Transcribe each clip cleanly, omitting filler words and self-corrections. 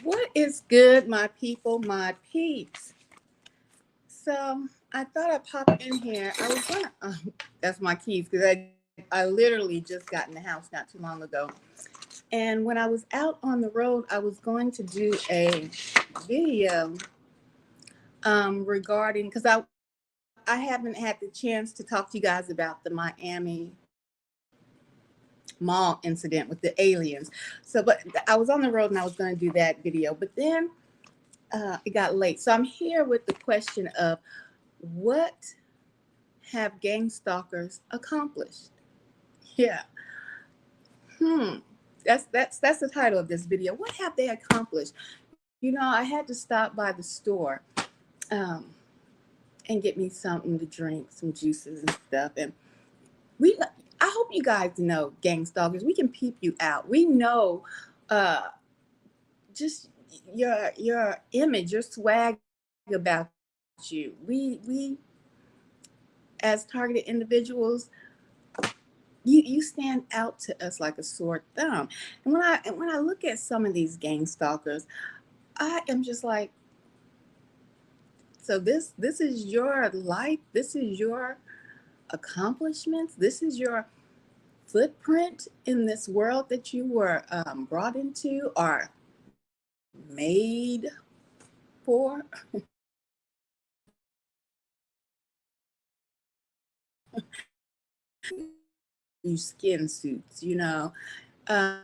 What is good, my people, my peeps? So I thought I'd pop in here. I was gonna, that's my keys because I literally just got in the house not too long ago. And when I was out on the road, I was going to do a video regarding because I haven't had the chance to talk to you guys about the Miami mall incident with the aliens. So, but I was on the road and I was going to do that video, but then it got late. So I'm here with the question of what have gang stalkers accomplished? Yeah. Hmm. That's the title of this video. What have they accomplished? I had to stop by the store um, and get me something to drink, some juices and stuff. And we, I hope you guys know, gang stalkers. We can peep you out. We know, uh, just your image, your swag about you. We as targeted individuals, you stand out to us like a sore thumb. And when I look at some of these gang stalkers, I am just like, so this is your life, this is your accomplishments, this is your footprint in this world that you were brought into or made for. You skin suits, um,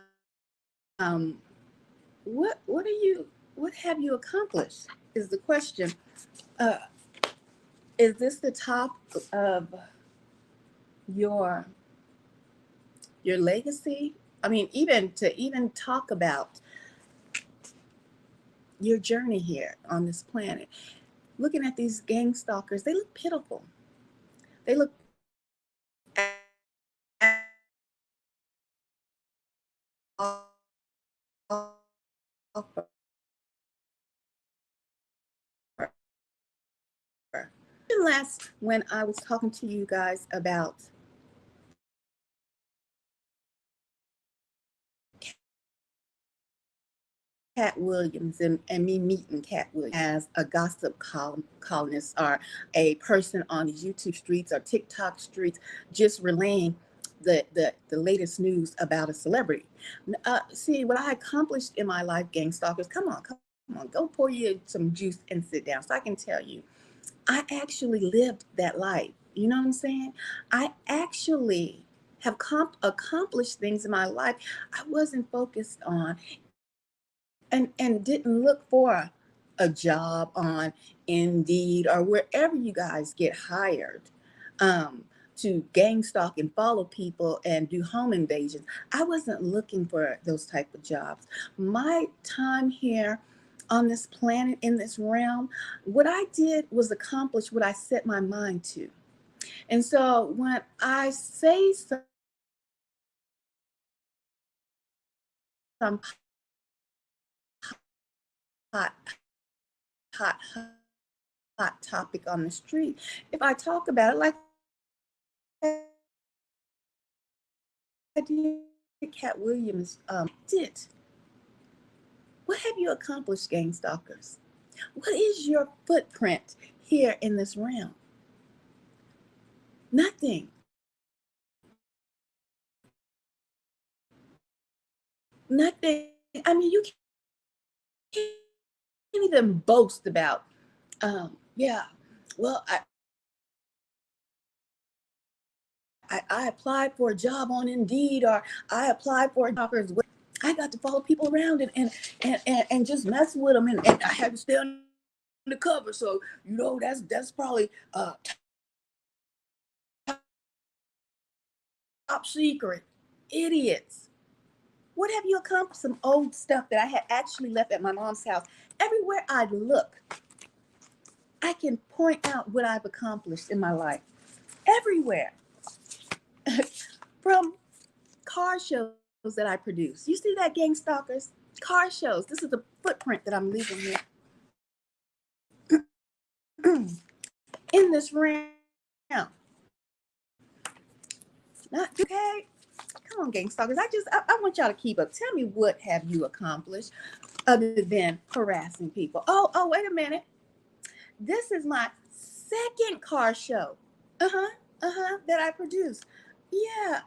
what have you accomplished is the question. uh, is this the top of your your legacy? I mean, even talk about your journey here on this planet. Looking at these gang stalkers, they look pitiful. They look last when I was talking to you guys about Cat Williams and me meeting Cat Williams as a gossip columnist or a person on these YouTube streets or TikTok streets, just relaying the latest news about a celebrity. See what I accomplished in my life, gang stalkers. Come on, go pour you some juice and sit down so I can tell you. I actually lived that life. You know what I'm saying? I actually have accomplished things in my life I wasn't focused on and didn't look for a job on Indeed or wherever you guys get hired to gang stalk and follow people and do home invasions. I wasn't looking for those type of jobs. My time here on this planet, in this realm, what I did was accomplish what I set my mind to. And so when I say some hot, hot, hot topic on the street, if I talk about it like I did Cat Williams, did. What have you accomplished, gang stalkers? What is your footprint here in this realm? Nothing. Nothing. I mean, you can't even boast about, yeah, well, I applied for a job on Indeed or I applied for a job. I got to follow people around and just mess with them and I had to stay undercover. So that's probably top secret. Idiots. What have you accomplished? Some old stuff that I had actually left at my mom's house. Everywhere I look, I can point out what I've accomplished in my life. Everywhere. From car shows that I produce. You see that, gang stalkers? Car shows. This is the footprint that I'm leaving here in this realm. Not okay. Come on, gang stalkers. I want y'all to keep up. Tell me what have you accomplished? other than harassing people. Oh, wait a minute. This is my second car show. That I produced. Yeah.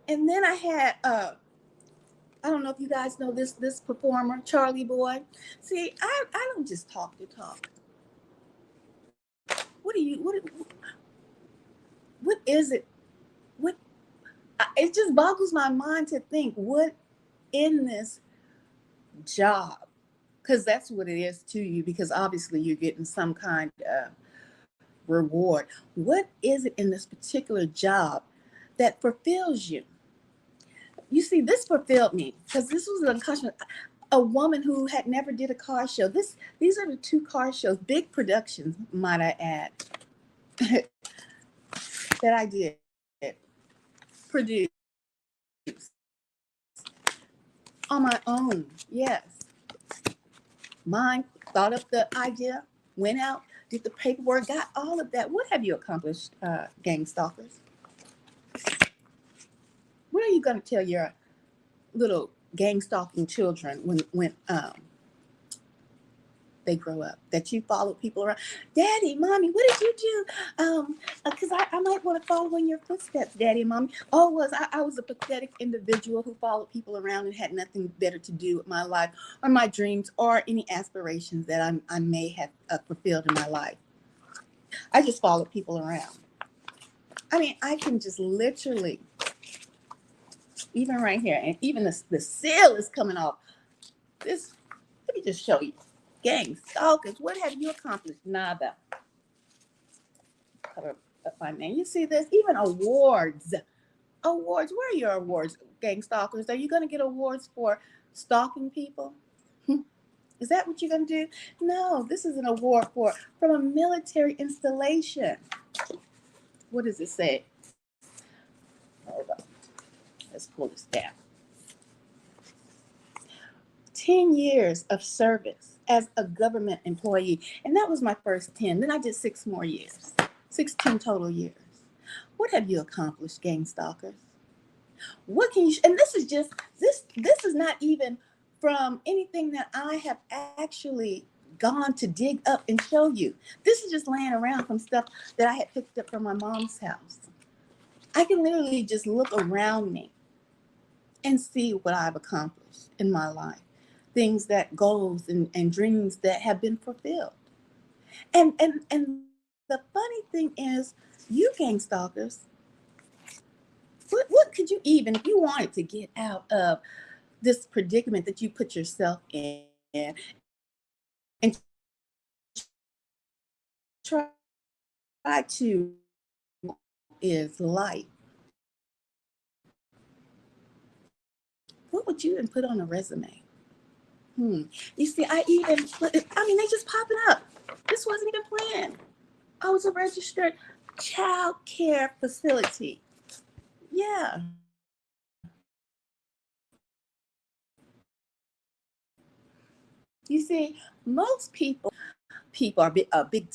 And then I had I don't know if you guys know this performer, Charlie Boy. See, I don't just talk to talk. What is it? What it just boggles my mind to think what in this job, because that's what it is to you, because obviously you're getting some kind of reward. What is it in this particular job that fulfills you? You see, this fulfilled me because this was a customer, a woman who had never did a car show. These are the two car shows, big productions, might I add, that I did produce on my own. Yes, mine, thought up the idea, went out, did the paperwork, got all of that. What have you accomplished, Gang Stalkers? What are you going to tell your little gang stalking children when they grow up, that you follow people around? Daddy, mommy, what did you do? Because I might want to follow in your footsteps, daddy and mommy. I was a pathetic individual who followed people around and had nothing better to do with my life or my dreams or any aspirations that I may have fulfilled in my life. I just followed people around. I mean, I can just literally, even right here, and even the seal is coming off. This, let me just show you. Gang Stalkers, what have you accomplished? Nada. Cover up my name. You see this? Even awards. Awards. Where are your awards, Gang Stalkers? Are you going to get awards for stalking people? Is that what you're going to do? No, this is an award from a military installation. What does it say? Hold on. Let's pull this down. 10 years of service as a government employee. And that was my first 10. Then I did 6 more years. 16 total years. What have you accomplished, Gang Stalkers? What can you, and this is just, this is not even from anything that I have actually gone to dig up and show you. This is just laying around from stuff that I had picked up from my mom's house. I can literally just look around me and see what I've accomplished in my life. Things that goals and dreams that have been fulfilled. And the funny thing is, you Gang Stalkers, what could you even, if you wanted to get out of this predicament that you put yourself in and try to is life, what would you even put on a resume? You see, I mean, they just popping up. This wasn't even planned. I was a registered child care facility. Yeah. You see, most people are a big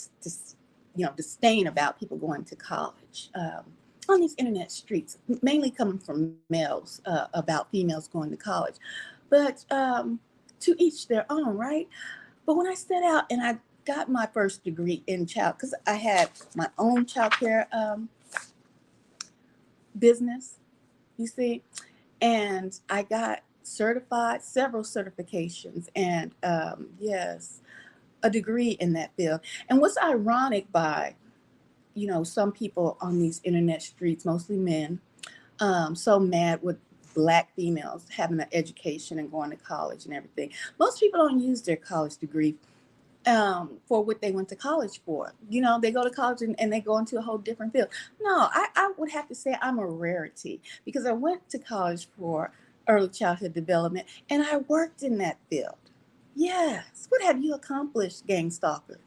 disdain about people going to college on these internet streets, mainly coming from males about females going to college. But to each their own, right? But when I set out and I got my first degree in child, because I had my own child care business, you see, and I got certified, several certifications, and yes, a degree in that field. And what's ironic by, some people on these internet streets, mostly men, so mad with Black females having an education and going to college and everything. Most people don't use their college degree for what they went to college for. They go to college and they go into a whole different field. No, I would have to say I'm a rarity because I went to college for early childhood development and I worked in that field. Yes. What have you accomplished, Gang Stalker?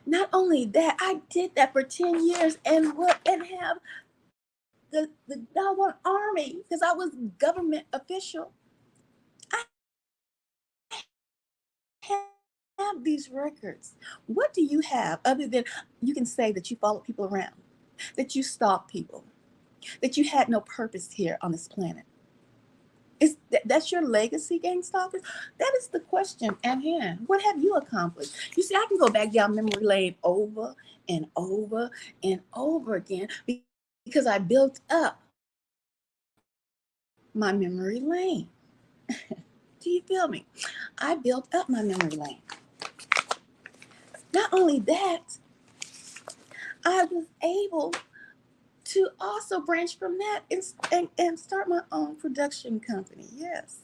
Not only that, I did that for 10 years and have the doggone army because I was government official. I have these records. What do you have other than you can say that you follow people around, that you stalk people, that you had no purpose here on this planet? That's your legacy, Gang Stalkers? That is the question at hand. What have you accomplished? You see, I can go back down memory lane over and over and over again because I built up my memory lane. Do you feel me? I built up my memory lane. Not only that, I was able to also branch from that and start my own production company. Yes.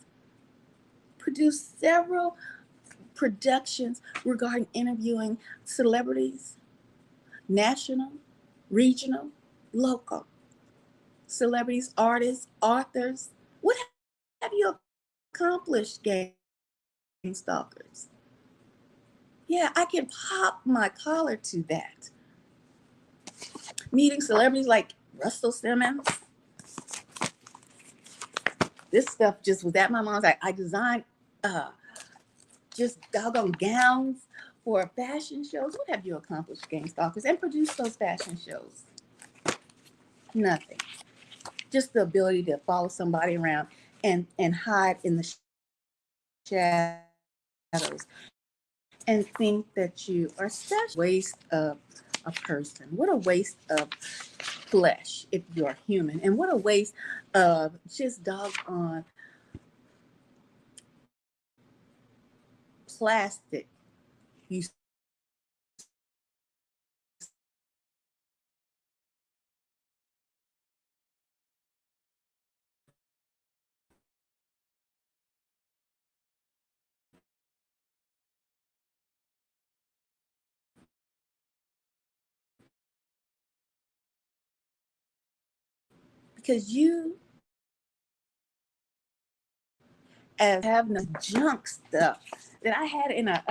Produce several productions regarding interviewing celebrities, national, regional, local, celebrities, artists, authors. What have you accomplished, Gang Stalkers? Yeah, I can pop my collar to that. Meeting celebrities like Russell Simmons. This stuff just was at my mom's. I designed just doggone gowns for fashion shows. What have you accomplished, Gang Stalkers? And produced those fashion shows? Nothing. Just the ability to follow somebody around and hide in the shadows and think that you are such a waste of a person. What a waste of flesh if you're human. And what a waste of just doggone plastic. You because you as have no junk stuff that I had in a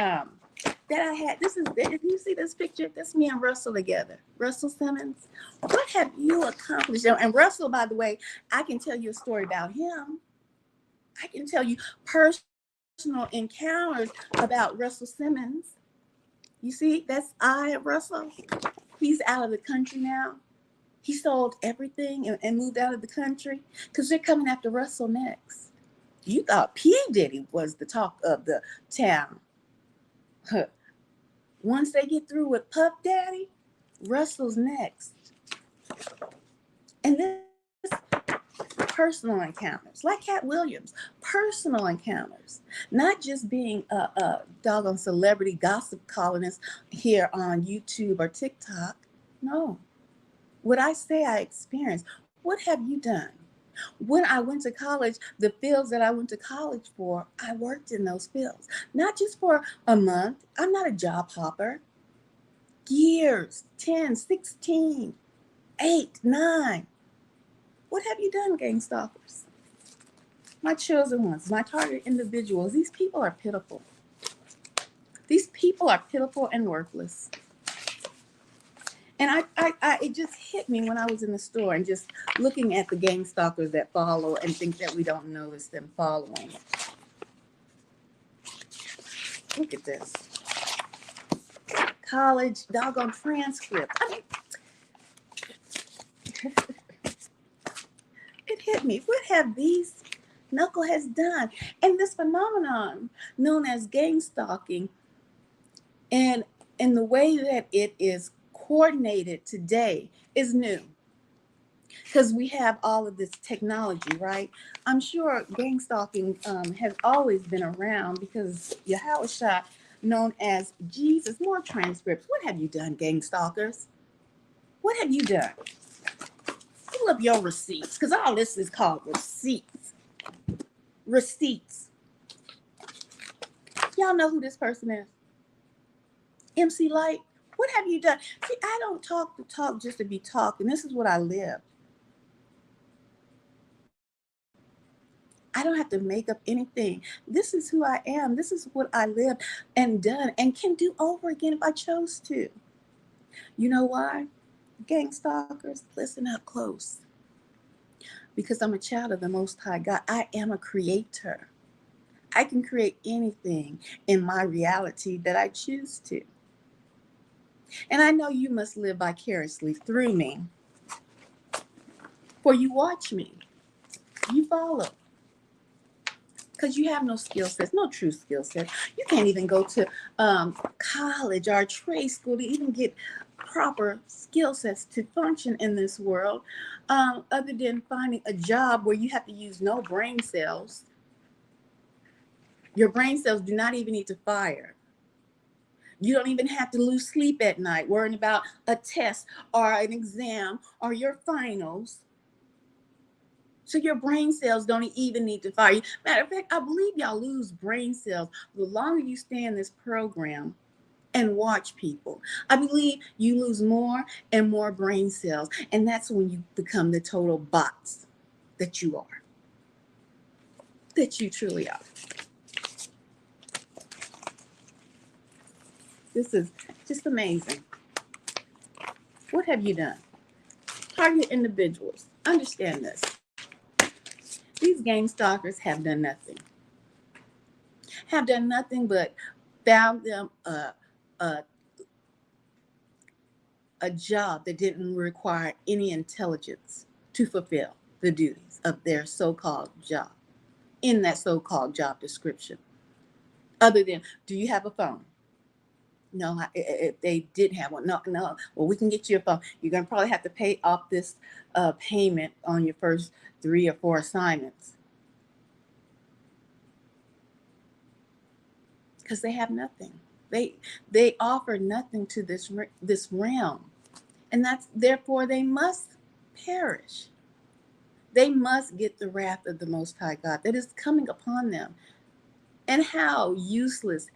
that I had. This is, if you see this picture, that's me and Russell together. Russell Simmons. What have you accomplished? And Russell, by the way, I can tell you a story about him. I can tell you personal encounters about Russell Simmons. You see, that's Russell. He's out of the country now. He sold everything and moved out of the country because they're coming after Russell next. You thought P. Diddy was the talk of the town. Huh. Once they get through with Puff Daddy, Russell's next. And this personal encounters, like Cat Williams, personal encounters, not just being a doggone celebrity gossip columnist here on YouTube or TikTok. No. What I say I experienced. What have you done? When I went to college, the fields that I went to college for, I worked in those fields. Not just for a month. I'm not a job hopper. Years, 10, 16, 8, 9. What have you done, Gang Stalkers? My chosen ones, my target individuals, these people are pitiful. These people are pitiful and worthless. And it just hit me when I was in the store and just looking at the Gang Stalkers that follow and think that we don't notice them following. Look at this. College doggone transcript. I mean, it hit me. What have these knuckleheads done? And this phenomenon known as gang stalking, and in the way that it is coordinated today, is new. Because we have all of this technology, right? I'm sure gang stalking has always been around because Yahushua, known as Jesus, more transcripts. What have you done, gang stalkers? What have you done? Pull up your receipts, because all this is called receipts. Receipts. Y'all know who this person is? MC Light. What have you done? See, I don't talk to talk just to be talking. This is what I live. I don't have to make up anything. This is who I am. This is what I live and done and can do over again if I chose to. You know why? Gang stalkers, listen up close. Because I'm a child of the Most High God. I am a creator. I can create anything in my reality that I choose to. And I know you must live vicariously through me. For you watch me. You follow. because you have no skill sets, no true skill sets. You can't even go to college or trade school to even get proper skill sets to function in this world, other than finding a job where you have to use no brain cells. Your brain cells do not even need to fire. You don't even have to lose sleep at night worrying about a test or an exam or your finals. So your brain cells don't even need to fire. Matter of fact, I believe y'all lose brain cells the longer you stay in this program and watch people. I believe you lose more and more brain cells. And that's when you become the total bots that you are, that you truly are. This is just amazing. What have you done? Target individuals. Understand this. These gang stalkers have done nothing. Have done nothing but found them a job that didn't require any intelligence to fulfill the duties of their so-called job in that so-called job description. Other than, do you have a phone? No, if they did have one, no. Well, we can get you a phone. You're going to probably have to pay off this payment on your first 3 or 4 assignments. Because they have nothing. They offer nothing to this realm. And that's therefore they must perish. They must get the wrath of the Most High God that is coming upon them. And how useless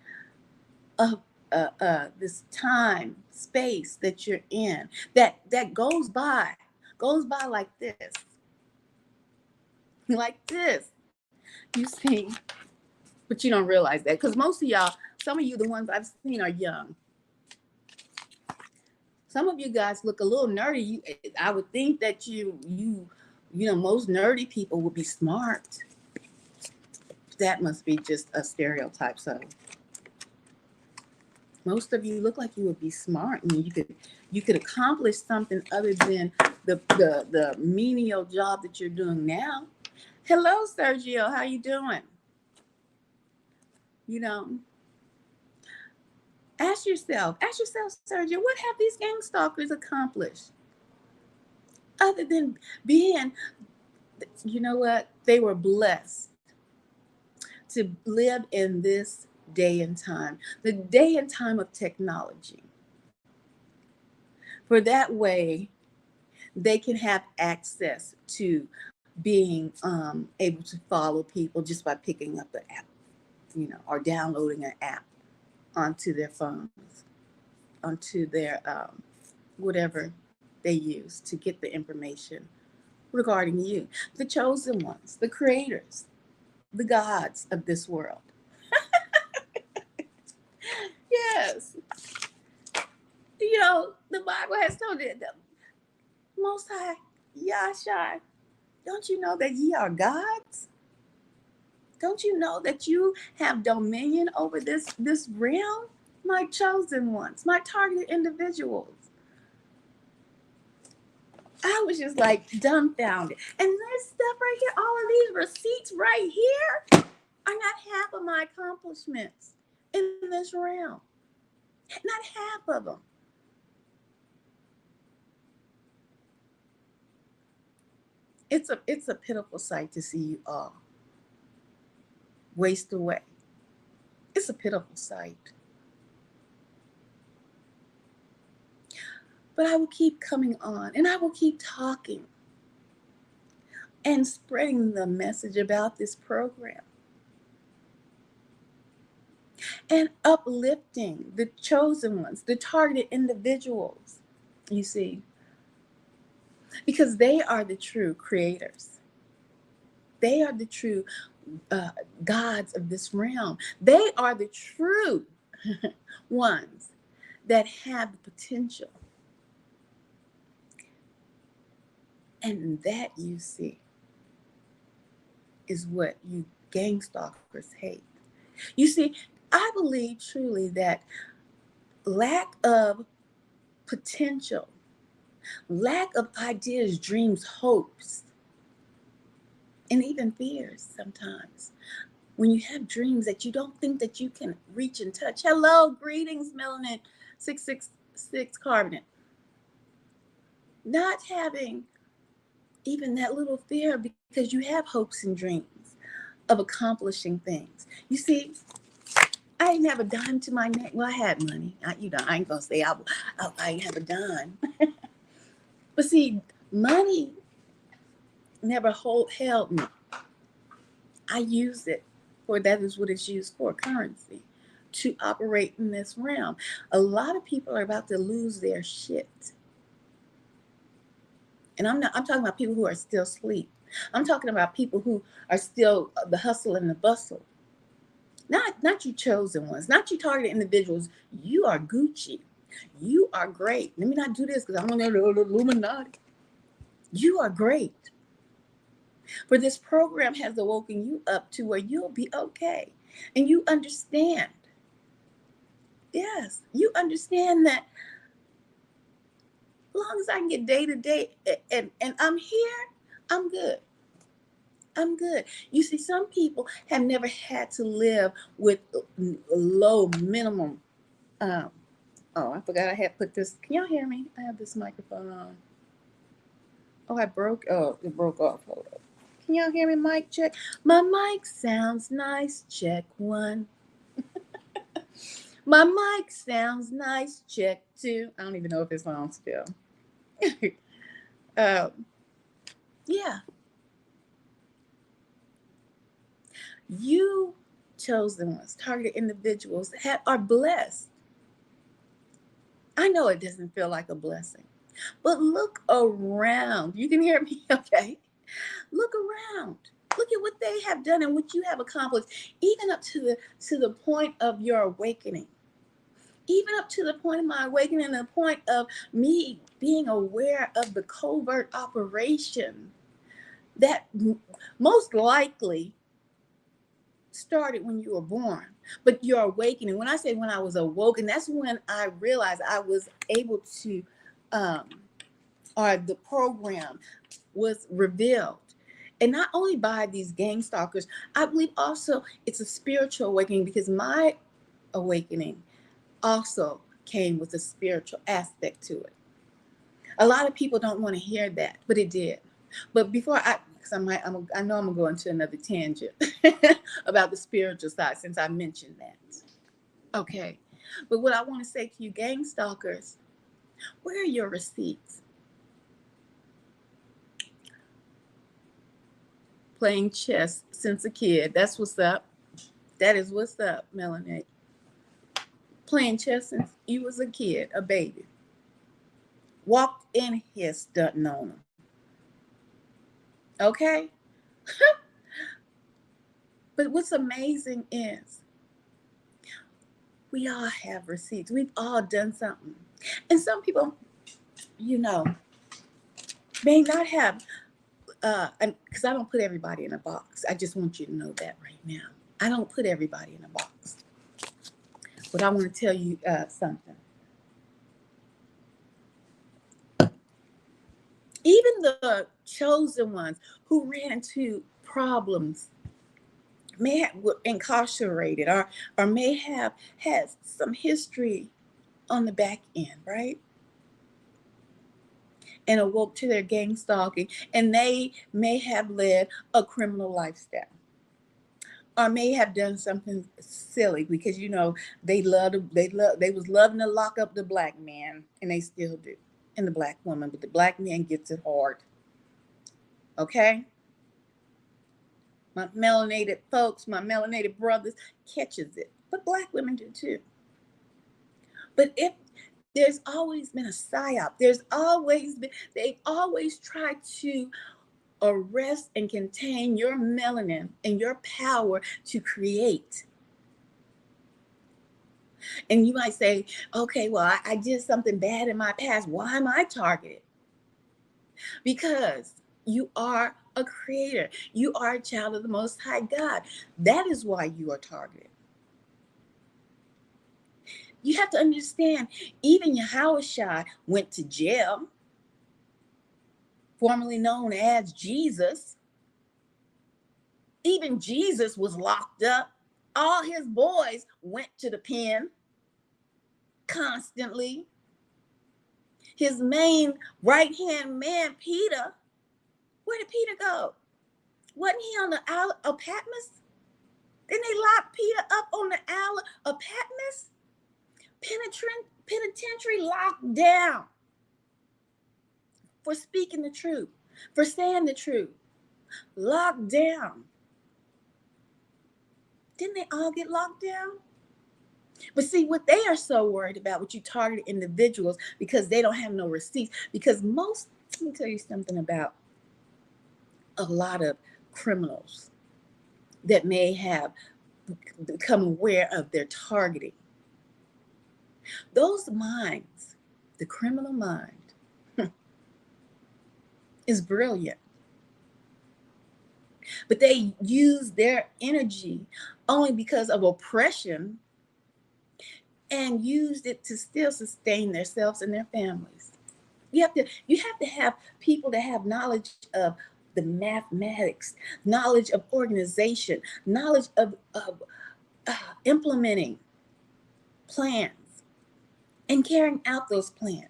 this time, space that you're in, that goes by like this. Like this. You see, but you don't realize that because most of y'all, some of you, the ones I've seen are young. Some of you guys look a little nerdy. I would think that you know, most nerdy people would be smart. That must be just a stereotype. So most of you look like you would be smart and you could accomplish something other than the menial job that you're doing now. Hello, Sergio. How you doing? You know, ask yourself, Sergio, what have these gang stalkers accomplished? Other than being, you know what? They were blessed to live in this day and time, the day and time of technology. For that way, they can have access to being able to follow people just by picking up the app, you know, or downloading an app onto their phones, onto their whatever they use to get the information regarding you, the chosen ones, the creators, the gods of this world. Yes. You know, the Bible has told it, the Most High, Yahshua, don't you know that ye are gods? Don't you know that you have dominion over this realm? My chosen ones, my targeted individuals. I was just like dumbfounded. And this stuff right here, all of these receipts right here are not half of my accomplishments in this realm. Not half of them. It's a pitiful sight to see you all waste away. It's a pitiful sight. But I will keep coming on and I will keep talking and spreading the message about this program and uplifting the chosen ones, the targeted individuals, you see, because they are the true creators. They are the true gods of this realm. They are the true ones that have the potential. And that, you see, is what you gang stalkers hate. You see, I believe truly that lack of potential, lack of ideas, dreams, hopes, and even fears sometimes when you have dreams that you don't think that you can reach and touch. Hello, greetings, Melanin 666 Carbonate. Not having even that little fear because you have hopes and dreams of accomplishing things. You see, I didn't have a dime to my name. Well, I had money. I ain't gonna say I didn't have a dime. But see, money never held me. I use it for that is what it's used for, currency, to operate in this realm. A lot of people are about to lose their shit. And I'm talking about people who are still asleep. I'm talking about people who are still the hustle and the bustle. Not you chosen ones, not you targeted individuals. You are Gucci. You are great. Let me not do this because I'm on the Illuminati. You are great. For this program has awoken you up to where you'll be okay. And you understand. Yes, you understand that as long as I can get day to day and I'm here, I'm good. I'm good. You see, some people have never had to live with low minimum. Oh, I forgot I had put this. Can y'all hear me? I have this microphone on. Oh, it broke off. Hold up. Can y'all hear me? Mic check. My mic sounds nice. Check one. My mic sounds nice. Check two. I don't even know if it's on still. Yeah. You chosen ones, targeted individuals are blessed. I know it doesn't feel like a blessing, but look around. You can hear me, okay? Look around. Look at what they have done and what you have accomplished, even up to the point of your awakening. Even up to the point of my awakening, the point of me being aware of the covert operation that most likely started when you were born, but your awakening. When I say when I was awoken, that's when I realized I was able to, or the program was revealed. And not only by these gang stalkers, I believe also it's a spiritual awakening because my awakening also came with a spiritual aspect to it. A lot of people don't want to hear that, but it did. But before because I know I'm gonna go into another tangent about the spiritual side since I mentioned that. Okay, but what I want to say to you, gang stalkers, where are your receipts? Playing chess since a kid. That's what's up. That is what's up, Melanie. Playing chess since you was a kid, a baby. Walked in here stunting on them. Okay? But what's amazing is we all have receipts. We've all done something. And some people, may not have, because I don't put everybody in a box. I just want you to know that right now. I don't put everybody in a box. But I want to tell you something. Even the chosen ones who ran into problems may have were incarcerated or may have had some history on the back end, right? And awoke to their gang stalking, and they may have led a criminal lifestyle. Or may have done something silly because they was loving to lock up the black man, and they still do, and the black woman, but the black man gets it hard. Okay? My melanated folks, my melanated brothers catches it, but black women do too. But if there's always been a psyop, they've always tried to arrest and contain your melanin and your power to create. And you might say, okay, well, I did something bad in my past. Why am I targeted? Because you are a creator. You are a child of the Most High God. That is why you are targeted. You have to understand, even Yahushua went to jail, formerly known as Jesus. Even Jesus was locked up. All his boys went to the pen constantly. His main right-hand man, Peter, where did Peter go? Wasn't he on the Isle of Patmos? Then they locked Peter up on the Isle of Patmos. Penitentiary locked down for speaking the truth, for saying the truth. Locked down. Didn't they all get locked down? But see, what they are so worried about, what you target individuals, because they don't have no receipts. Because most, let me tell you something about a lot of criminals that may have become aware of their targeting. Those minds, the criminal mind, is brilliant. But they use their energy only because of oppression and used it to still sustain themselves and their families. You have to have people that have knowledge of the mathematics, knowledge of organization, knowledge of implementing plans and carrying out those plans.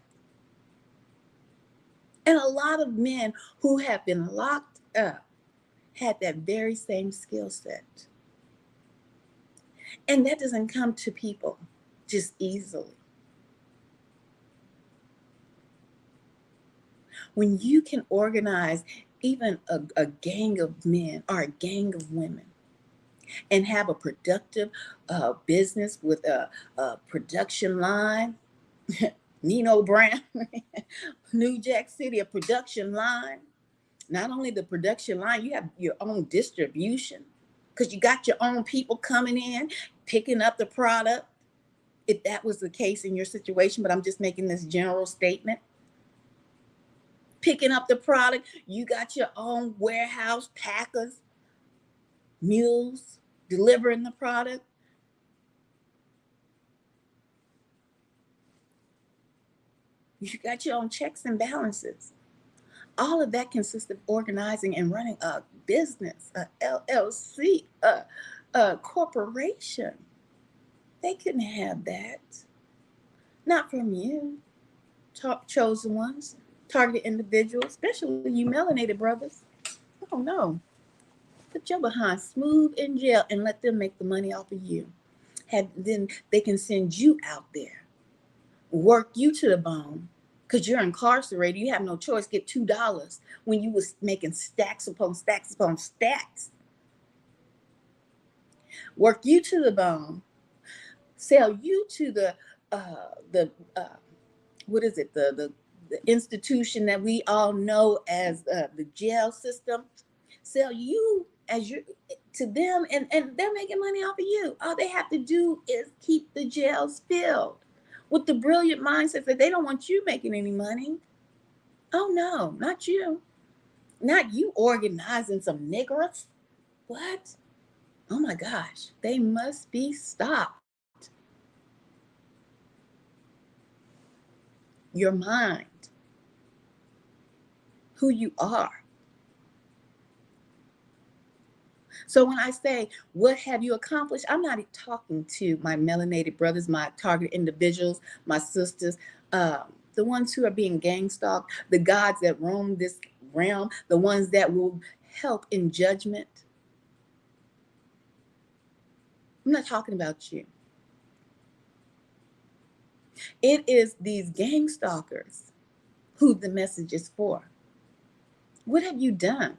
And a lot of men who have been locked up had that very same skill set. And that doesn't come to people just easily. When you can organize even a gang of men or a gang of women and have a productive business with a production line, Nino Brown, New Jack City, a production line. Not only the production line, you have your own distribution because you got your own people coming in, picking up the product. If that was the case in your situation, but I'm just making this general statement. Picking up the product, you got your own warehouse, packers, mules, delivering the product. You got your own checks and balances. All of that consists of organizing and running a business, a LLC, a corporation. They couldn't have that. Not from you, chosen ones, targeted individuals, especially you melanated brothers. Oh no. Put your behind smooth in jail and let them make the money off of you. Then they can send you out there, work you to the bone, because you're incarcerated. You have no choice. Get $2 when you was making stacks upon stacks upon stacks. Work you to the bone, sell you to the what is it, the institution that we all know as the jail system. Sell you as you to them, and they're making money off of you. All they have to do is keep the jails filled with the brilliant mindset that they don't want you making any money. Oh no, not you. Not you organizing some niggers. What? Oh my gosh, they must be stopped. Your mind, who you are. So when I say, what have you accomplished? I'm not talking to my melanated brothers, my target individuals, my sisters, the ones who are being gang stalked, the gods that roam this realm, the ones that will help in judgment. I'm not talking about you. It is these gang stalkers who the message is for. What have you done?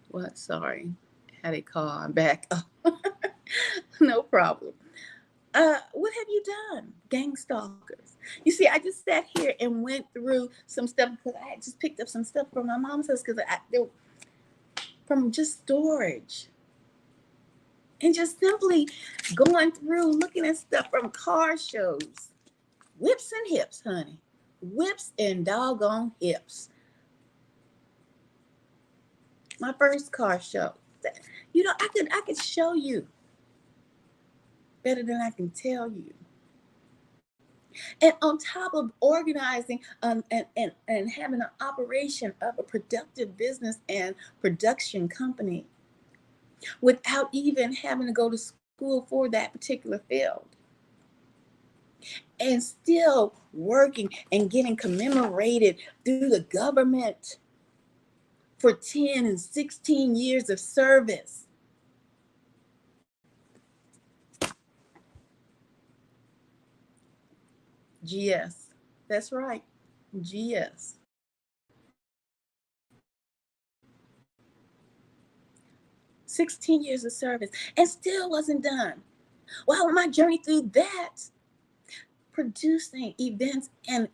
What? Sorry. Had a call. I'm back. Oh, no problem. What have you done, gang stalkers? You see, I just sat here and went through some stuff because I had just picked up some stuff from my mom's house because from just storage. And just simply going through, looking at stuff from car shows. Whips and hips, honey. Whips and doggone hips. My first car show. You know, I could show you better than I can tell you. And on top of organizing and having an operation of a productive business and production company without even having to go to school for that particular field, and still working and getting commemorated through the government for 10 and 16 years of service. GS. That's right. GS. 16 years of service and still wasn't done. While my journey through that, producing events and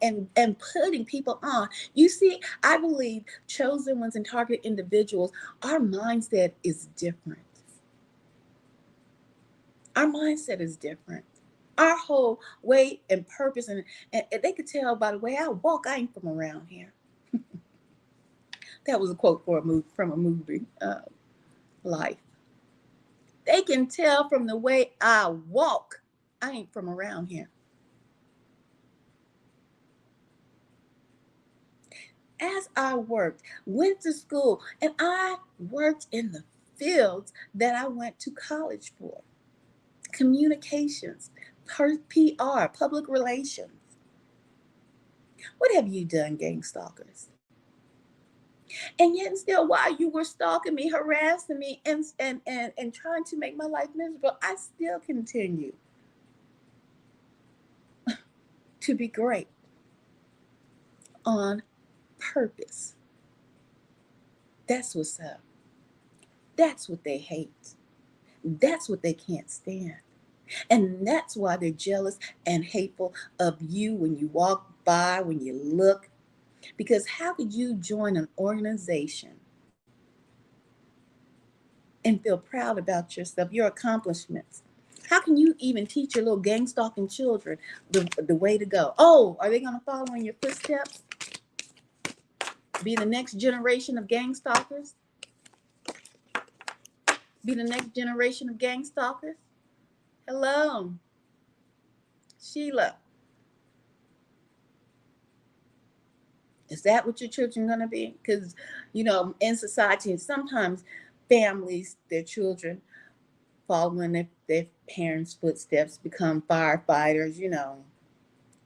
putting people on. You see, I believe chosen ones and targeted individuals, our mindset is different. Our mindset is different. Our whole way and purpose, and they could tell by the way I walk, I ain't from around here. That was a quote for a movie, from a movie, Life. They can tell from the way I walk, I ain't from around here. As I worked, went to school, and I worked in the fields that I went to college for: communications, PR, public relations. What have you done, gang stalkers? And yet, still, while you were stalking me, harassing me, and trying to make my life miserable, I still continue to be great on purpose. That's what's up. That's what they hate. That's what they can't stand. And that's why they're jealous and hateful of you when you walk by, when you look. Because how could you join an organization and feel proud about yourself, your accomplishments? How can you even teach your little gang stalking children the way to go? Oh, are they going to follow in your footsteps? Be the next generation of gang stalkers? Be the next generation of gang stalkers? Hello, Sheila. Is that what your children are going to be? Because, in society, sometimes families, their children, following their parents' footsteps, become firefighters,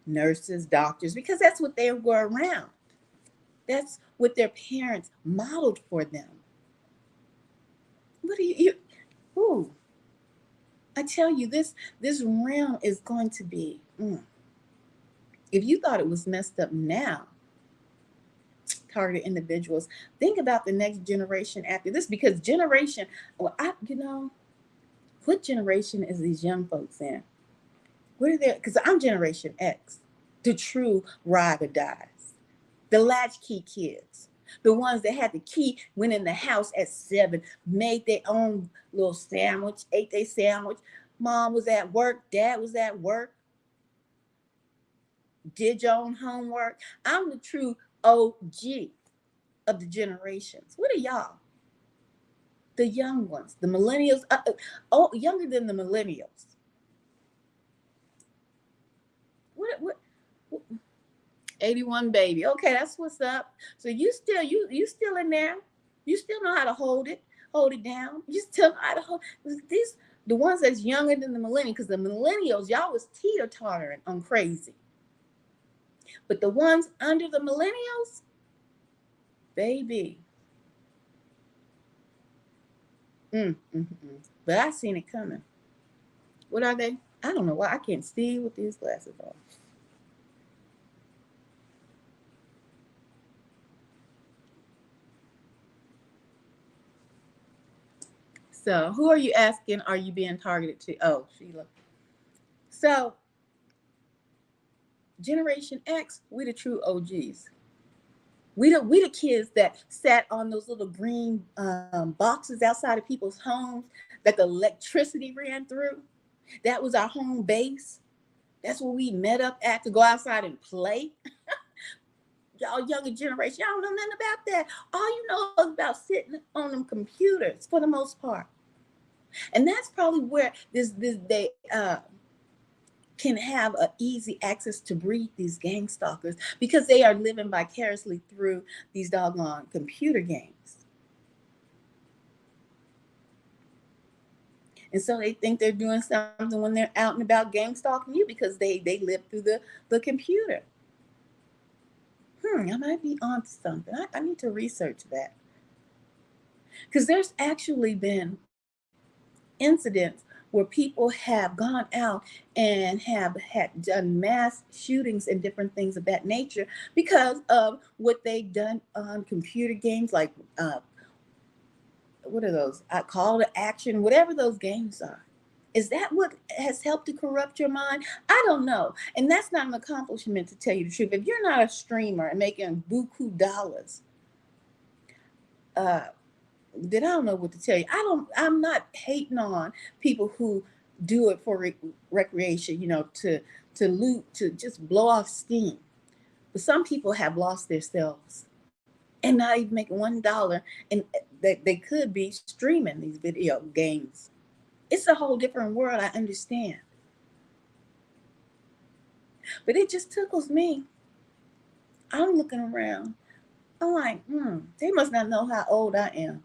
nurses, doctors, because that's what they were around. That's what their parents modeled for them. What do ooh, I tell you, this realm is going to be, if you thought it was messed up now, target individuals, think about the next generation after this, because generation, well, what generation is these young folks in? What are they? Because I'm Generation X, the true ride or dies, the latchkey kids, the ones that had the key, went in the house at 7, made their own little sandwich, ate their sandwich. Mom was at work, dad was at work, did your own homework. I'm the true OG of the generations. What are y'all? The young ones, the millennials, younger than the millennials. What 81 baby. Okay, that's what's up. So you still in there. You still know how to hold it down. You still know how to hold these, the ones that's younger than the millennials, because the millennials, y'all was teeter-tottering on crazy. But the ones under the millennials, baby. But I seen it coming. What are they? I don't know why I can't see with these glasses on. So who are you asking? Are you being targeted to? Oh, Sheila. So Generation X, we the true OGs. We the kids that sat on those little green boxes outside of people's homes that the electricity ran through. That was our home base. That's where we met up at to go outside and play. Y'all younger generation, y'all don't know nothing about that. All you know is about sitting on them computers for the most part. And that's probably where this they can have an easy access to breed these gang stalkers because they are living vicariously through these doggone computer games. And so they think they're doing something when they're out and about gang stalking you because they live through the computer. I might be onto something. I need to research that. Because there's actually been incidents where people have gone out and have had done mass shootings and different things of that nature because of what they've done on computer games, like what are those? Call to action, whatever those games are. Is that what has helped to corrupt your mind? I don't know. And that's not an accomplishment, to tell you the truth. If you're not a streamer and making buku dollars, uh, then I don't know what to tell you. I'm not hating on people who do it for recreation, to loot, to just blow off steam. But some people have lost themselves and not even making $1, and that they could be streaming these video games. It's a whole different world, I understand. But it just tickles me. I'm looking around. I'm like, they must not know how old I am.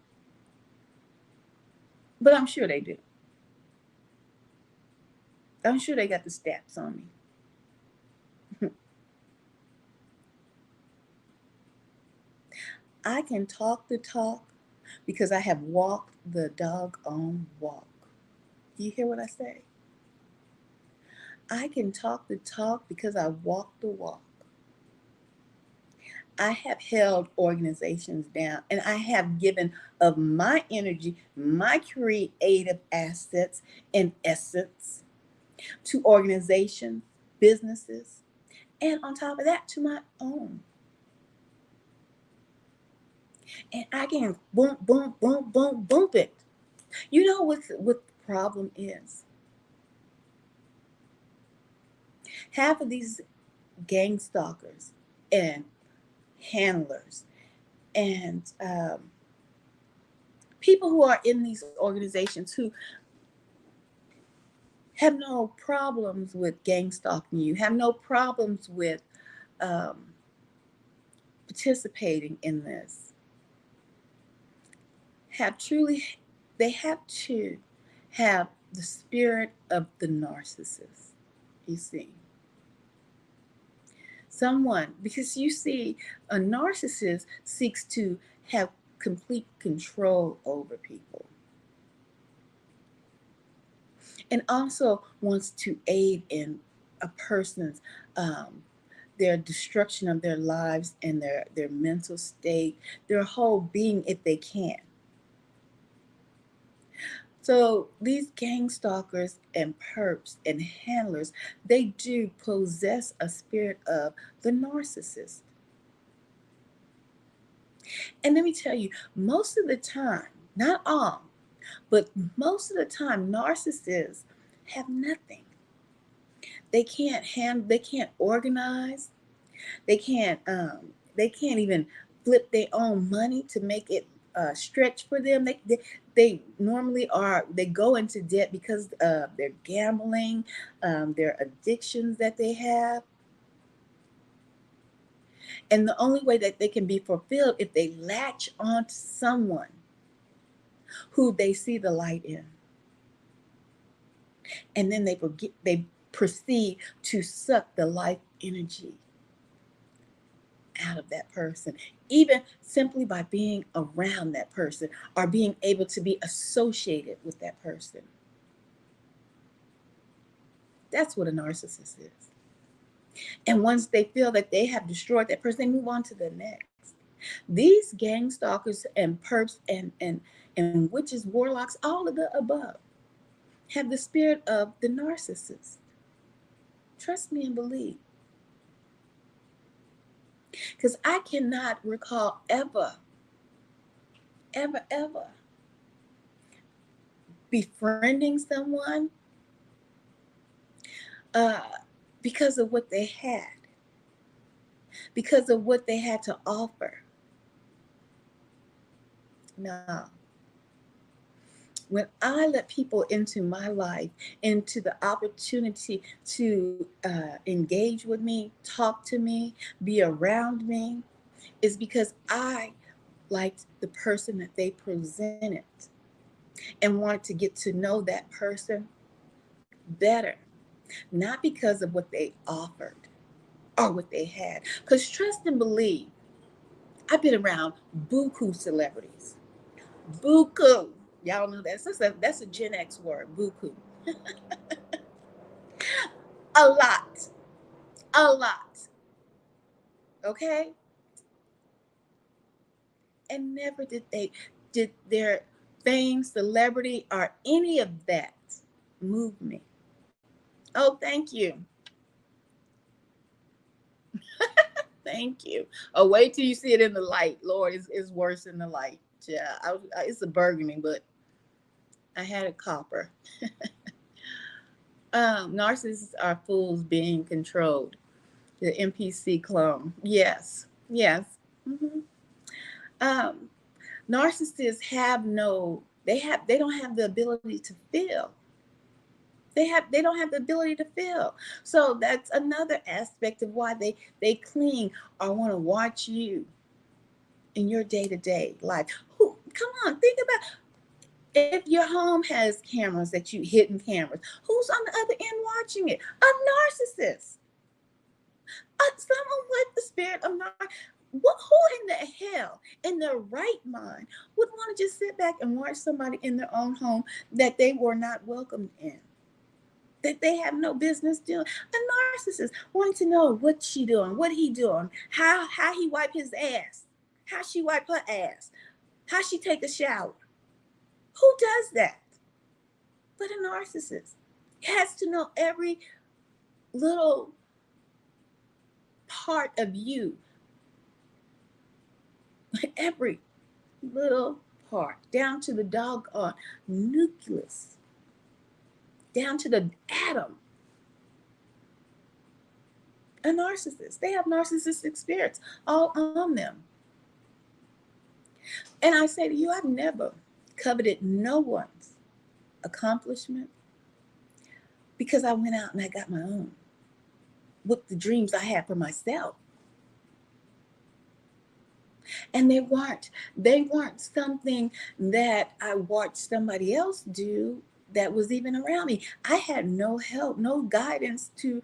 But I'm sure they do. I'm sure they got the stats on me. I can talk the talk because I have walked the doggone walk. Do you hear what I say? I can talk the talk because I walked the walk. I have held organizations down and I have given of my energy, my creative assets and essence to organizations, businesses, and on top of that, to my own. And I can boom, boom, boom, boom, boom it. You know what the problem is? Half of these gang stalkers and handlers and people who are in these organizations who have no problems with gang stalking you, have no problems with um, participating in this, they have to have the spirit of the narcissist, you see. Someone, because you see, a narcissist seeks to have complete control over people and also wants to aid in a person's their destruction of their lives and their mental state, their whole being, if they can. So these gang stalkers and perps and handlers, they do possess a spirit of the narcissist. And let me tell you, most of the time, not all, but most of the time, narcissists have nothing. They can't organize. They can't even flip their own money to make it stretch for them. They normally they go into debt because of their gambling, their addictions that they have. And the only way that they can be fulfilled if they latch on to someone who they see the light in. And then they proceed to suck the life energy out of that person, even simply by being around that person or being able to be associated with that person. That's what a narcissist is. And once they feel that they have destroyed that person, they move on to the next. These gang stalkers and perps and witches, warlocks, all of the above, have the spirit of the narcissist. Trust me and believe. Because I cannot recall ever befriending someone uh, because of what they had, because of what they had to offer. No. When I let people into my life, into the opportunity to engage with me, talk to me, be around me, is because I liked the person that they presented and wanted to get to know that person better, not because of what they offered or what they had. Because trust and believe, I've been around buku celebrities. Buku. Y'all know that's a Gen X word, buku. A lot. A lot. Okay? And never did their fame, celebrity, or any of that move me. Oh, thank you. Thank you. Oh, wait till you see it in the light. Lord, it's worse in the light. Yeah, it's a burgundy, but I had a copper. Narcissists are fools being controlled. The NPC clone. Yes. Yes. hmm Um, narcissists have no. They don't have the ability to feel. They don't have the ability to feel. So that's another aspect of why they cling or want to watch you in your day-to-day life. Who, come on, think about, if your home has cameras, that you hidden cameras, who's on the other end watching it? A narcissist. Someone with the spirit of who in the hell in their right mind would want to just sit back and watch somebody in their own home that they were not welcomed in, that they have no business doing? A narcissist wanting to know what she doing, what he doing, how he wipe his ass, how she wipe her ass, how she take a shower. Who does that? But a narcissist has to know every little part of you, every little part, down to the doggone nucleus, down to the atom. A narcissist, they have narcissistic spirits all on them. And I say to you, I've never coveted no one's accomplishment, because I went out and I got my own with the dreams I had for myself. And they weren't something that I watched somebody else do that was even around me. I had no help, no guidance to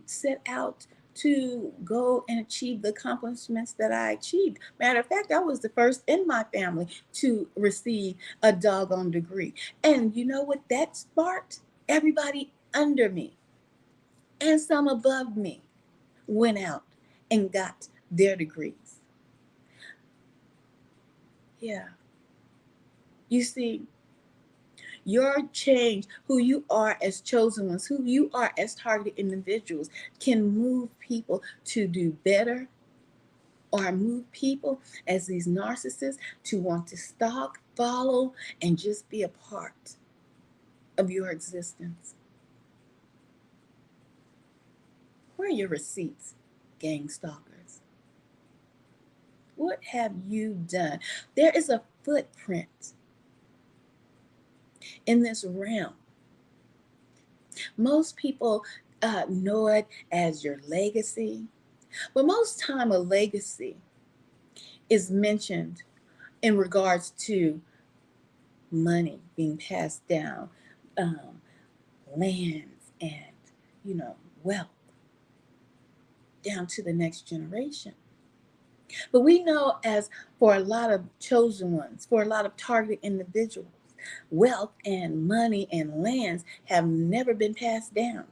set out to go and achieve the accomplishments that I achieved. Matter of fact, I was the first in my family to receive a doggone degree. And you know what that sparked? Everybody under me and some above me went out and got their degrees. Yeah. You see, your change, who you are as chosen ones, who you are as targeted individuals, can move people to do better, or move people as these narcissists to want to stalk, follow, and just be a part of your existence. Where are your receipts, gang stalkers? What have you done? There is a footprint in this realm. Most people know it as your legacy, but most time a legacy is mentioned in regards to money being passed down, um, lands, and wealth down to the next generation. But we know, as for a lot of chosen ones, for a lot of targeted individuals, wealth and money and lands have never been passed down.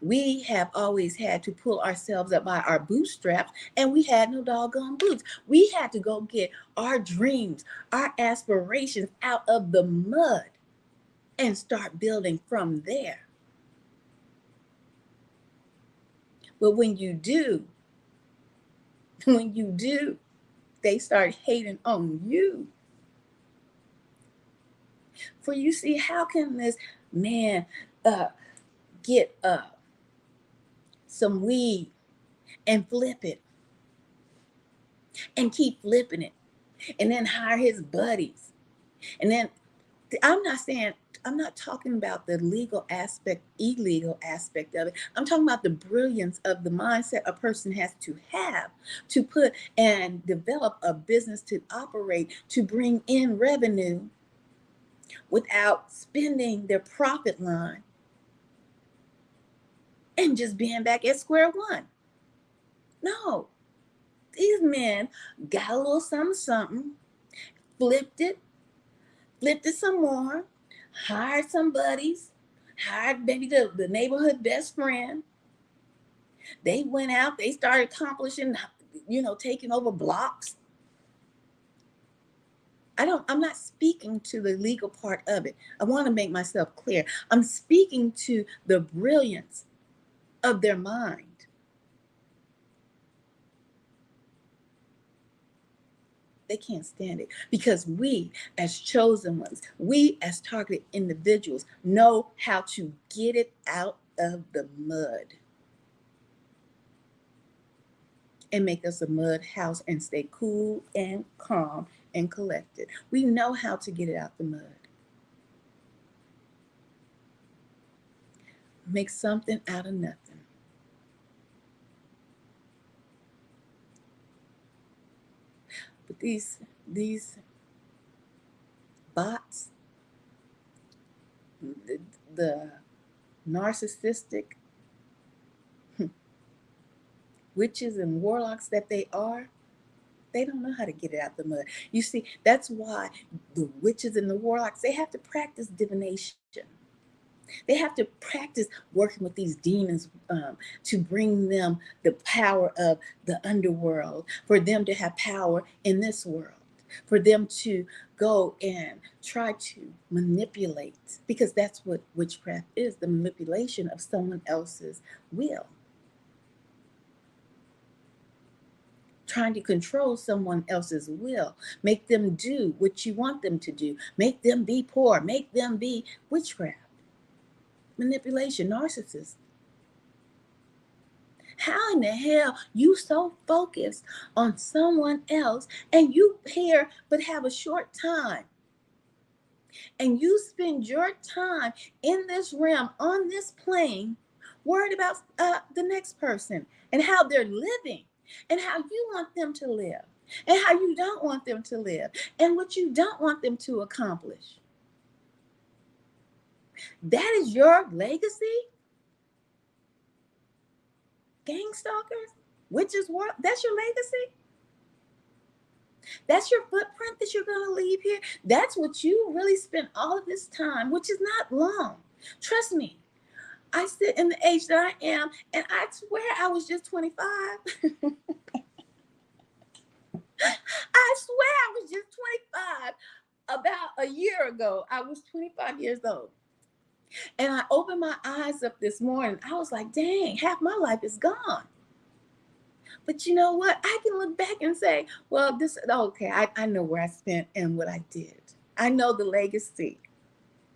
We have always had to pull ourselves up by our bootstraps, and we had no doggone boots. We had to go get our dreams, our aspirations out of the mud and start building from there. But when you do, when you do, they start hating on you. For you see, how can this man uh, get some weed and flip it and keep flipping it, and then hire his buddies, and then I'm not saying, I'm not talking about the legal aspect, illegal aspect of it. I'm talking about the brilliance of the mindset a person has to put and develop a business to operate, to bring in revenue without spending their profit line and just being back at square one. No, these men got a little something, something, flipped it, some more, hired some buddies, hired maybe the neighborhood best friend. They went out, they started accomplishing, taking over blocks. I'm not speaking to the legal part of it. I want to make myself clear. I'm speaking to the brilliance of their mind. They can't stand it because we, as chosen ones, we, as targeted individuals, know how to get it out of the mud and make us a mud house and stay cool and calm and collected. We know how to get it out the mud. Make something out of nothing. But these bots, the narcissistic witches and warlocks that they are, they don't know how to get it out the mud. You see, that's why the witches and the warlocks, they have to practice divination. They have to practice working with these demons to bring them the power of the underworld, for them to have power in this world, for them to go and try to manipulate, because that's what witchcraft is, the manipulation of someone else's will. Trying to control someone else's will, make them do what you want them to do, make them be poor, make them be witchcraft, manipulation, narcissist. How in the hell you so focused on someone else and you here but have a short time, and you spend your time in this realm on this plane worried about the next person and how they're living and how you want them to live and how you don't want them to live and what you don't want them to accomplish? That is your legacy? Gang stalkers, witches, world, that's your legacy? That's your footprint that you're going to leave here? That's what you really spent all of this time, which is not long. Trust me, I sit in the age that I am, and I swear I was just 25. I swear I was just 25. About a year ago, I was 25 years old. And I opened my eyes up this morning. I was like, dang, half my life is gone. But you know what? I can look back and say, well, okay, I know where I spent and what I did. I know the legacy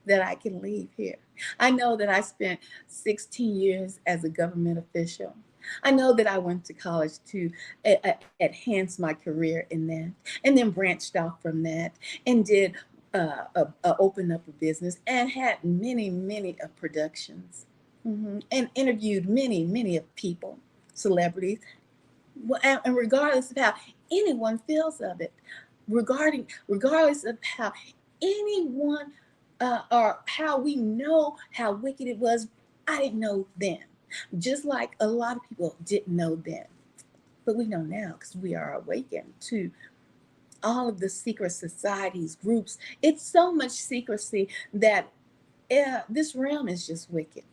that I can leave here. I know that I spent 16 years as a government official. I know that I went to college to enhance my career in that, and then branched off from that and did open up a business and had many of productions, and interviewed many of people, celebrities. And regardless of how anyone feels of it, regardless of how anyone or how we know how wicked it was, I didn't know then. Just like a lot of people didn't know then. But we know now because we are awakened to all of the secret societies, groups. It's so much secrecy that this realm is just wicked.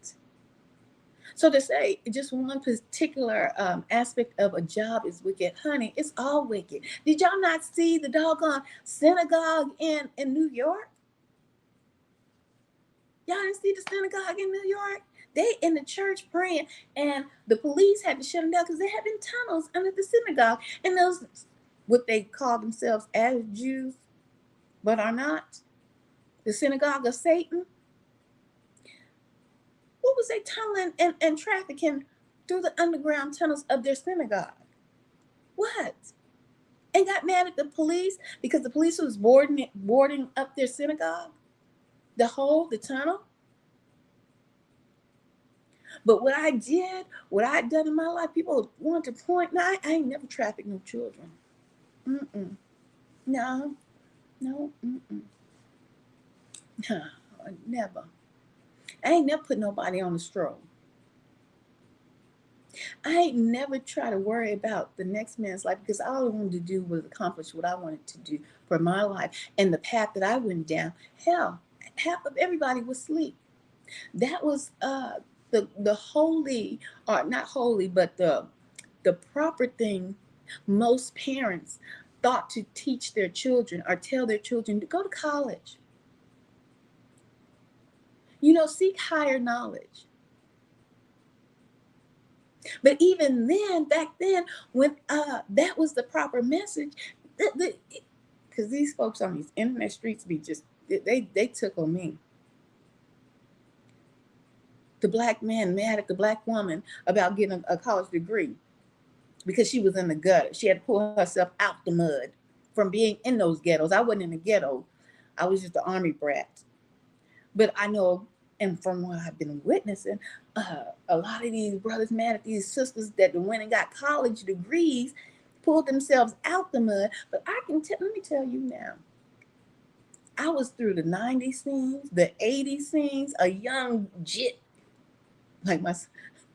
So to say just one particular aspect of a job is wicked, honey, it's all wicked. Did y'all not see the doggone synagogue in New York? Y'all didn't see the synagogue in New York? They in the church praying, and the police had to shut them down because there had been tunnels under the synagogue. And those, what they call themselves as Jews, but are not, the synagogue of Satan, what was they tunneling and trafficking through the underground tunnels of their synagogue? What? And got mad at the police because the police was boarding up their synagogue? the tunnel. But what I done in my life, people want to point. No, I ain't never trafficked no children. Mm-mm. No, no, mm-mm. No, never. I ain't never put nobody on the stroll. I ain't never try to worry about the next man's life because all I wanted to do was accomplish what I wanted to do for my life and the path that I went down. Hell, half of everybody was asleep. That was the holy, or not holy, but the proper thing most parents thought to teach their children or tell their children to go to college. Seek higher knowledge. But even then, back then, when that was the proper message, because these folks on these internet streets be just they tickle me. The black man mad at the black woman about getting a college degree because she was in the gutter. She had to pull herself out the mud from being in those ghettos. I wasn't in the ghetto. I was just an army brat. But I know, and from what I've been witnessing, a lot of these brothers mad at these sisters that went and got college degrees, pulled themselves out the mud. But let me tell you now, I was through the 90s scenes, the 80s scenes, a young jit,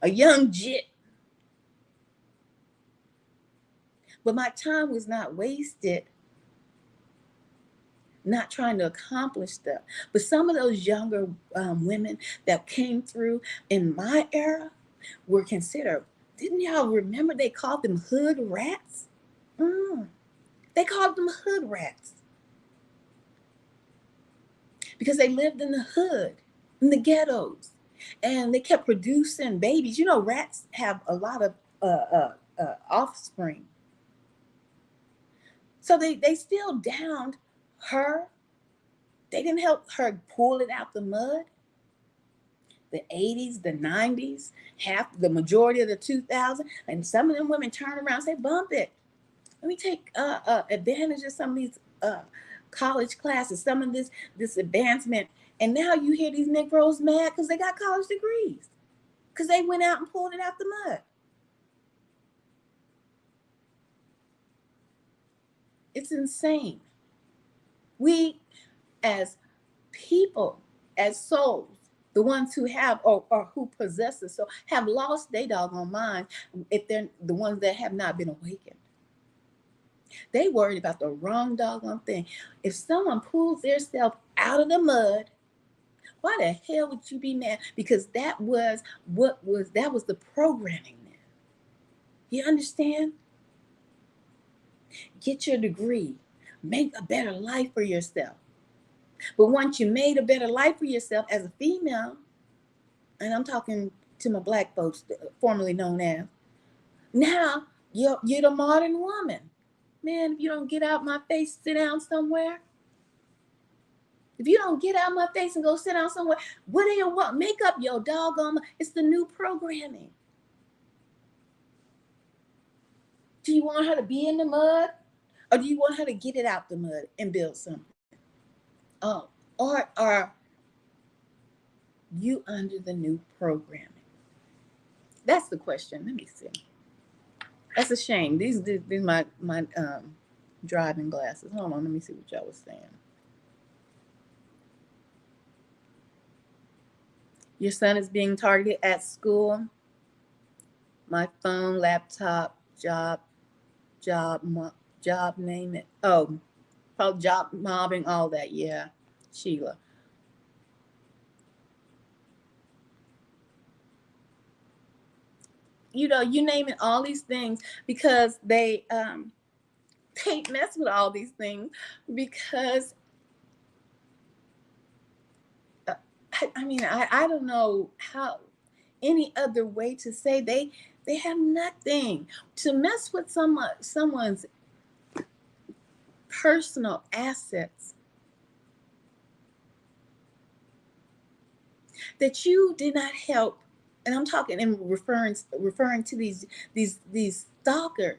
a young jit. But my time was not wasted not trying to accomplish stuff. But some of those younger women that came through in my era were considered, didn't y'all remember they called them hood rats? They called them hood rats because they lived in the hood, in the ghettos, and they kept producing babies. Rats have a lot of offspring. So they still downed her. They didn't help her pull it out the mud. The 80s, the 90s, the majority of the 2000s, and some of them women turn around and say, bump it. Let me take advantage of some of these college classes, some of this advancement. And now you hear these Negroes mad because they got college degrees, because they went out and pulled it out the mud. It's insane. We, as people, as souls, the ones who have or who possess the soul, have lost their doggone mind if they're the ones that have not been awakened. They worried about the wrong doggone thing. If someone pulls themselves out of the mud, why the hell would you be mad? Because that was the programming then. You understand? Get your degree. Make a better life for yourself. But once you made a better life for yourself as a female, and I'm talking to my black folks, formerly known as, now you're the modern woman. Man, if you don't get out my face, sit down somewhere. If you don't get out my face and go sit down somewhere, what do you want? Make up your doggone. It's the new programming. Do you want her to be in the mud? Or do you want her to get it out the mud and build something? Oh, or are you under the new programming? That's the question. Let me see. That's a shame. These my driving glasses. Hold on, let me see what y'all was saying. Your son is being targeted at school. My phone, laptop, job, name it. Oh, probably job mobbing, all that. Yeah, Sheila. You name it, all these things, because they mess with all these things because I don't know how any other way to say they have nothing to mess with someone's personal assets that you did not help. And I'm talking and referring to these stalkers.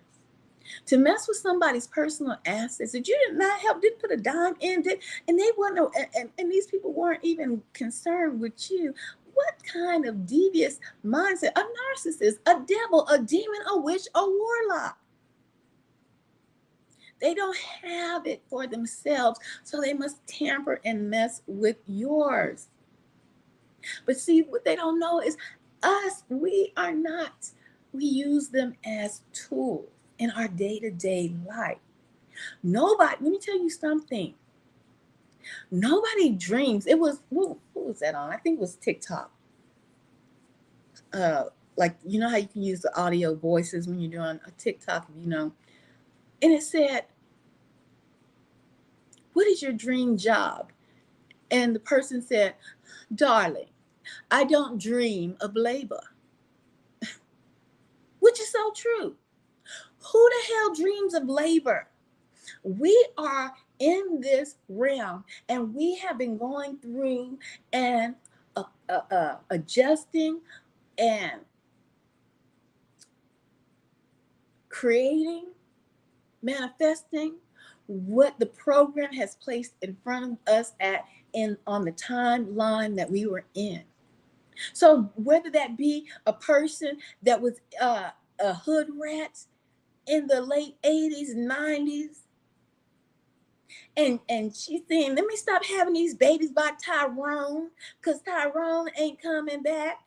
to mess with somebody's personal assets that you did not help, didn't put a dime in, and they weren't, and these people weren't even concerned with you. What kind of devious mindset? A narcissist, a devil, a demon, a witch, a warlock. They don't have it for themselves, so they must tamper and mess with yours. But see, what they don't know is us, we are not, we use them as tools in our day-to-day life. Nobody, let me tell you something. Nobody dreams. It was, who was that on? I think it was TikTok. Like, you know how you can use the audio voices when you're doing a TikTok, you know? And it said, what is your dream job? And the person said, darling, I don't dream of labor, which is so true. Who the hell dreams of labor? We are in this realm, and we have been going through and adjusting and creating, manifesting what the program has placed in front of us at in on the timeline that we were in. So whether that be a person that was a hood rat in the late 80s, 90s, and she's saying, let me stop having these babies by Tyrone, because Tyrone ain't coming back,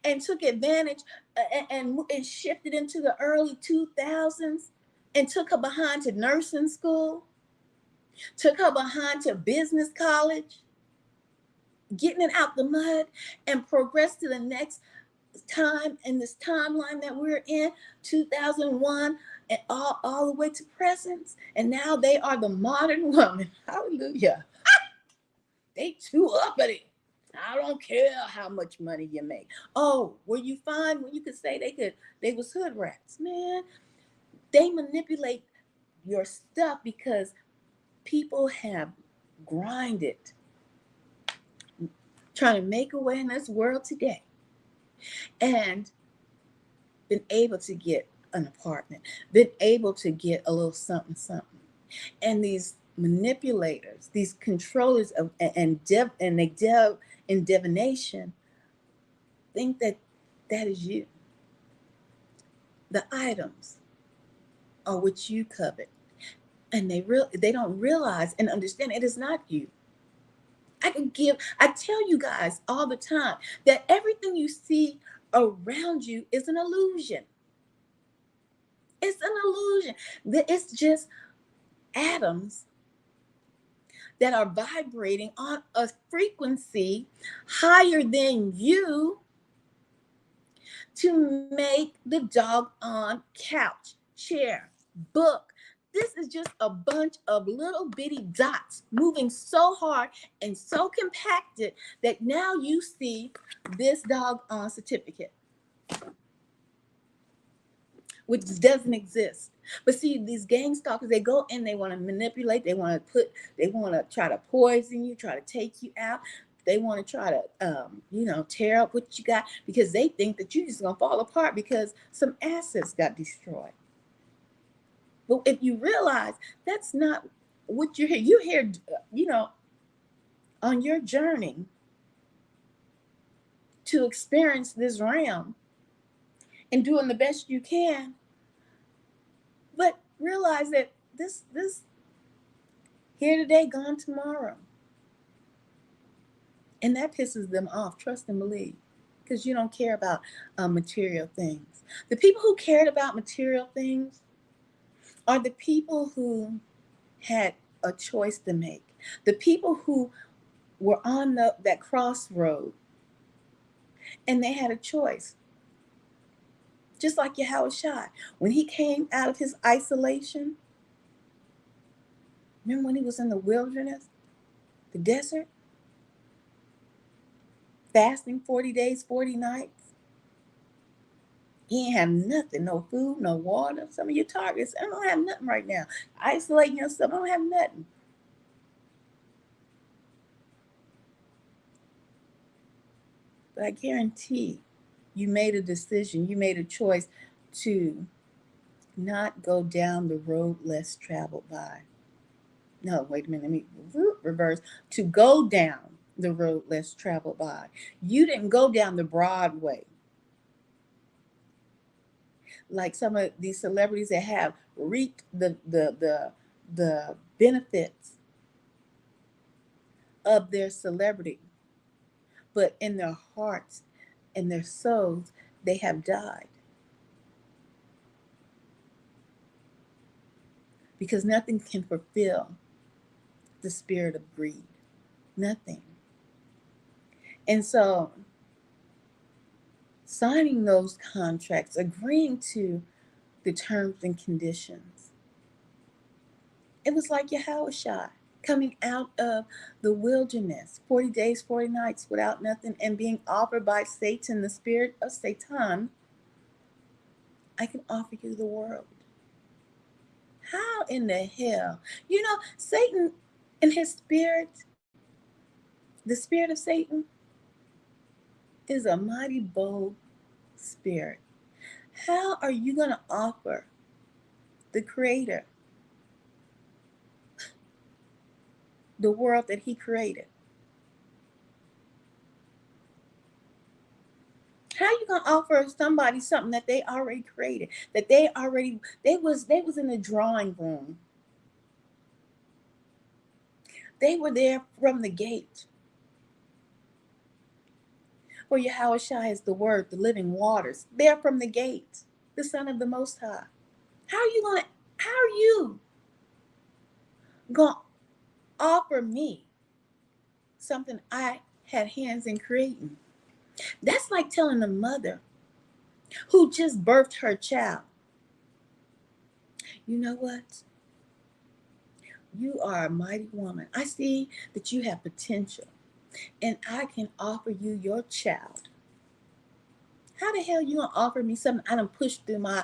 and took advantage and shifted into the early 2000s and took her behind to nursing school, took her behind to business college, getting it out the mud, and progressed to the next time in this timeline that we're in, 2001, and all the way to present. And now they are the modern woman. Hallelujah. They too uppity. I don't care how much money you make. Oh, were you fine when you could say they was hood rats? Man, they manipulate your stuff because people have grinded, trying to make a way in this world today, and been able to get an apartment, been able to get a little something, something. And these manipulators, these controllers of and they delve in divination, think that that is you. The items are what you covet, and they don't realize and understand it is not you. I tell you guys all the time that everything you see around you is an illusion. It's an illusion. It's just atoms that are vibrating on a frequency higher than you to make the doggone couch, chair, book. This is just a bunch of little bitty dots moving so hard and so compacted that now you see this doggone certificate, which doesn't exist. But see, these gang stalkers, they go in, they want to manipulate, they want to try to poison you, try to take you out. They want to try to, tear up what you got because they think that you're just going to fall apart because some assets got destroyed. But if you realize that's not what you're here, on your journey to experience this realm and doing the best you can, but realize that this here today, gone tomorrow. And that pisses them off, trust and believe, because you don't care about material things. The people who cared about material things are the people who had a choice to make. The people who were on that crossroad and they had a choice. Just like Yahushua, when he came out of his isolation, remember when he was in the wilderness, the desert, fasting 40 days, 40 nights? He ain't have nothing, no food, no water. Some of your targets, I don't have nothing right now. Isolating yourself, I don't have nothing. But I guarantee you made a decision, you made a choice to not go down the road less traveled by. No, wait a minute, let me reverse. To go down the road less traveled by. You didn't go down the broad way like some of these celebrities that have reaped the benefits of their celebrity, but in their hearts and their souls, they have died because nothing can fulfill the spirit of greed. Nothing. And so, signing those contracts, agreeing to the terms and conditions, it was like Yahushua coming out of the wilderness, 40 days, 40 nights without nothing, and being offered by Satan, the spirit of Satan, I can offer you the world. How in the hell? You know, Satan and his spirit, the spirit of Satan, is a mighty bold spirit. How are you going to offer the creator the world that he created? How you gonna offer somebody something that they already created, that they was in the drawing room. They were there from the gate. For Yahushua is the word, the living waters. They're from the gate, the Son of the Most High. How are you gonna offer me something I had hands in creating? That's like telling a mother who just birthed her child, you know what? You are a mighty woman. I see that you have potential, and I can offer you your child. How the hell you gonna offer me something I done pushed through my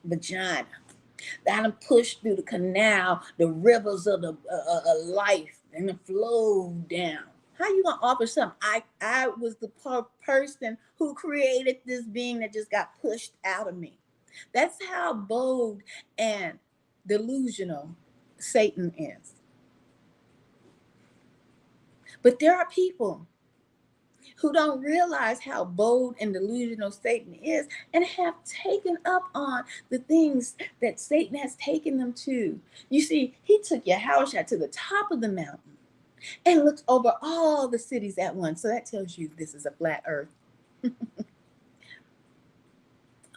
vagina? That I done pushed through the canal, the rivers of the life, and it flowed down. How you gonna offer something? I was the person who created this being that just got pushed out of me. That's how bold and delusional Satan is. But there are people who don't realize how bold and delusional Satan is and have taken up on the things that Satan has taken them to. You see, he took Yahushua to the top of the mountain and looked over all the cities at once. So that tells you this is a flat earth.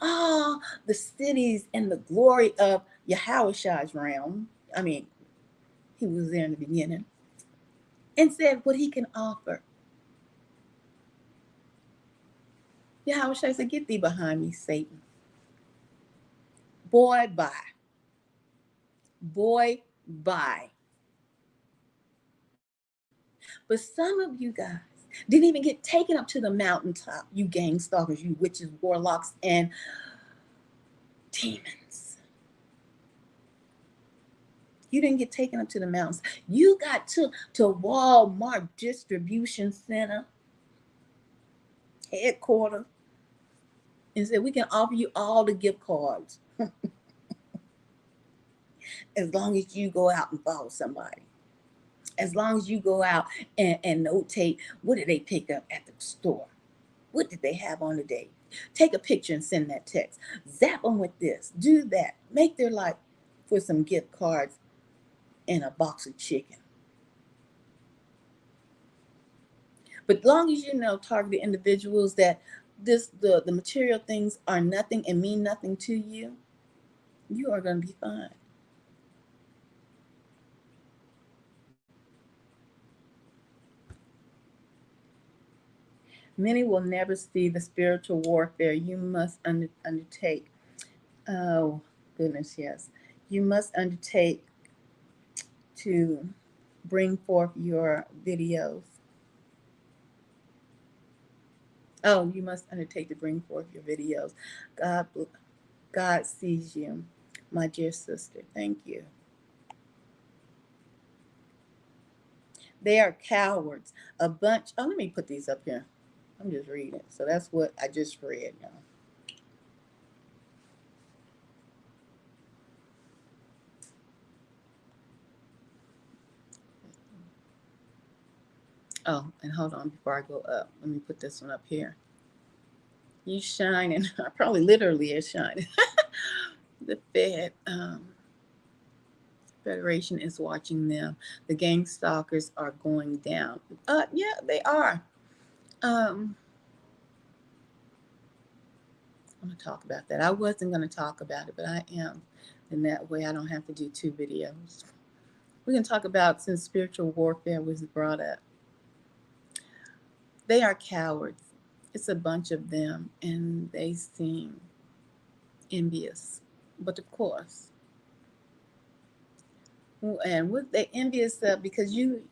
All the cities and the glory of Yahushua's realm. I mean, he was there in the beginning. And said what he can offer. Yahushua said, "Get thee behind me, Satan." Boy, bye. Boy, bye. But some of you guys didn't even get taken up to the mountaintop, you gang stalkers, you witches, warlocks, and demons. You didn't get taken up to the mountains. You got to Walmart distribution center headquarters and said, "We can offer you all the gift cards as long as you go out and follow somebody. As long as you go out and notate, what did they pick up at the store? What did they have on the day? Take a picture and send that text. Zap them with this. Do that. Make their life for some gift cards and a box of chicken." But long as you know targeted individuals that the material things are nothing and mean nothing to you, you are going to be fine. Many will never see the spiritual warfare you must undertake. Oh, goodness, yes. You must undertake to bring forth your videos. Oh, you must undertake to bring forth your videos. God, God sees you, my dear sister. Thank you. They are cowards. A bunch. Oh, let me put these up here. I'm just reading. So that's what I just read, y'all. Oh, and hold on before I go up. Let me put this one up here. You shining. Probably literally is shining. The Federation is watching them. The gang stalkers are going down. Yeah, they are. Um, I'm gonna talk about that. I wasn't gonna talk about it, but I am. And that way I don't have to do two videos. We're gonna talk about, since spiritual warfare was brought up. They are cowards. It's a bunch of them, and they seem envious. But of course, and what they envious of, because you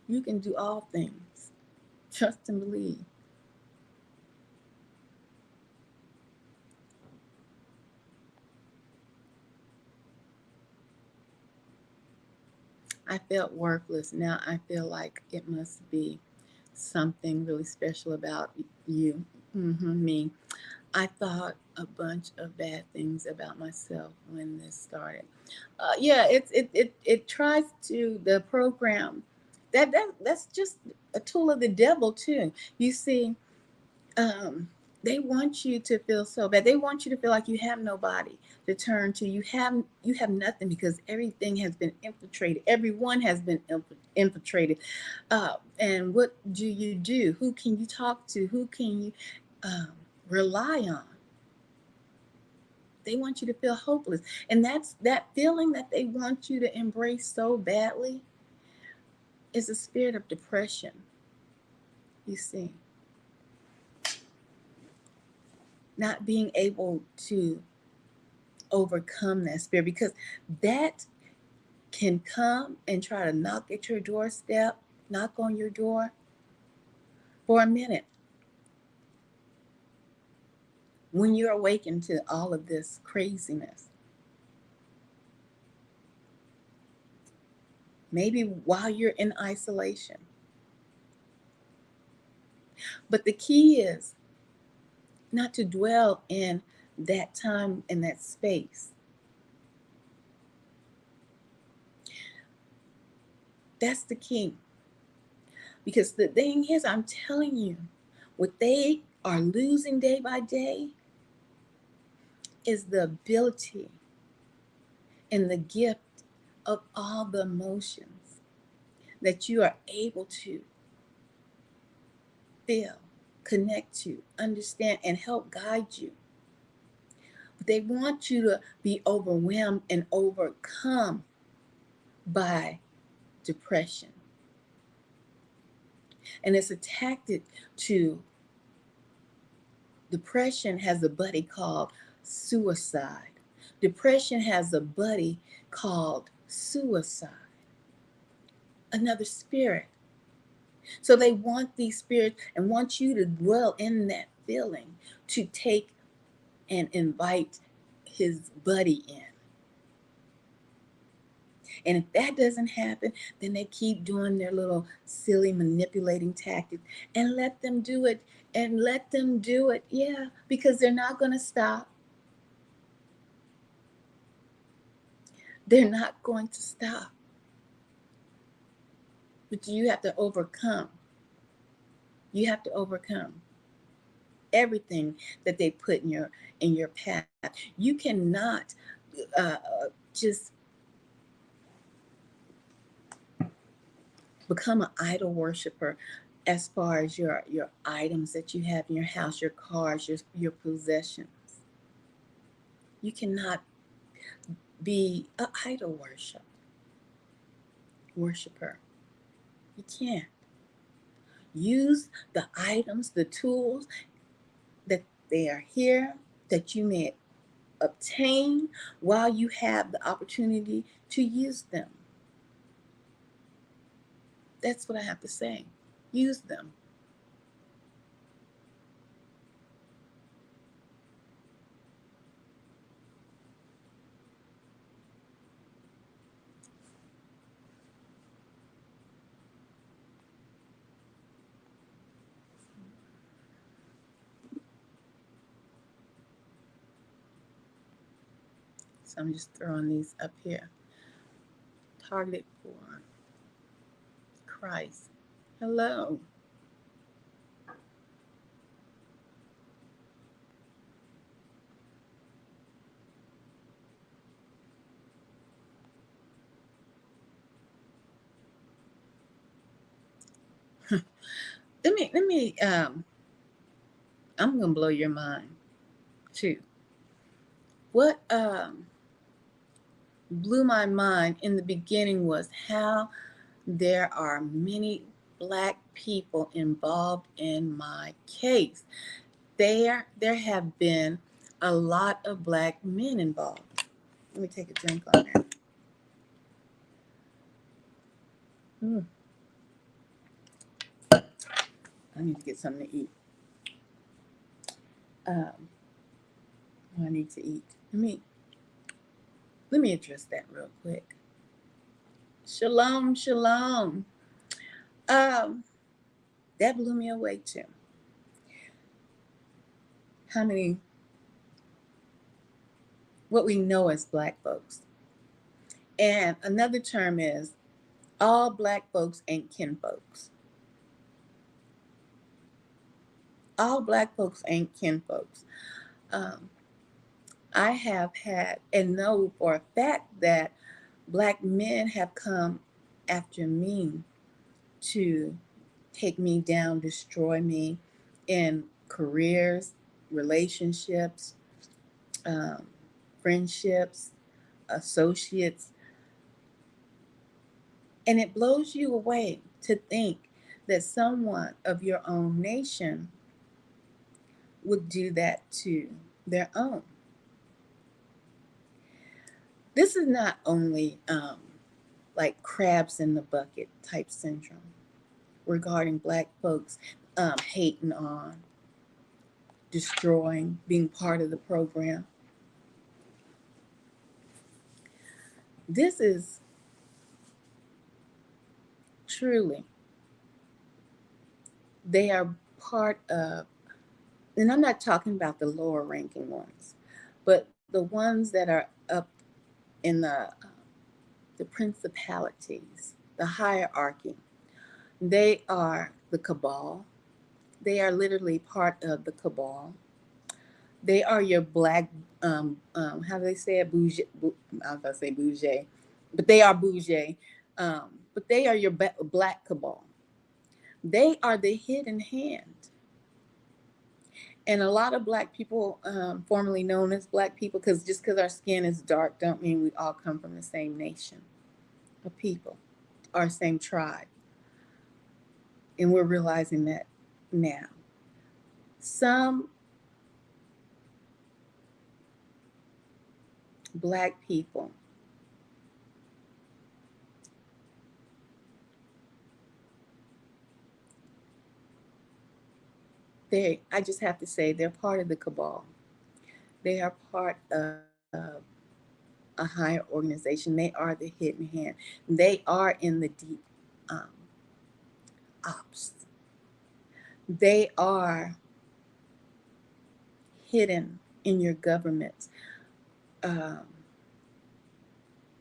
can do all things. Trust and believe. I felt worthless. Now I feel like it must be something really special about you, me. I thought a bunch of bad things about myself when this started. Yeah, it tries to, the program, that's just a tool of the devil too. You see, um, they want you to feel so bad. They want you to feel like you have nobody to turn to. You have nothing, because everything has been infiltrated. Everyone has been infiltrated. And what do you do? Who can you talk to? Who can you um, rely on? They want you to feel hopeless, and that's that feeling that they want you to embrace so badly is a spirit of depression. You see, not being able to overcome that spirit, because that can come and try to knock at your doorstep, knock on your door for a minute. When you're awakened to all of this craziness, maybe while you're in isolation. But the key is not to dwell in that time and that space. That's the key. Because the thing is, I'm telling you, what they are losing day by day is the ability and the gift of all the emotions that you are able to feel, connect to, understand, and help guide you. But they want you to be overwhelmed and overcome by depression. And it's a tactic to depression has a buddy called suicide. Depression has a buddy called suicide, another spirit. So they want these spirits and want you to dwell in that feeling, to take and invite his buddy in. And if that doesn't happen, then they keep doing their little silly manipulating tactics, and let them do it, and let them do it. Yeah, because they're not going to stop. They're not going to stop. But you have to overcome. You have to overcome everything that they put in your path. You cannot just become an idol worshiper as far as your items that you have in your house, your cars, your possessions. You cannot be an idol worshiper. You can't. Use the items, the tools that they are here, that you may obtain while you have the opportunity to use them. That's what I have to say. Use them. So I'm just throwing these up here. Targeted for Christ. Hello. Let me I'm gonna blow your mind too. What blew my mind in the beginning was how there are many Black people involved in my case. There have been a lot of Black men involved. Let me take a drink on that. Mm, I need to get something to eat. Um, I need to eat. Let me address that real quick. Shalom, shalom. Um, that blew me away too. How many, what we know as Black folks. And another term is all Black folks ain't kin folks. All Black folks ain't kin folks. Um, I have had and know for a fact that Black men have come after me to take me down, destroy me in careers, relationships, um, friendships, associates. And it blows you away to think that someone of your own nation would do that to their own. This is not only like crabs in the bucket type syndrome regarding Black folks hating on, destroying, being part of the program. This is truly, they are part of, and I'm not talking about the lower ranking ones, but the ones that are up in the principalities, the hierarchy. They are the cabal. They are literally part of the cabal. They are your Black, how do they say it? Bougie, I was about to say bougie, but they are bougie. But they are your Black cabal. They are the hidden hand. And a lot of Black people, formerly known as Black people, because just because our skin is dark, don't mean we all come from the same nation of people, our same tribe. And we're realizing that now. Some Black people, I just have to say, they're part of the cabal. They are part of a higher organization. They are the hidden hand. They are in the deep um, ops. They are hidden in your government, um,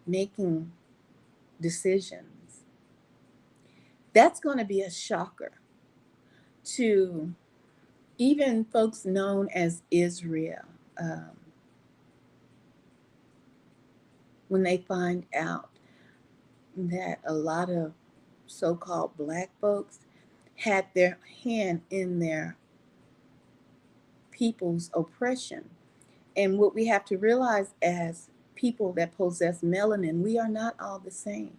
making decisions. That's going to be a shocker to even folks known as Israel, um, when they find out that a lot of so called Black folks had their hand in their people's oppression. And what we have to realize as people that possess melanin, we are not all the same.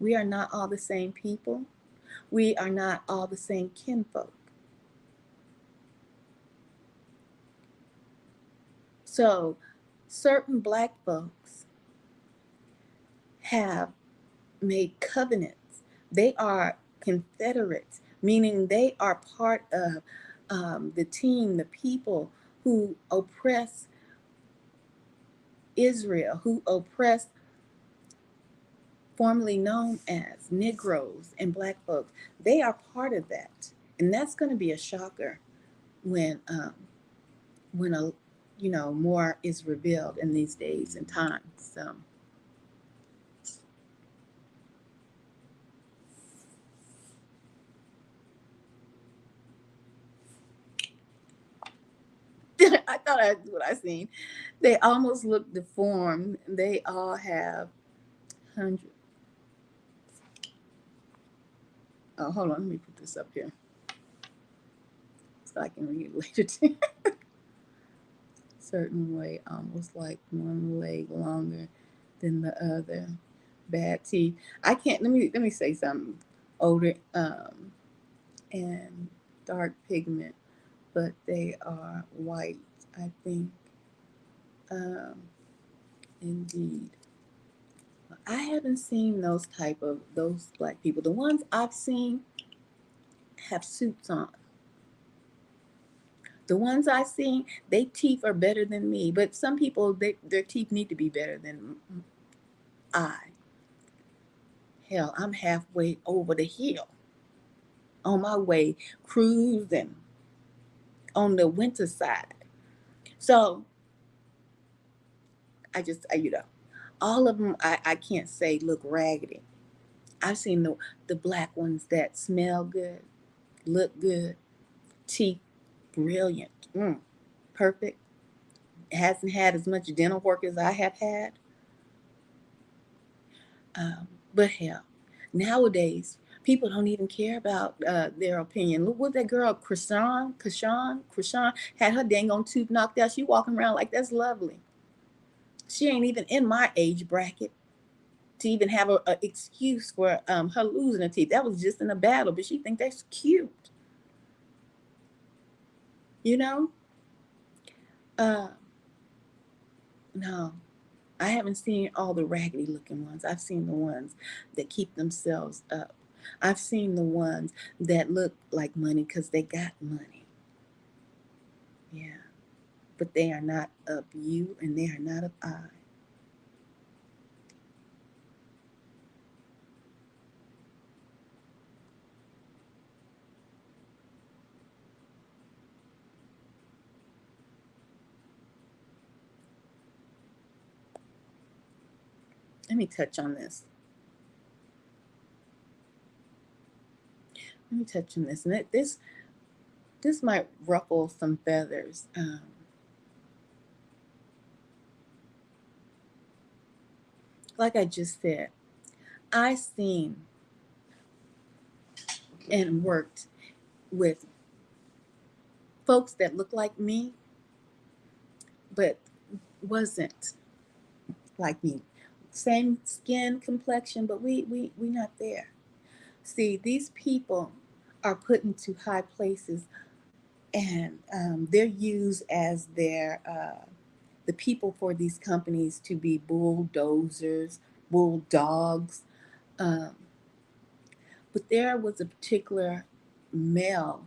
We are not all the same people. We are not all the same kinfolk. So, certain Black folks have made covenants. They are confederates, meaning they are part of the team, the people who oppress Israel, who oppress formerly known as Negroes and Black folks. They are part of that, and that's going to be a shocker when when a more is revealed in these days and times. So That's what I seen. They almost look deformed. They all have hundred. Oh, hold on. Let me put this up here so I can read it later. Certain way, almost like one leg longer than the other. Bad teeth. I can't. Let me say something. Older and dark pigment, but they are white. I think. Um, Indeed. I haven't seen those black people. The ones I've seen have suits on. The ones I seen, they teeth are better than me. But some people, their teeth need to be better than I. Hell, I'm halfway over the hill on my way cruising on the winter side. So all of them I can't say look raggedy. I've seen the black ones that smell good, look good, teeth brilliant, perfect. Hasn't had as much dental work as I have had. But hell, nowadays people don't even care about their opinion. Look what that girl Krishan had her dang on tooth knocked out. She walking around like that's lovely. She ain't even in my age bracket to even have a excuse for her losing her teeth. That was just in a battle, but she think that's cute, you know? Uh, no, I haven't seen all the raggedy looking ones. I've seen the ones that keep themselves up. I've seen the ones that look like money because they got money. Yeah, but they are not of you and they are not of I. Let me touch on this. Let me touch on this. And this might ruffle some feathers. Like I just said, I seen and worked with folks that look like me, but wasn't like me. Same skin complexion, but we not there. See, these people are put into high places, and they're used as the people for these companies to be bulldozers, bulldogs. Um, but there was a particular male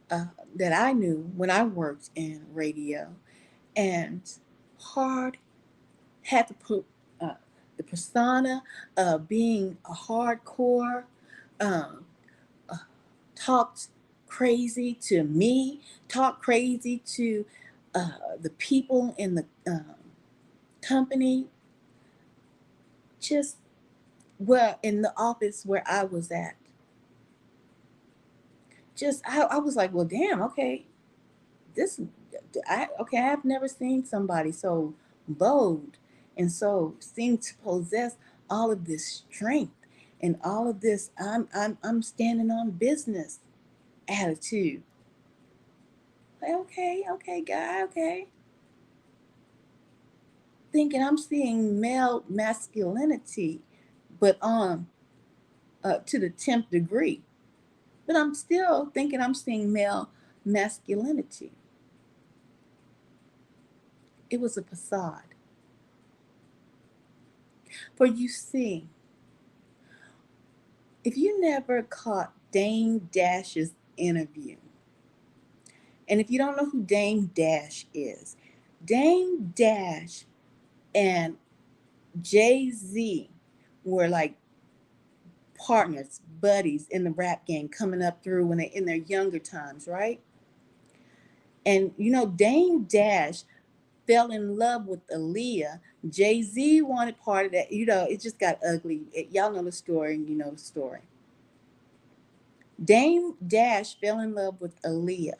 that I knew when I worked in radio, and hard had to put the persona of being a hardcore, um, uh, talked crazy to me, talked crazy to the people in the company, just well in the office where I was at. I was like, well, damn, okay, this I've never seen somebody so bold and so seem to possess all of this strength and all of this I'm standing on business attitude. Like, okay, guy, okay. Thinking I'm seeing male masculinity, but on to the 10th degree. But I'm still thinking I'm seeing male masculinity. It was a facade. For you see, if you never caught Dame Dash's interview, and if you don't know who Dame Dash is, Dame Dash and Jay Z were like partners, buddies in the rap game coming up through when they in their younger times, right? And Dame Dash fell in love with Aaliyah. Jay Z wanted part of that. It just got ugly. Y'all know the story, and you know the story. Dame Dash fell in love with Aaliyah.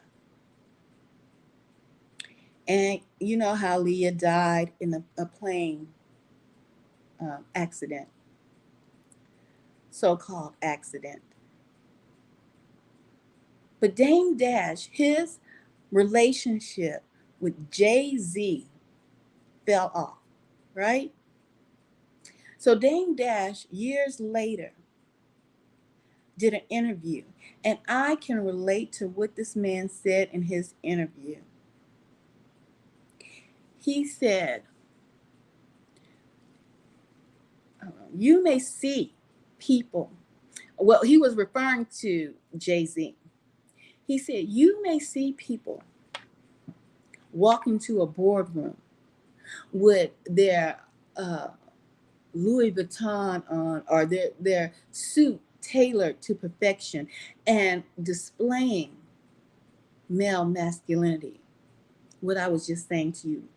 And you know how Leah died in a plane accident, so-called accident. But Dame Dash, his relationship with Jay-Z fell off, right? So Dame Dash, years later, did an interview, and I can relate to what this man said in his interview. He said, you may see people, well, he was referring to Jay-Z. He said, you may see people walk into a boardroom with their Louis Vuitton on, or their suit tailored to perfection and displaying male masculinity. What I was just saying to you,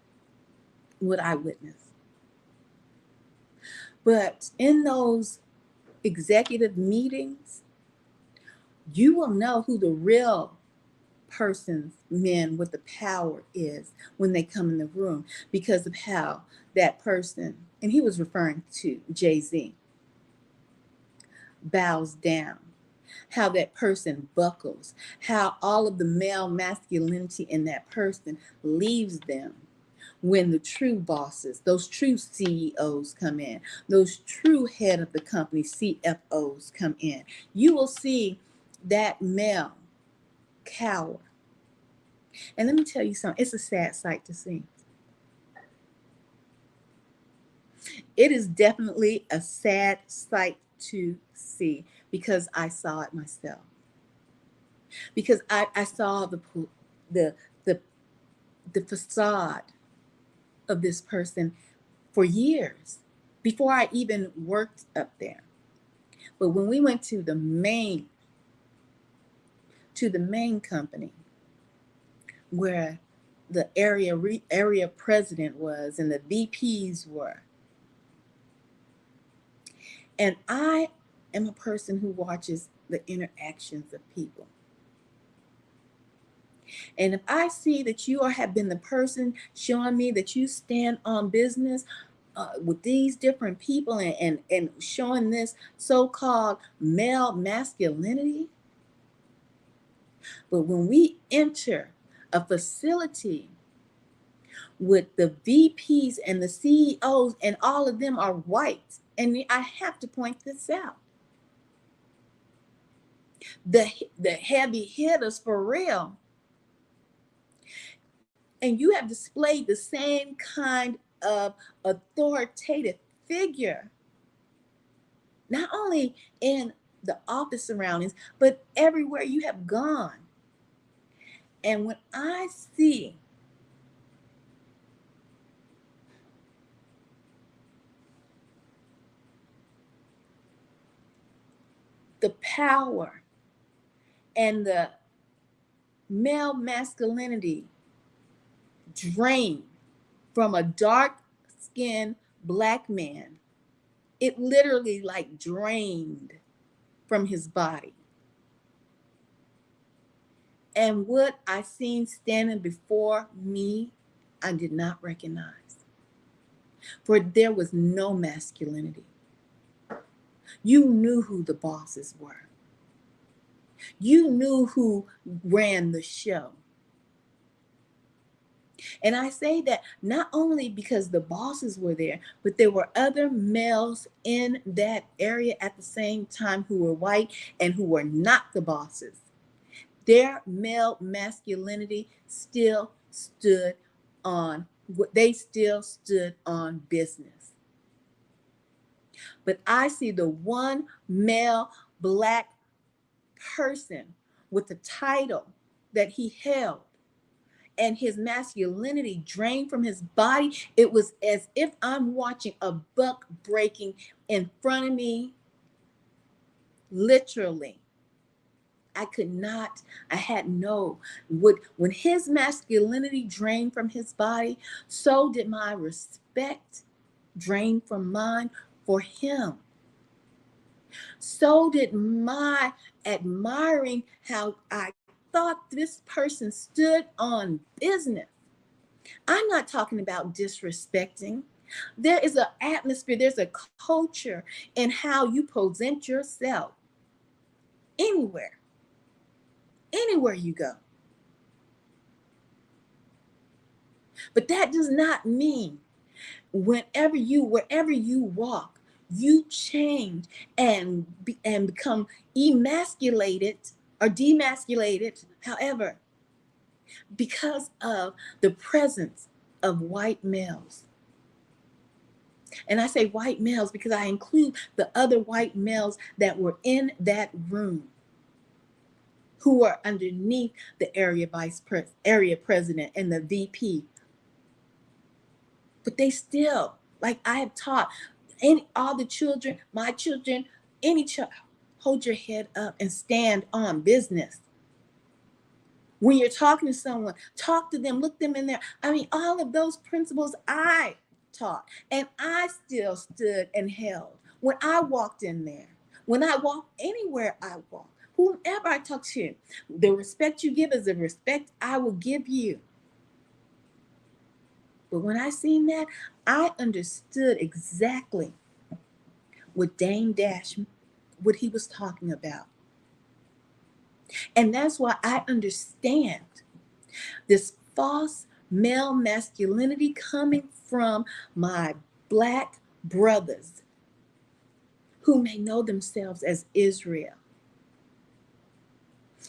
what I witnessed. But in those executive meetings, you will know who the real person's men with the power is when they come in the room, because of how that person, and he was referring to Jay-Z, bows down, how that person buckles, how all of the male masculinity in that person leaves them when the true bosses, those true CEOs come in, those true head of the company CFOs come in. You will see that male cower. And let me tell you something, it's a sad sight to see. It is definitely a sad sight to see, because I saw it myself. Because I saw the the the facade of this person for years before I even worked up there. But when we went to the main company where the area president was and the VPs were, and I am a person who watches the interactions of people. And if I see that you have been the person showing me that you stand on business with these different people, and showing this so-called male masculinity, but when we enter a facility with the VPs and the CEOs, and all of them are white, and I have to point this out, the heavy hitters for real, and you have displayed the same kind of authoritative figure, not only in the office surroundings, but everywhere you have gone. And when I see the power and the male masculinity drained from a dark skinned black man, it literally like drained from his body. And what I seen standing before me, I did not recognize. For there was no masculinity. You knew who the bosses were. You knew who ran the show. And I say that not only because the bosses were there, but there were other males in that area at the same time who were white and who were not the bosses. Their male masculinity still stood on, they still stood on business. But I see the one male black person with the title that he held, and his masculinity drained from his body. It was as if I'm watching a buck breaking in front of me, literally. I had no, when his masculinity drained from his body, so did my respect drain from mine for him. So did my admiring how I thought this person stood on business. I'm not talking about disrespecting. There is an atmosphere, there's a culture in how you present yourself anywhere, anywhere you go. But that does not mean wherever you walk, you change and become emasculated or demasculated, however, because of the presence of white males. And I say white males because I include the other white males that were in that room who are underneath the area president and the VP. But they still, like I have taught all the children, my children, any child, hold your head up and stand on business. When you're talking to someone, talk to them, look them in there. I mean, all of those principles I taught, and I still stood and held when I walked in there. When I walk anywhere I walk, whomever I talk to, the respect you give is the respect I will give you. But when I seen that, I understood exactly what Dame Dash, what he was talking about. And that's why I understand this false male masculinity coming from my Black brothers who may know themselves as Israel.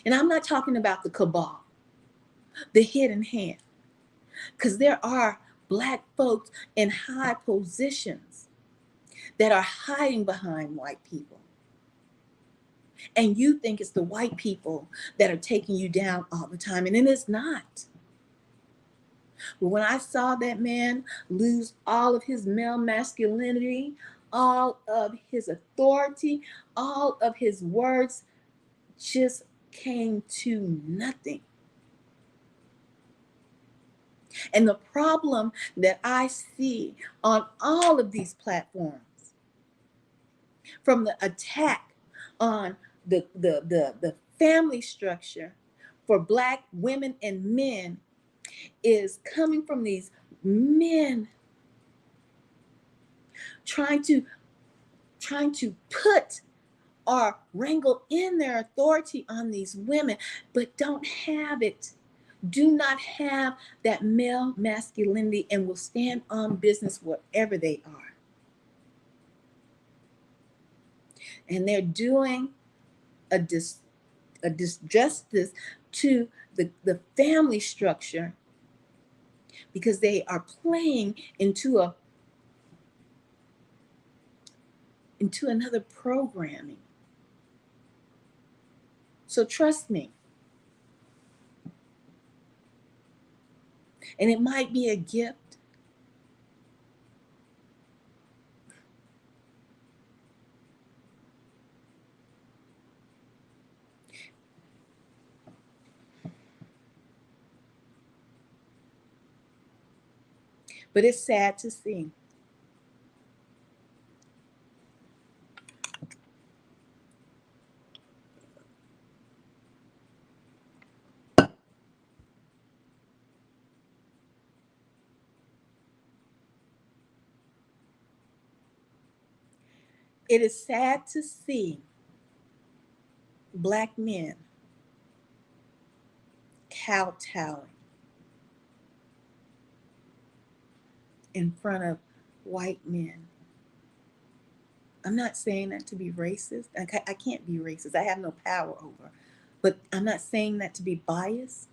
And I'm not talking about the cabal, the hidden hand, because there are Black folks in high positions that are hiding behind white people. And you think it's the white people that are taking you down all the time, and it is not. But when I saw that man lose all of his male masculinity, all of his authority, all of his words just came to nothing. And the problem that I see on all of these platforms, from the attack on the family structure for Black women and men, is coming from these men trying to put or wrangle in their authority on these women, but don't have it, do not have that male masculinity, and will stand on business wherever they are. And they're doing a disjustice to the family structure because they are playing into another programming. So trust me. And it might be a gift. But it's sad to see. It is sad to see Black men kowtowing in front of white men. I'm not saying that to be racist. I can't be racist. I have no power over. But I'm not saying that to be biased.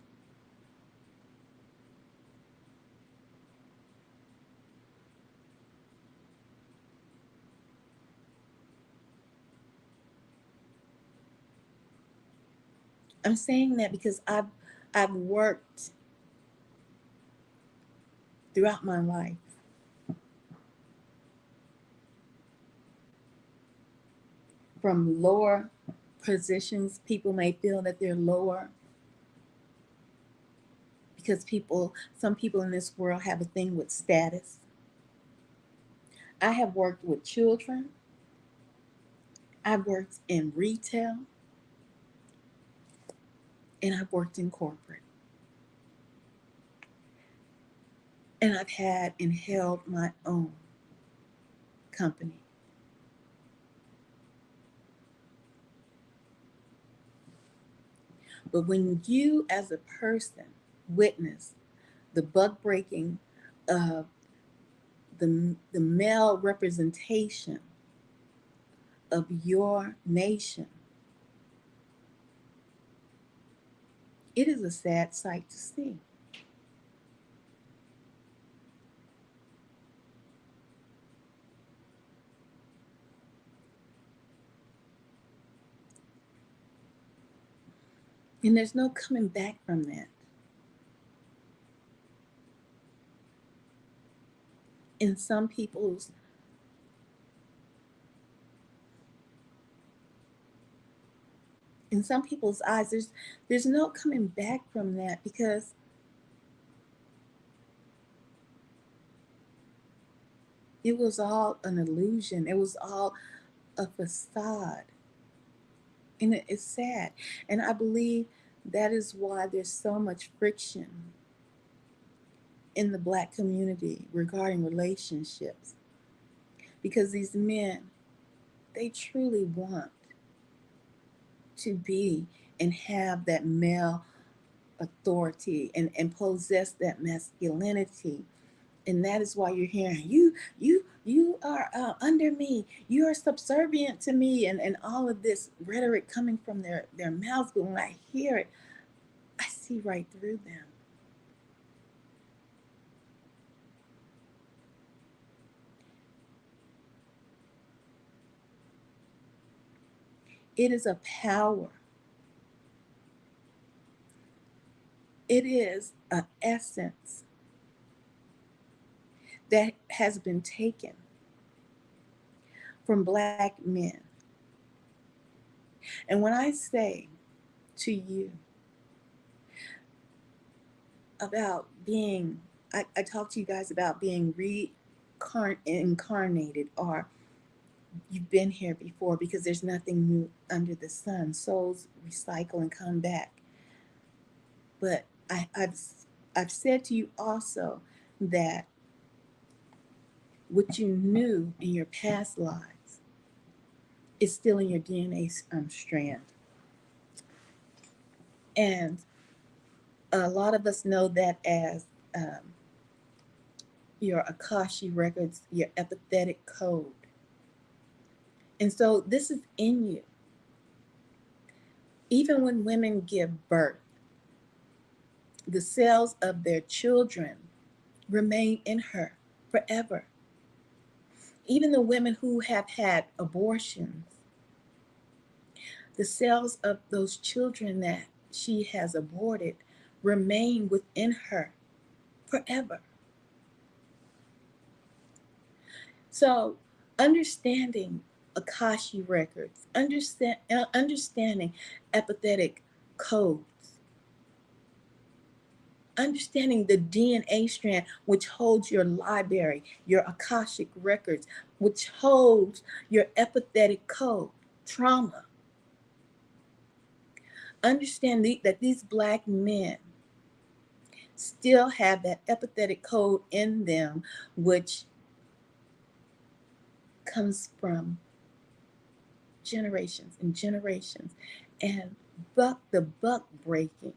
I'm saying that because I've worked throughout my life from lower positions. People may feel that they're lower because some people in this world have a thing with status. I have worked with children. I've worked in retail, and I've worked in corporate. And I've had and held my own company. But when you, as a person, witness the buck breaking of the male representation of your nation, it is a sad sight to see. And there's no coming back from that. In some people's in some people's eyes, there's no coming back from that, because it was all an illusion. It was all a facade. And it's sad. And I believe that is why there's so much friction in the Black community regarding relationships. Because these men, they truly want to be and have that male authority and possess that masculinity. And that is why you're hearing, you are under me, you are subservient to me, and all of this rhetoric coming from their mouths. But when I hear it, I see right through them. It is a power. It is an essence that has been taken from Black men. And when I say to you about being, I talk to you guys about being reincarnated, or you've been here before, because there's nothing new under the sun. Souls recycle and come back. But I've said to you also that what you knew in your past lives is still in your DNA strand. And a lot of us know that as your Akashi records, your epithetic code. And so this is in you. Even when women give birth, the cells of their children remain in her forever. Even the women who have had abortions, the cells of those children that she has aborted remain within her forever. So, understanding Akashi records, understanding epithetic codes, understanding the DNA strand, which holds your library, your Akashic records, which holds your epithetic code, trauma. Understand that these Black men still have that epithetic code in them, which comes from generations and generations. And the buck breaking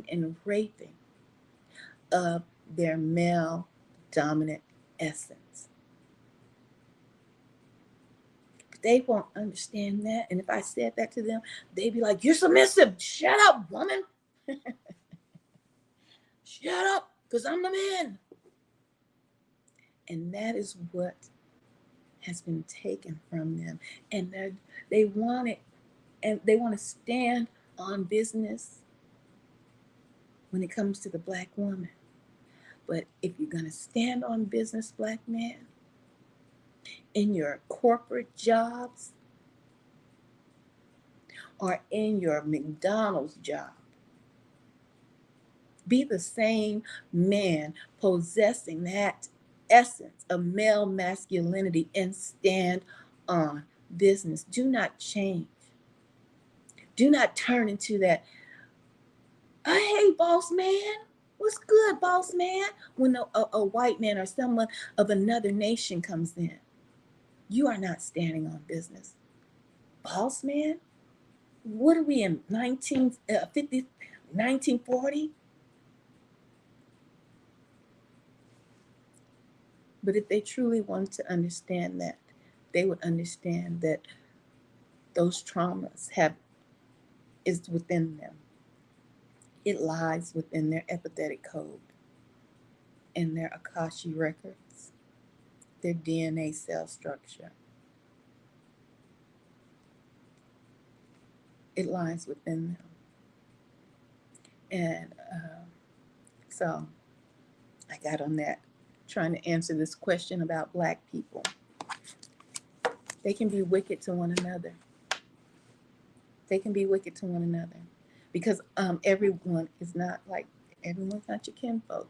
and raping of their male dominant essence. But they won't understand that. And if I said that to them, they'd be like, "You're submissive. Shut up, woman. Shut up, because I'm the man." And that is what has been taken from them. And they want it, and they want to stand on business when it comes to the Black woman. But if you're going to stand on business, Black man, in your corporate jobs or in your McDonald's job, be the same man possessing that essence of male masculinity and stand on business. Do not change. Do not turn into that Hey, boss man. What's good, boss man? When a white man or someone of another nation comes in, you are not standing on business. Boss man? What are we in 1950, 1940? But if they truly wanted to understand that, they would understand that those traumas have is within them. It lies within their epithetic code and their Akashi records, their DNA cell structure. It lies within them. And so I got on that trying to answer this question about Black people. They can be wicked to one another. They can be wicked to one another because everyone is not like everyone's not your kinfolk.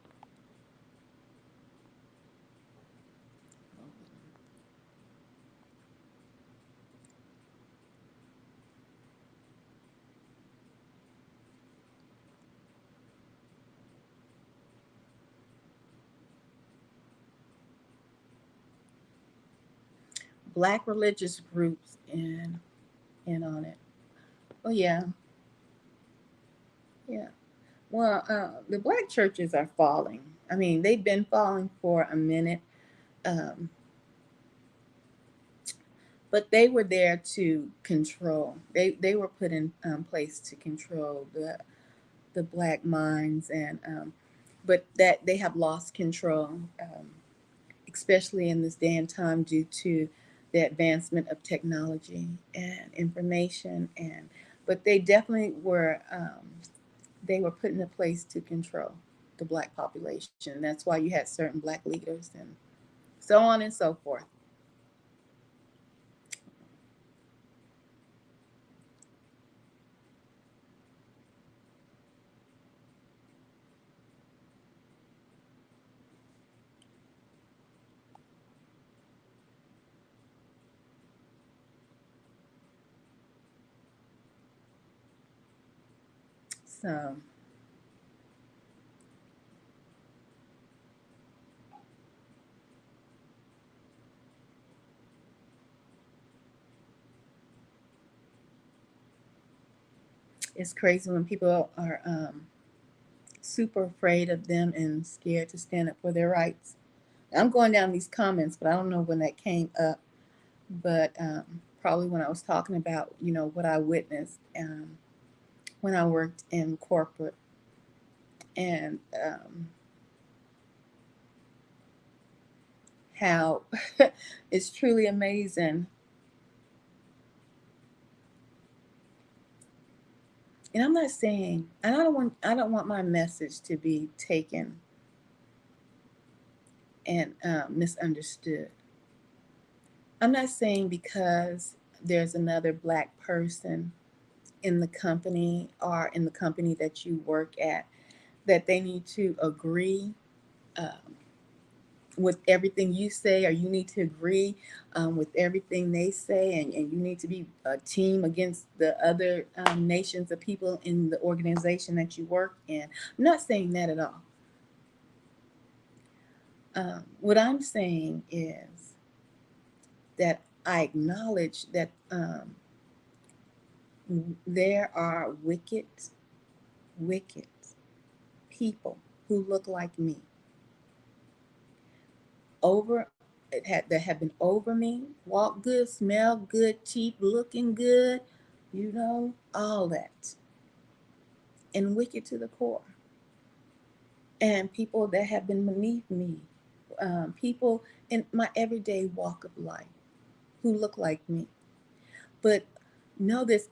Black religious groups and on it. Oh yeah, yeah. Well, the black churches are falling. I mean, they've been falling for a minute, um, but they were there to control. They were put in place to control the black minds, and but that they have lost control, especially in this day and time due to the advancement of technology and information. And but they definitely were. They were put in a place to control the black population. That's why you had certain black leaders and so on and so forth. So it's crazy when people are super afraid of them and scared to stand up for their rights. I'm going down these comments, but I don't know when that came up. But probably when I was talking about, what I witnessed when I worked in corporate, and how it's truly amazing. And I'm not saying, and I don't want my message to be taken and misunderstood. I'm not saying because there's another black person in the company or in the company that you work at that they need to agree um, with everything you say, or you need to agree with everything they say, and you need to be a team against the other nations of people in the organization that you work in. I'm not saying that at all. What I'm saying is that I acknowledge that there are wicked people who look like me over that have been over me, walk good, smell good, cheap, looking good, all that, and wicked to the core. And people that have been beneath me, people in my everyday walk of life who look like me. But know this,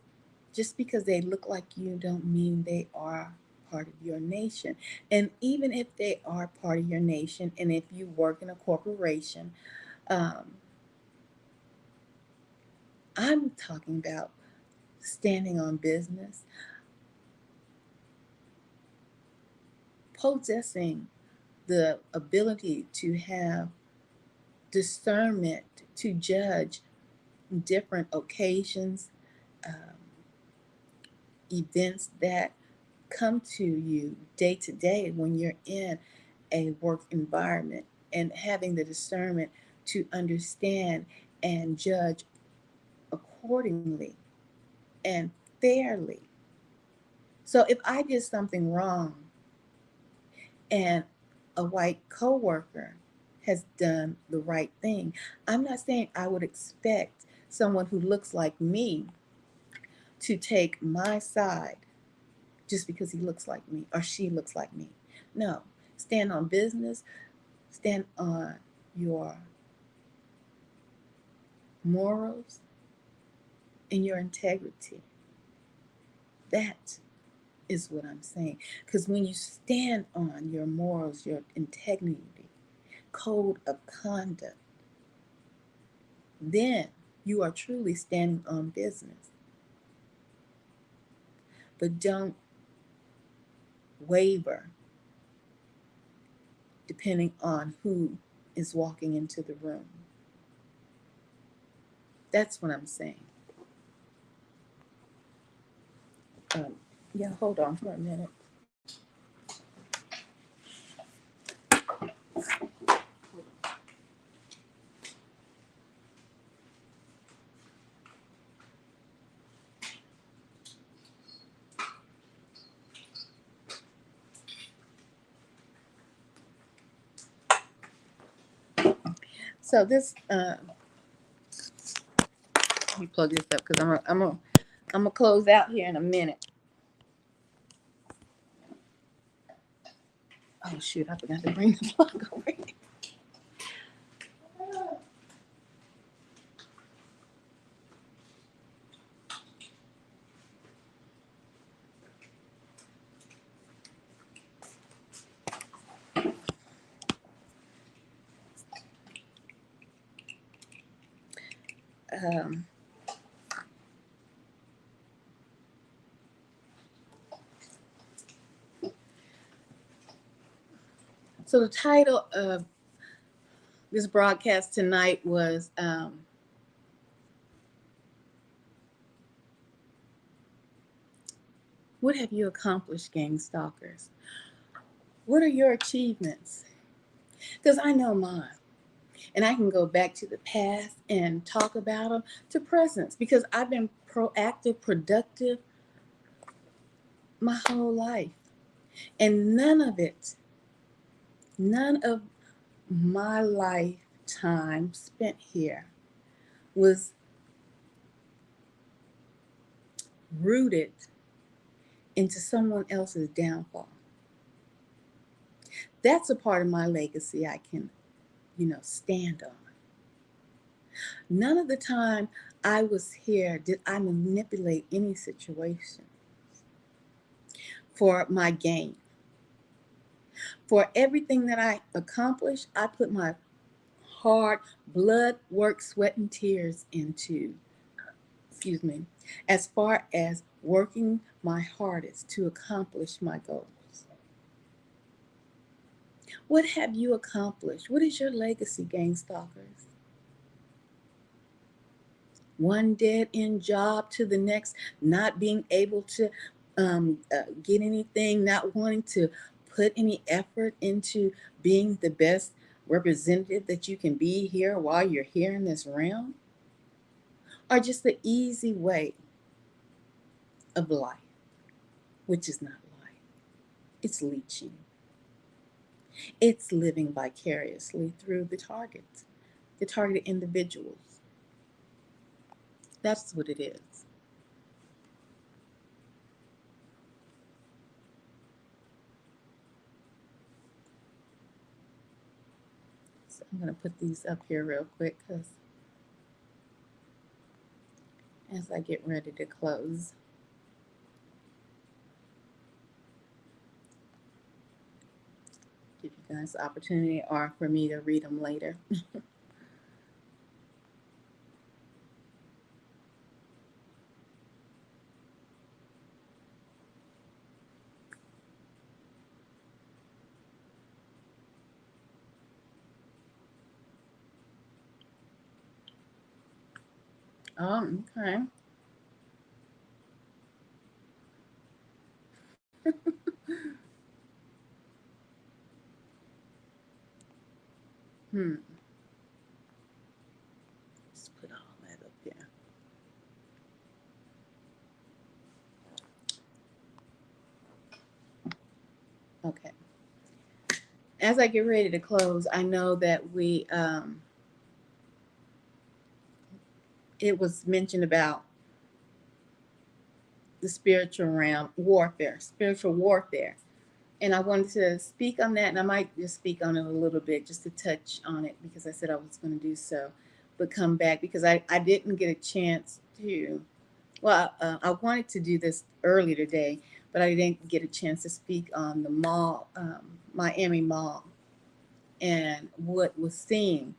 just because they look like you don't mean they are part of your nation. And even if they are part of your nation, and if you work in a corporation, um, I'm talking about standing on business, possessing the ability to have discernment to judge different occasions, um, events that come to you day to day when you're in a work environment, and having the discernment to understand and judge accordingly and fairly. So if I did something wrong and a white coworker has done the right thing, I'm not saying I would expect someone who looks like me to take my side just because he looks like me or she looks like me. No, stand on business, stand on your morals and your integrity. That is what I'm saying. Because when you stand on your morals, your integrity, code of conduct, then you are truly standing on business. But don't waver depending on who is walking into the room. That's what I'm saying. Um, yeah, hold on for a minute. So this, let me plug this up because I'm gonna close out here in a minute. Oh shoot, I forgot to bring the plug over here. Um, so the title of this broadcast tonight was what have you accomplished, Gang Stalkers? What are your achievements? Because I know mine. And I can go back to the past and talk about them to presence because I've been proactive, productive my whole life. And none of my lifetime spent here was rooted into someone else's downfall. That's a part of my legacy I can, stand on. None of the time I was here did I manipulate any situation for my gain. For everything that I accomplished, I put my hard blood, work, sweat, and tears into, as far as working my hardest to accomplish my goals. What have you accomplished? What is your legacy, Gang Stalkers? One dead end job to the next, not being able to get anything, not wanting to put any effort into being the best representative that you can be here while you're here in this realm, or just the easy way of life, which is not life. It's leeching. It's living vicariously through the targeted individuals. That's what it is. So I'm going to put these up here real quick because as I get ready to close, give you guys the opportunity or for me to read them later. Oh, okay. Let's put all that up here. Okay. As I get ready to close, I know that it was mentioned about the spiritual realm warfare, spiritual warfare. And I wanted to speak on that, and I might just speak on it a little bit, just to touch on it, because I said I was going to do so, but come back because I didn't get a chance to. Well, I wanted to do this early today, but I didn't get a chance to speak on the mall, Miami Mall, and what was seen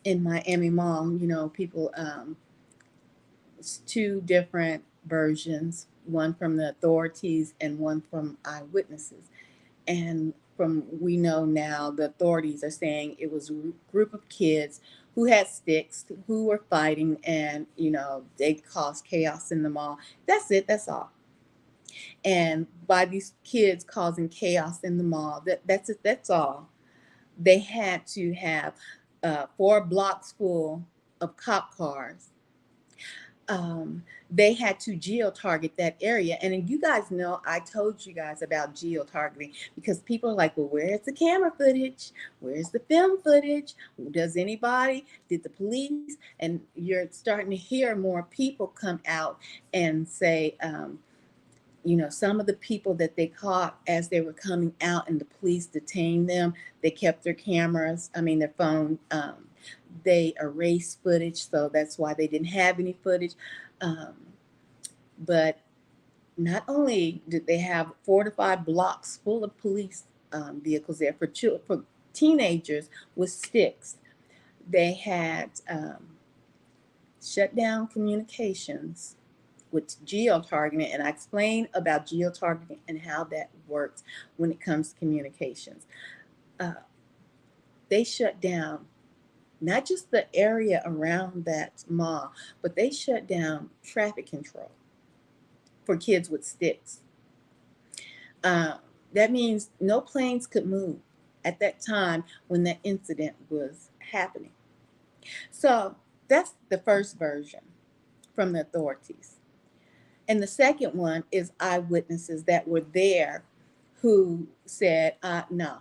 in Miami Mall. You know, people, it's two different versions, one from the authorities and one from eyewitnesses. And from we know now, the authorities are saying it was a group of kids who had sticks, who were fighting, and they caused chaos in the mall. That's it. That's all. And by these kids causing chaos in the mall, that's it. That's all. They had to have 4 blocks full of cop cars. They had to geo-target that area. And you guys know, I told you guys about geo-targeting, because people are like, well, where's the camera footage? Where's the film footage? Does anybody, did the police? And you're starting to hear more people come out and say, some of the people that they caught as they were coming out and the police detained them, they kept their cameras, their phone. They erased footage, so that's why they didn't have any footage. Um, but not only did they have 4 to 5 blocks full of police vehicles there for teenagers with sticks, they had shut down communications with geo-targeting. And I explained about geo-targeting and how that works when it comes to communications. They shut down not just the area around that mall, but they shut down traffic control for kids with sticks. Uh, that means no planes could move at that time when that incident was happening. So that's the first version from the authorities. And the second one is eyewitnesses that were there who said, no,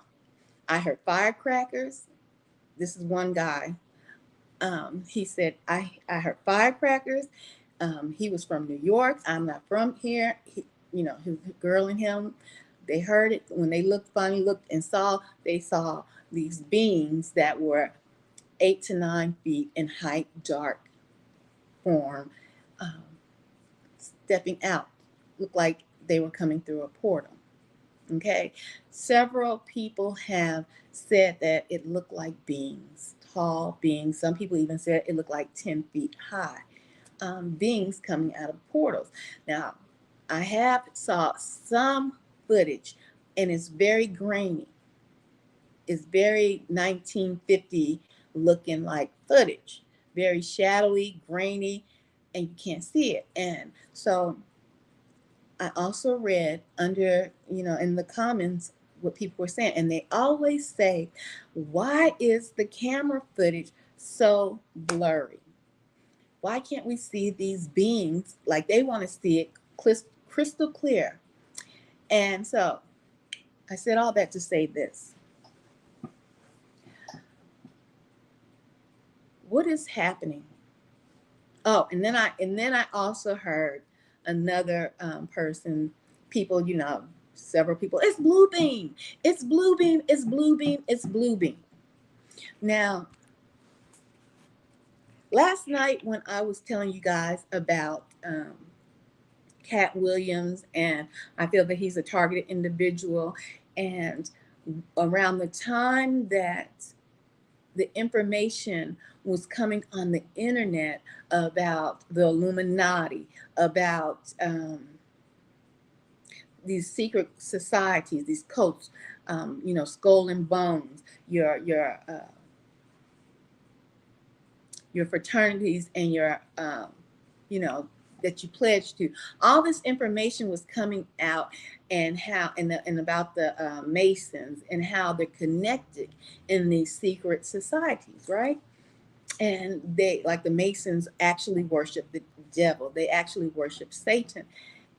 I heard firecrackers. This is one guy. He said, I heard firecrackers. He was from New York. I'm not from here. His girl and him, they heard it. When they finally looked and they saw these beings that were 8 to 9 feet in height, dark form, um, stepping out. Looked like they were coming through a portal. Okay. Several people have said that it looked like beings, tall beings. Some people even said it looked like 10 feet high, beings coming out of portals. Now, I have saw some footage, and it's very grainy. It's very 1950 looking like footage, very shadowy, grainy, and you can't see it. And so I also read under, in the comments what people were saying, and they always say, why is the camera footage so blurry? Why can't we see these beings like they want to see it crystal clear? And so I said all that to say this. What is happening? Oh, and then I also heard another person, people, several people. It's blue beam. It's blue beam. It's blue beam. It's blue beam. Now, last night when I was telling you guys about Cat Williams, and I feel that he's a targeted individual, and around the time that the information was coming on the internet about the Illuminati, about these secret societies, these cults, Skull and Bones, your fraternities, and your that you pledged to. All this information was coming out, and how and about the Masons and how they're connected in these secret societies, right? And they, like the Masons, actually worship the devil. They actually worship Satan.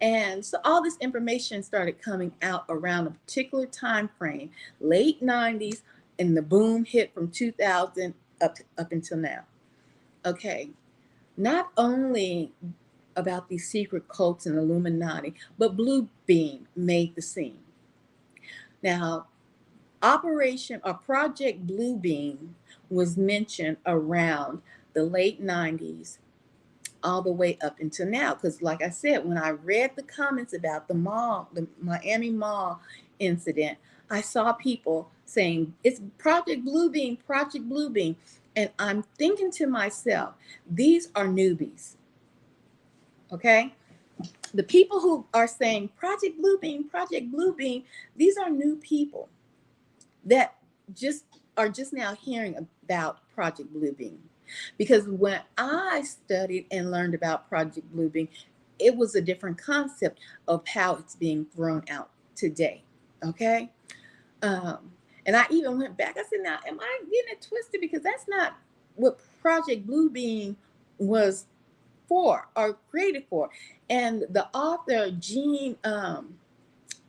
And so all this information started coming out around a particular time frame, late 90s, and the boom hit from 2000 up until now. Okay, not only about these secret cults and Illuminati, but Blue Beam made the scene. Now, Operation or Project Blue Beam was mentioned around the late 90s all the way up until now. Because, like I said, when I read the comments about the Miami Mall incident, I saw people saying it's Project Blue Beam, Project Blue Beam. And I'm thinking to myself, these are newbies. Okay? The people who are saying Project Blue Beam, these are new people that just are just now hearing about Project Blue Beam. Because when I studied and learned about Project Blue Beam, it was a different concept of how it's being thrown out today. Okay. And I even went back. I said, now, am I getting it twisted? Because that's not what Project Blue Beam was for or created for. And the author, Gene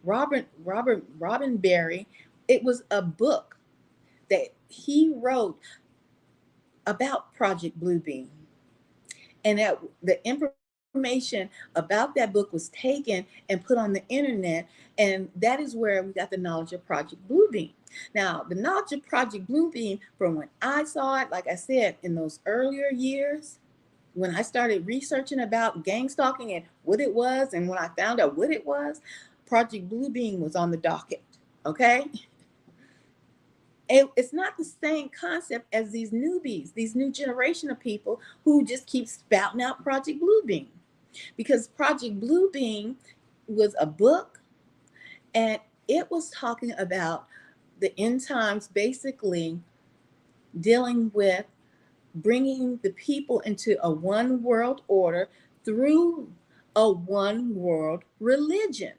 Robin Berry, it was a book that he wrote about Project Blue Beam. And that the information about that book was taken and put on the internet. And that is where we got the knowledge of Project Blue Beam. Now, the knowledge of Project Blue Beam, from when I saw it, like I said, in those earlier years, when I started researching about gang stalking and what it was, and when I found out what it was, Project Blue Beam was on the docket. Okay. It's not the same concept as these newbies, these new generation of people who just keep spouting out Project Blue Beam. Because Project Blue Beam was a book, and it was talking about the end times, basically dealing with bringing the people into a one world order through a one world religion.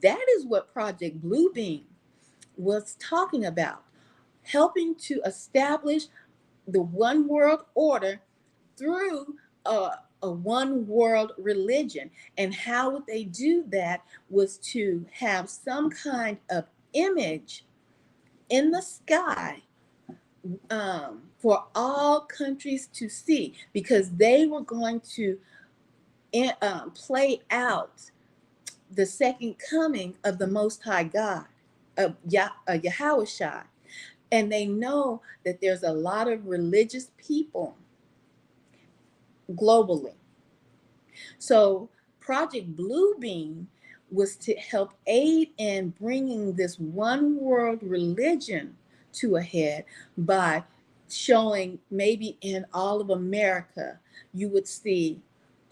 That is what Project Blue Beam was talking about, helping to establish the one world order through a one world religion. And how would they do that was to have some kind of image in the sky, for all countries to see, because they were going to play out the second coming of the Most High God, of Yahweh. And they know that there's a lot of religious people globally. So Project Blue Beam was to help aid in bringing this one world religion to a head by showing maybe in all of America, you would see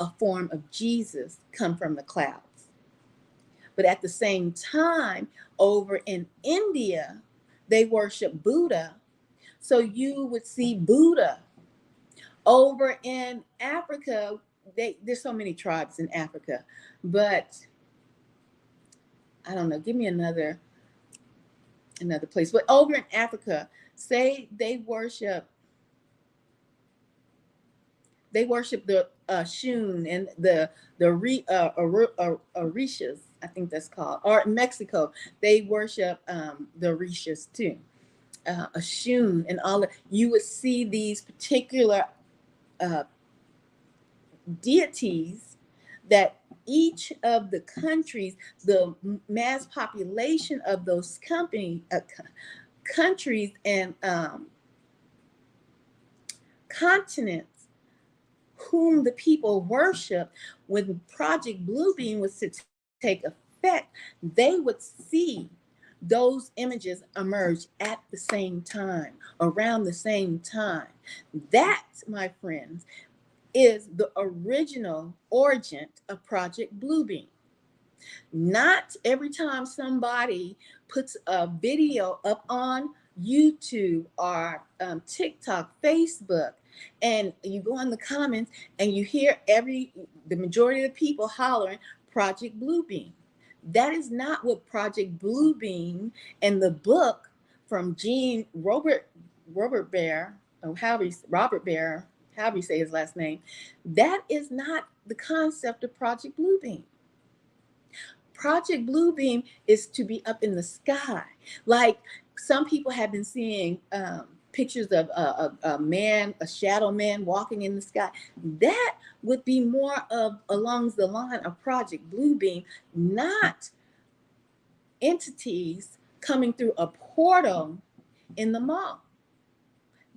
a form of Jesus come from the clouds. But at the same time, over in India, they worship Buddha. So you would see Buddha. Over in Africa, there's so many tribes in Africa, but I don't know, give me another place. But over in Africa, say they worship the Shun and the Orishas, I think that's called. Or in Mexico, they worship the Orishas too, a Shun and all. You would see these particular deities that each of the countries, the mass population of those countries and continents whom the people worship, when Project Blue Beam was to take effect, they would see those images emerge at the same time, around the same time. That, my friends, is the original origin of Project Blue Beam. Not every time somebody puts a video up on YouTube or TikTok, Facebook, And you go in the comments and you hear the majority of the people hollering Project Bluebeam. That is not what Project Bluebeam and the book from Gene Robert Bear, or Robert Bear, however you say his last name, that is not the concept of Project Bluebeam. Project Bluebeam is to be up in the sky. Like some people have been seeing pictures of a man, a shadow man walking in the sky. That would be more of along the line of Project Bluebeam, not entities coming through a portal in the mall.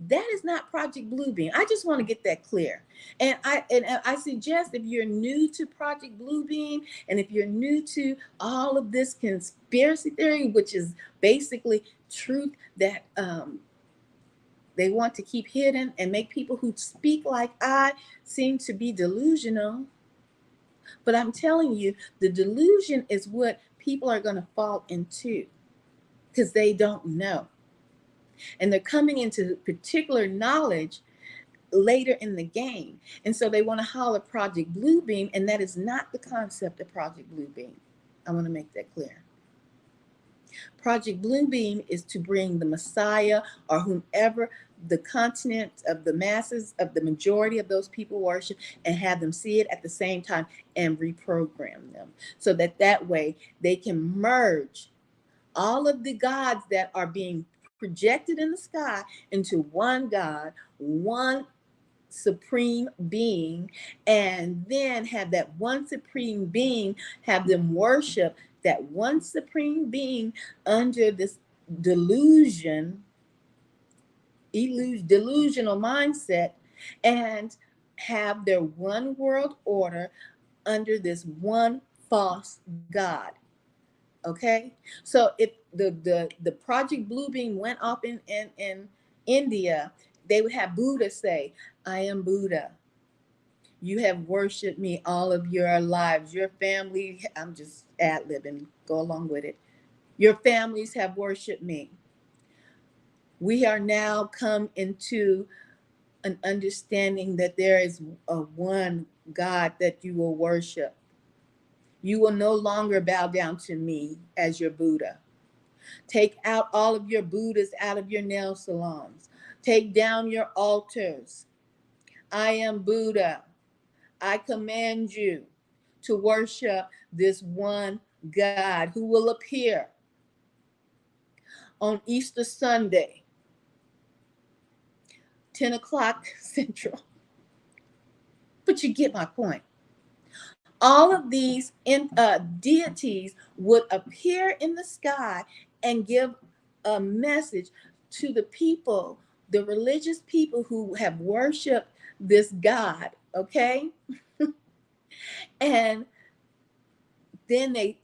That is not Project Bluebeam. I just want to get that clear. And I suggest, if you're new to Project Bluebeam, and if you're new to all of this conspiracy theory, which is basically truth that they want to keep hidden and make people who speak like I seem to be delusional. But I'm telling you, the delusion is what people are going to fall into because they don't know. And they're coming into particular knowledge later in the game. And so they want to holler Project Bluebeam, and that is not the concept of Project Bluebeam. I want to make that clear. Project Bluebeam is to bring the Messiah or whomever the continent of the masses of the majority of those people worship, and have them see it at the same time and reprogram them so that way they can merge all of the gods that are being projected in the sky into one God, one supreme being, and then have that one supreme being have them worship that one supreme being under this delusional mindset, and have their one world order under this one false God. Okay, so if the Project Bluebeam went off in India, they would have Buddha say, I am Buddha. You have worshiped me all of your lives. Your family, I'm just ad-libbing, go along with it. Your families have worshiped me. We are now come into an understanding that there is a one God that you will worship. You will no longer bow down to me as your Buddha. Take out all of your Buddhas out of your nail salons. Take down your altars. I am Buddha. I command you to worship this one God who will appear on Easter Sunday, 10 o'clock Central. But you get my point. All of these deities would appear in the sky and give a message to the people, the religious people who have worshiped this God, okay? And then they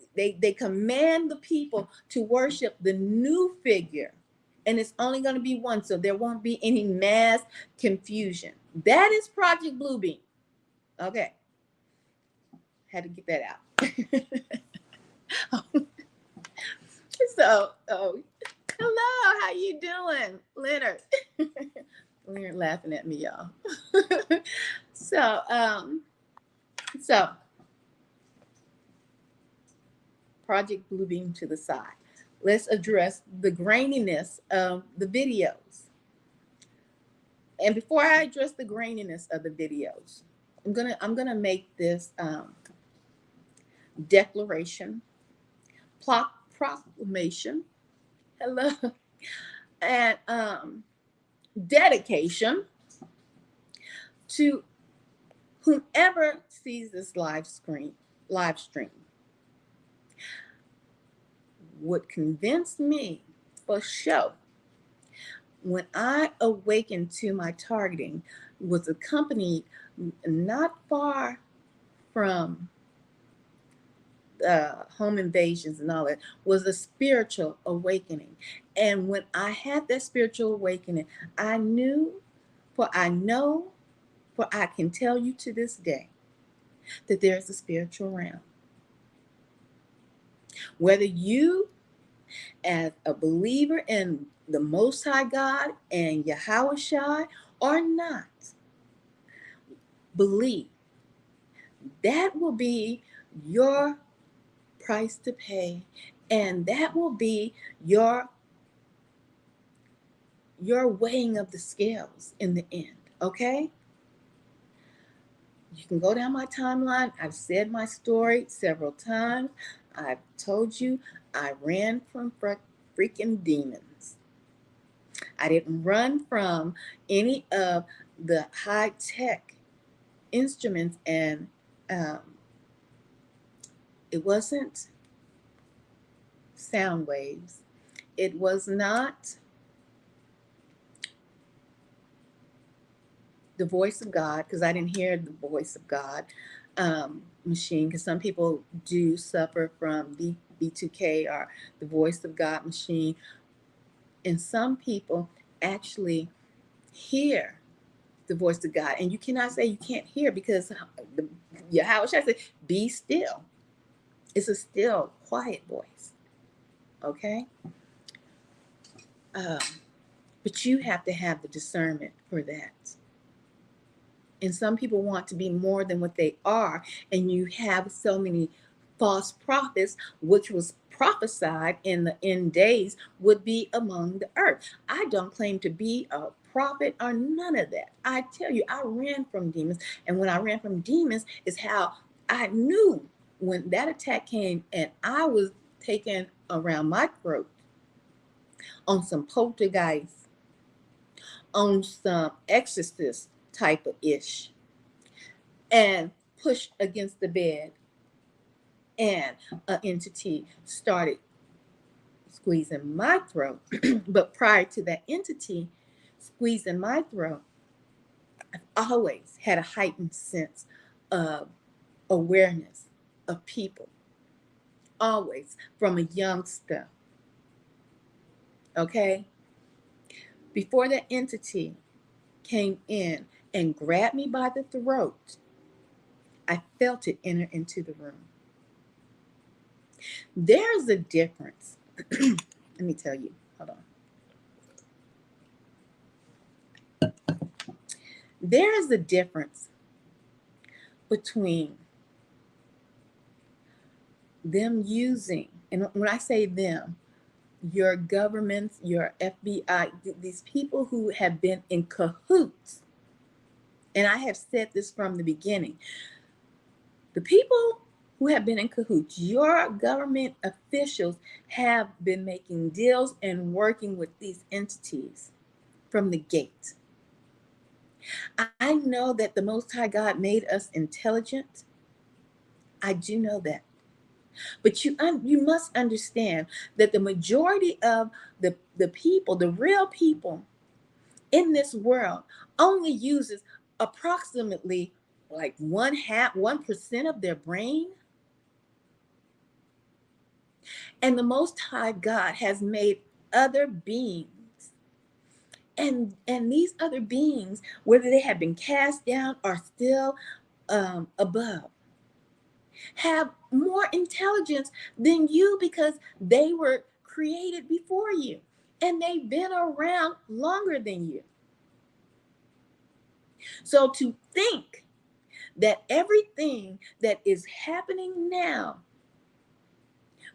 command the people to worship the new figure. And it's only going to be one, so there won't be any mass confusion. That is Project Bluebeam. Okay. Had to get that out. So, hello, how you doing, Leonard? Leonard laughing at me, y'all. So, Project Bluebeam to the side. Let's address the graininess of the videos. And before I address the graininess of the videos, I'm gonna make this declaration, proclamation, hello, and dedication to whomever sees this live stream would convince me for sure when I awakened to my targeting was accompanied not far from home invasions and all that, was a spiritual awakening. And when I had that spiritual awakening, I knew, for I know, for I can tell you to this day, that there's a spiritual realm. Whether you, as a believer in the Most High God and Yahweh Shai, or not believe, that will be your price to pay, and that will be your weighing of the scales in the end. Okay, you can go down my timeline. I've said my story several times. I've told you I ran from freaking demons. I didn't run from any of the high tech instruments, and um, it wasn't sound waves. It was not the voice of God, because I didn't hear the voice of God machine, because some people do suffer from B2K or the voice of God machine. And some people actually hear the voice of God. And you cannot say you can't hear, because how should I say, be still. It's a still, quiet voice. Okay? Um, but you have to have the discernment for that. And some people want to be more than what they are. And you have so many false prophets, which was prophesied in the end days would be among the earth. I don't claim to be a prophet or none of that. I tell you, I ran from demons. And when I ran from demons is how I knew when that attack came and I was taken around my throat on some poltergeist, on some exorcist type of ish, and pushed against the bed, and an entity started squeezing my throat. But prior to that entity squeezing my throat, I've always had a heightened sense of awareness of people, always from a youngster. Okay, before that entity came in and grabbed me by the throat, I felt it enter into the room. There's a difference. Let me tell you. Hold on. There is a difference between them using, and when I say them, your governments, your FBI, these people who have been in cahoots. And I have said this from the beginning. The people who have been in cahoots, your government officials have been making deals and working with these entities from the gate. I know that the Most High God made us intelligent. I do know that. But you must understand that the majority of the people, the real people in this world, only uses approximately like 1% of their brain. And the Most High God has made other beings. And these other beings, whether they have been cast down or still above, have more intelligence than you, because they were created before you and they've been around longer than you. So to think that everything that is happening now,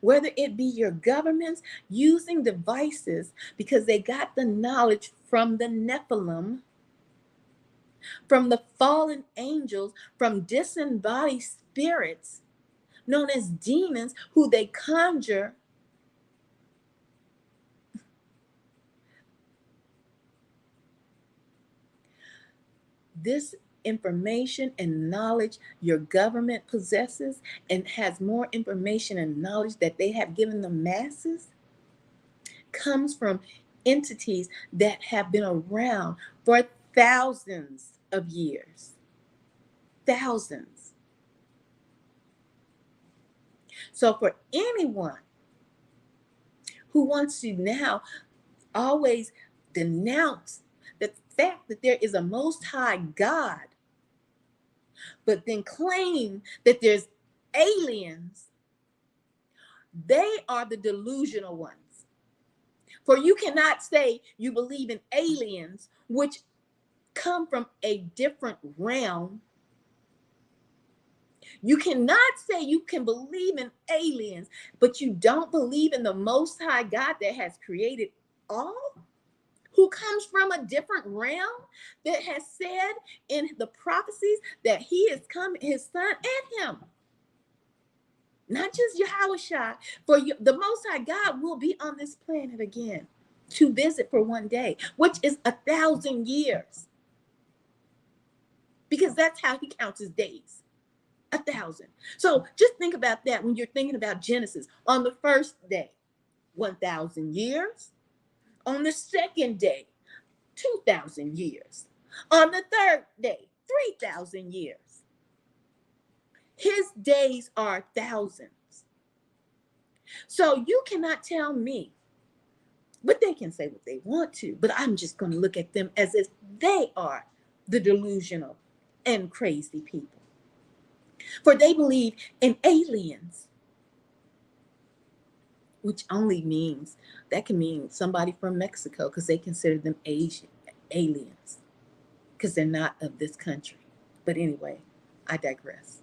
whether it be your governments using devices because they got the knowledge from the Nephilim, from the fallen angels, from disembodied spirits known as demons, who they conjure this information and knowledge your government possesses, and has more information and knowledge that they have given the masses, comes from entities that have been around for thousands of years. Thousands. So for anyone who wants to now always denounce the fact that there is a Most High God, but then claim that there's aliens, they are the delusional ones. For you cannot say you believe in aliens, which come from a different realm. You cannot say you can believe in aliens, but you don't believe in the Most High God that has created all, who comes from a different realm, that has said in the prophecies that he is coming, his son and him, not just Yahushua, for you, the Most High God will be on this planet again to visit for one day, which is 1,000 years, because that's how he counts his days. 1,000. So just think about that when you're thinking about Genesis. On the first day, 1,000 years. On the second day, 2,000 years. On the third day, 3,000 years. His days are thousands. So you cannot tell me, but they can say what they want to, but I'm just going to look at them as if they are the delusional and crazy people. For they believe in aliens, which only means, that can mean somebody from Mexico, because they consider them Asian aliens, because they're not of this country. But anyway, I digress.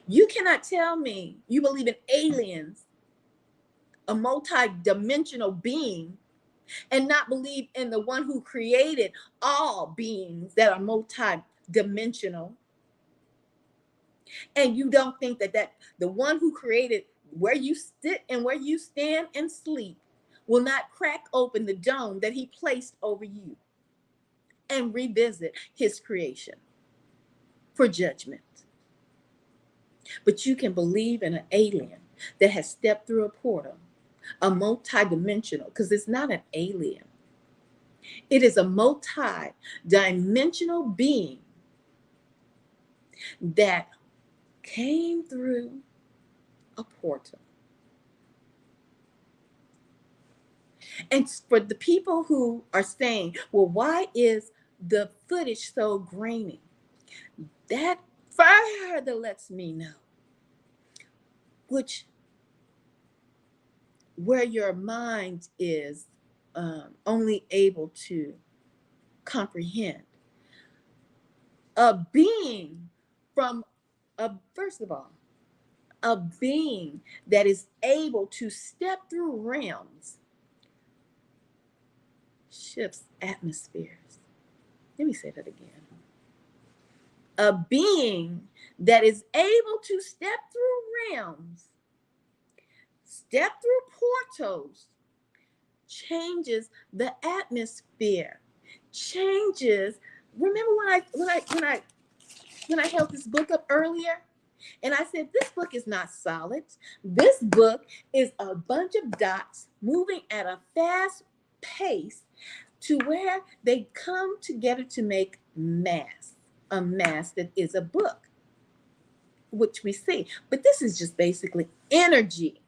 You cannot tell me you believe in aliens, a multi-dimensional being, and not believe in the one who created all beings that are multi-dimensional. And you don't think that the one who created where you sit and where you stand and sleep will not crack open the dome that he placed over you and revisit his creation for judgment. But you can believe in an alien that has stepped through a portal, a multi-dimensional, because it's not an alien. It is a multi-dimensional being that came through a portal. And for the people who are saying, well, why is the footage so grainy? That further lets me know where your mind is only able to comprehend. A being first of all, a being that is able to step through realms, shifts atmospheres. Let me say that again. A being that is able to step through realms, step through portals, changes the atmosphere, changes. Remember when I held this book up earlier? And I said, this book is not solid. This book is a bunch of dots moving at a fast pace to where they come together to make mass, a mass that is a book, which we see. But this is just basically energy.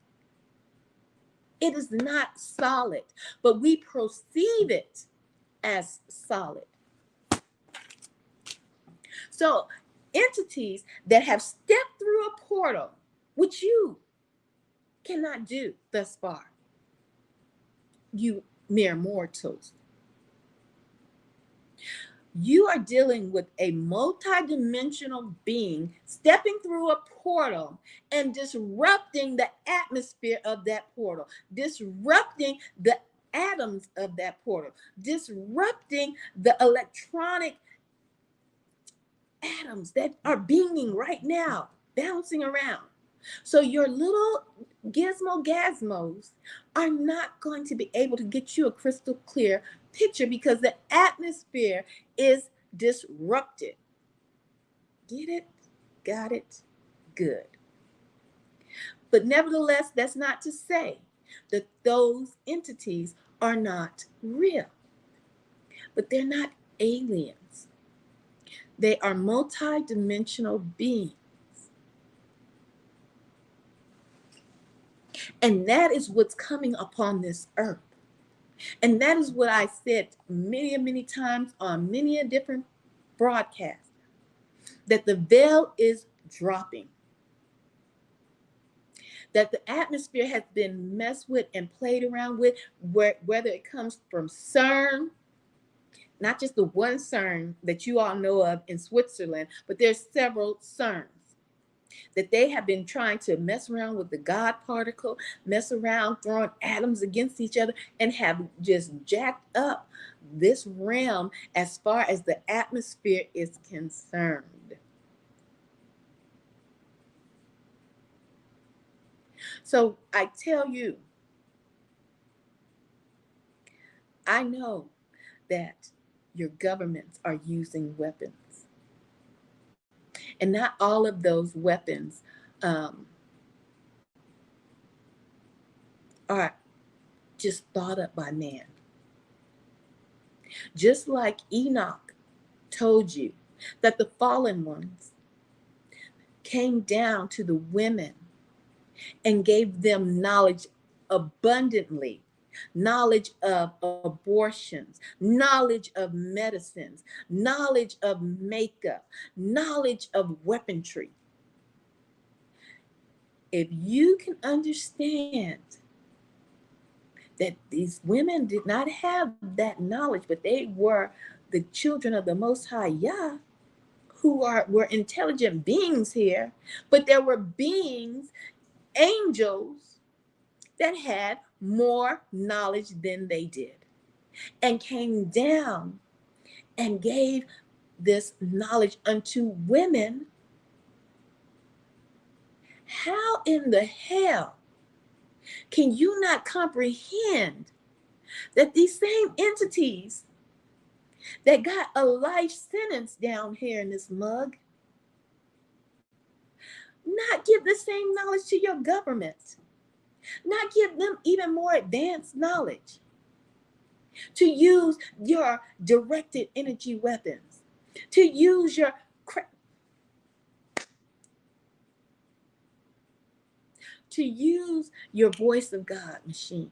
It is not solid, but we perceive it as solid. So entities that have stepped through a portal, which you cannot do thus far, you mere mortals, you are dealing with a multidimensional being stepping through a portal and disrupting the atmosphere of that portal, disrupting the atoms of that portal, disrupting the electronic atoms that are beaming right now, bouncing around. So your little gizmos are not going to be able to get you a crystal clear picture because the atmosphere is disrupted. Get it? Got it? Good. But nevertheless, that's not to say that those entities are not real. But they're not aliens. They are multi-dimensional beings. And that is what's coming upon this earth. And that is what I said many times on many different broadcasts, that the veil is dropping, that the atmosphere has been messed with and played around with, whether it comes from CERN, not just the one CERN that you all know of in Switzerland, but there's several CERNs that they have been trying to mess around with the God particle, mess around throwing atoms against each other, and have just jacked up this realm as far as the atmosphere is concerned. So I tell you, I know that your governments are using weapons, and not all of those weapons um, are just thought up by man. Just like Enoch told you that the fallen ones came down to the women and gave them knowledge abundantly, knowledge of abortions, knowledge of medicines, knowledge of makeup, knowledge of weaponry. If you can understand that these women did not have that knowledge, but they were the children of the Most High Yah, were intelligent beings here, but there were beings, angels, that had more knowledge than they did, and came down and gave this knowledge unto women. How in the hell can you not comprehend that these same entities that got a life sentence down here in this mug not give the same knowledge to your government, not give them even more advanced knowledge to use your directed energy weapons, to use to use your voice of God machines,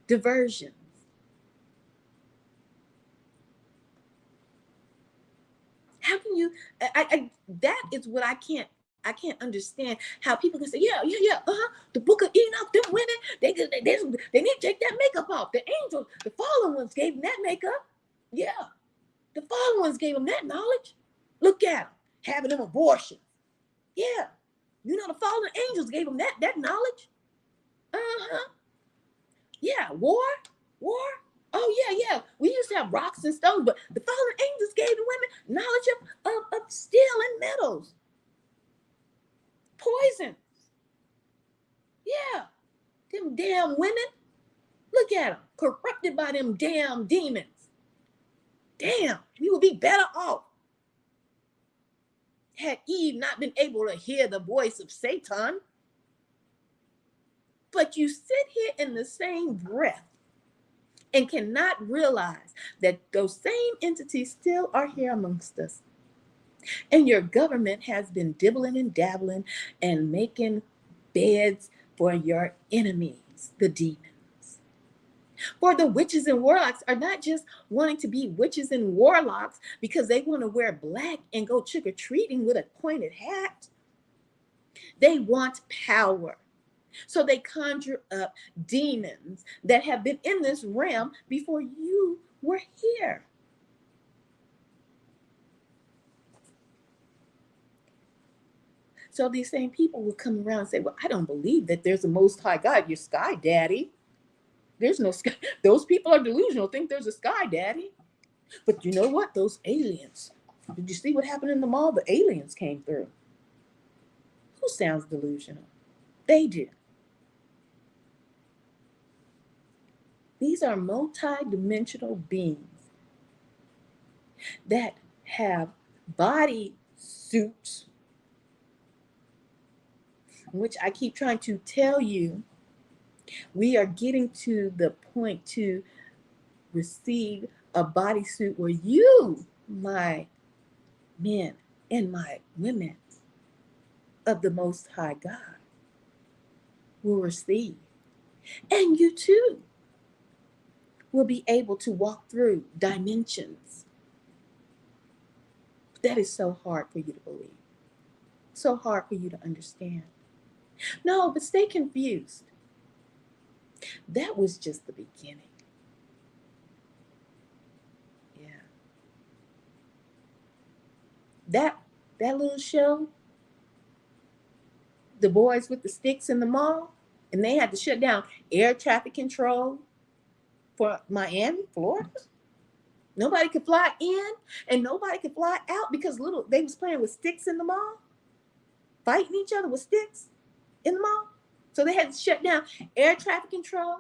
diversions. How can you? That is what I can't understand how people can say, the book of Enoch, them women, they need to take that makeup off. The angels, the fallen ones gave them that makeup. Yeah, the fallen ones gave them that knowledge. Look at them, having them abortions. Yeah, you know, the fallen angels gave them that knowledge. Uh-huh. Yeah, war. Oh yeah. We used to have rocks and stones, but the fallen angels gave the women knowledge of steel and metals, poison. Yeah, them damn women. Look at them, corrupted by them damn demons. Damn, we would be better off had Eve not been able to hear the voice of Satan. But you sit here in the same breath and cannot realize that those same entities still are here amongst us. And your government has been dibbling and dabbling and making beds for your enemies, the demons. For the witches and warlocks are not just wanting to be witches and warlocks because they want to wear black and go trick-or-treating with a pointed hat. They want power. So they conjure up demons that have been in this realm before you were here. So these same people will come around and say, well, I don't believe that there's a Most High God, your sky daddy. There's no sky. Those people are delusional, think there's a sky daddy. But you know what? Those aliens. Did you see what happened in the mall? The aliens came through. Who sounds delusional? They do. These are multi-dimensional beings that have body suits, which I keep trying to tell you, we are getting to the point to receive a bodysuit where you, my men and my women of the Most High God, will receive. And you too will be able to walk through dimensions. That is so hard for you to believe, so hard for you to understand. No, but stay confused. That was just the beginning. That little show, the boys with the sticks in the mall, and they had to shut down air traffic control for Miami, Florida. Nobody could fly in and nobody could fly out because they was playing with sticks in the mall, fighting each other with sticks in the mall. So they had to shut down air traffic control,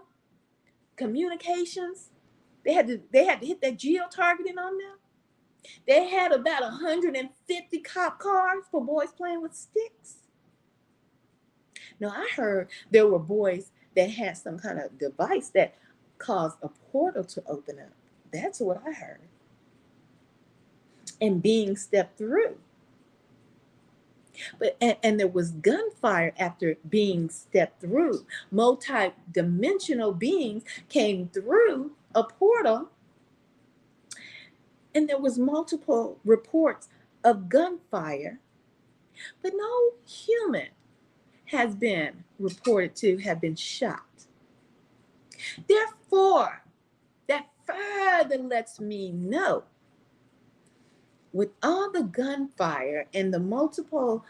communications. They had to hit that geo targeting on them. They had about 150 cop cars for boys playing with sticks. Now I heard there were boys that had some kind of device that caused a portal to open up. That's what I heard. And being stepped through. But and there was gunfire after being stepped through. Multi-dimensional beings came through a portal, and there was multiple reports of gunfire, but no human has been reported to have been shot. Therefore, that further lets me know, with all the gunfire and the multiple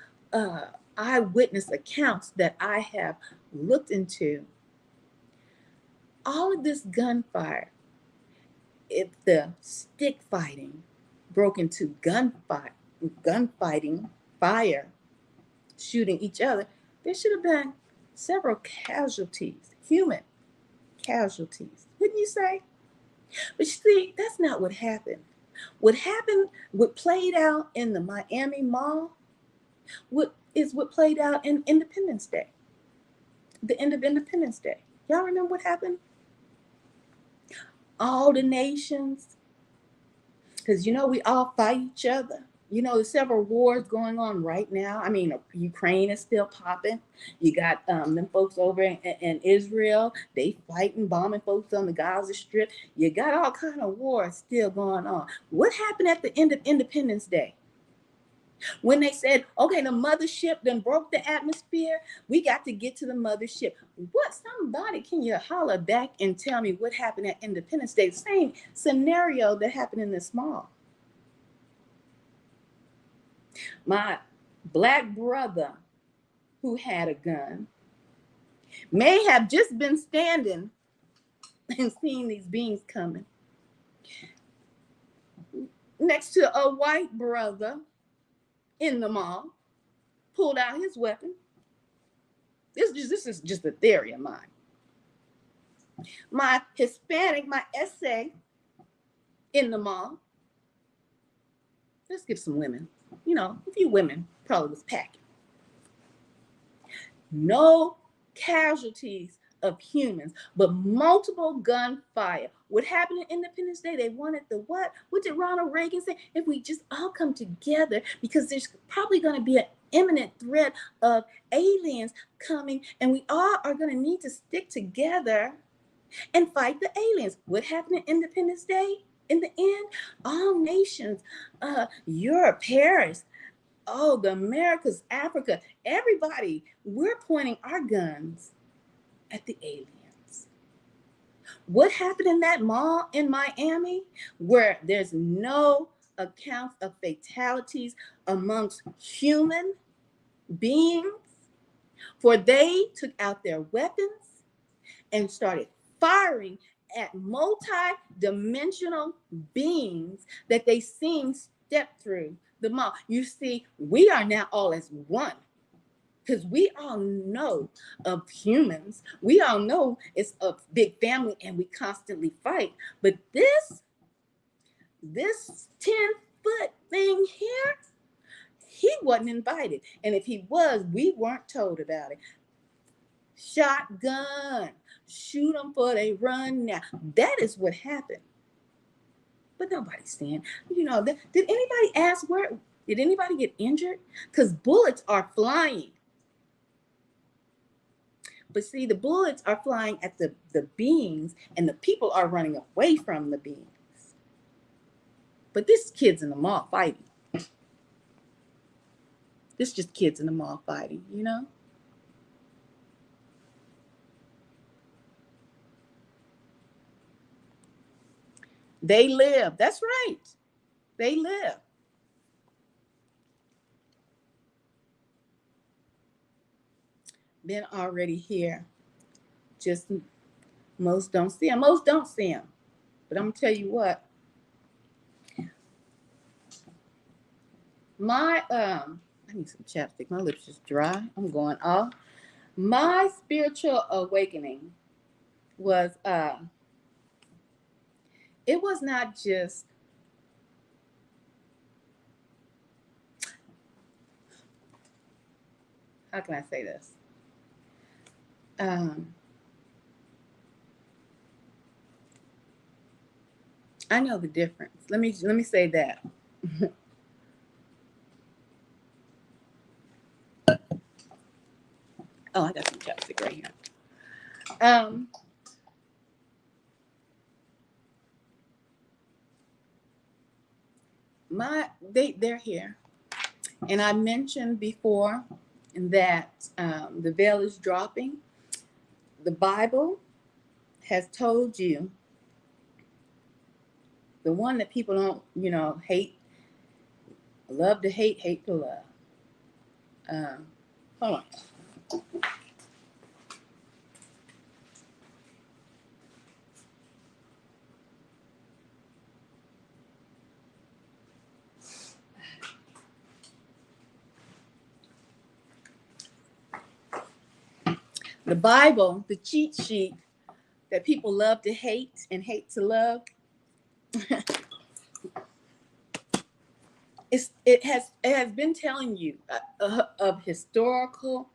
eyewitness accounts that I have looked into, all of this gunfire, if the stick fighting broke into gunfighting, fire, shooting each other, there should have been several casualties, human casualties, wouldn't you say? But you see, that's not what happened. What played out in the Miami Mall, what played out in Independence Day, the end of Independence Day. Y'all remember what happened? All the nations, because we all fight each other. There's several wars going on right now. I mean, Ukraine is still popping. You got them folks over in Israel. They fighting, bombing folks on the Gaza Strip. You got all kind of wars still going on. What happened at the end of Independence Day? When they said, okay, the mothership done broke the atmosphere, we got to get to the mothership. Somebody, can you holler back and tell me what happened at Independence Day? Same scenario that happened in this mall. My black brother, who had a gun, may have just been standing and seeing these beings coming next to a white brother in the mall, pulled out his weapon. This is just a theory of mine. My Hispanic, my essay in the mall. Let's give some women. A few women probably was packing. No casualties of humans, but multiple gunfire. What happened at Independence Day? They wanted the what? What did Ronald Reagan say? If we just all come together, because there's probably going to be an imminent threat of aliens coming, and we all are going to need to stick together and fight the aliens. What happened at Independence Day? In the end, all nations, Europe, Paris, the Americas, Africa, everybody, we're pointing our guns at the aliens. What happened in that mall in Miami, where there's no accounts of fatalities amongst human beings, for they took out their weapons and started firing at multi-dimensional beings that they seen step through the mall. You see, we are now all as one, because we all know of humans. We all know it's a big family and we constantly fight. But this 10-foot thing here, he wasn't invited. And if he was, we weren't told about it. Shotgun, shoot them for they run now. That is what happened. But nobody's saying, did anybody ask did anybody get injured? Because bullets are flying. But see, the bullets are flying at the beings, and the people are running away from the beings. But this kids in the mall fighting. This just kids in the mall fighting, They live. That's right. They live. been already here. Just most don't see them. Most don't see them. But I'm gonna tell you what. I need some chapstick. My lips just dry. I'm going off. My spiritual awakening was it was not just how can I say this? Um, I know the difference. Let me say that. Oh, I got some chapstick right here. Um, they're here, and I mentioned before that the veil is dropping. The Bible has told you the one that people don't, hate, love to hate, hate to love. Hold on. The Bible, the cheat sheet that people love to hate and hate to love, it has been telling you of historical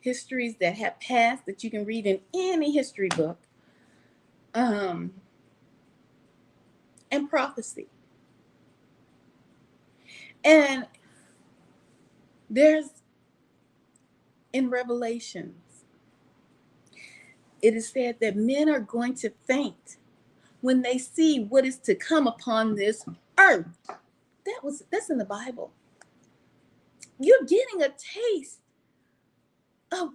histories that have passed that you can read in any history book, and prophecy. And there's in Revelations, it is said that men are going to faint when they see what is to come upon this earth. That's in the Bible. You're getting a taste of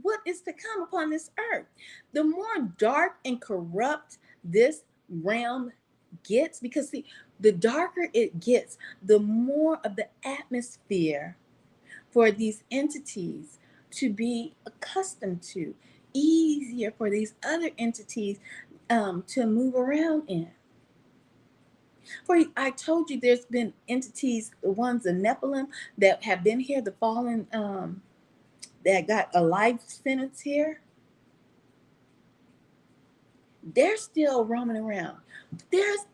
what is to come upon this earth. The more dark and corrupt this realm gets, because see, the darker it gets, the more of the atmosphere for these entities to be accustomed to, easier for these other entities to move around in. For I told you there's been entities, the ones, the Nephilim, that have been here, the fallen, that got a life sentence here. They're still roaming around. There is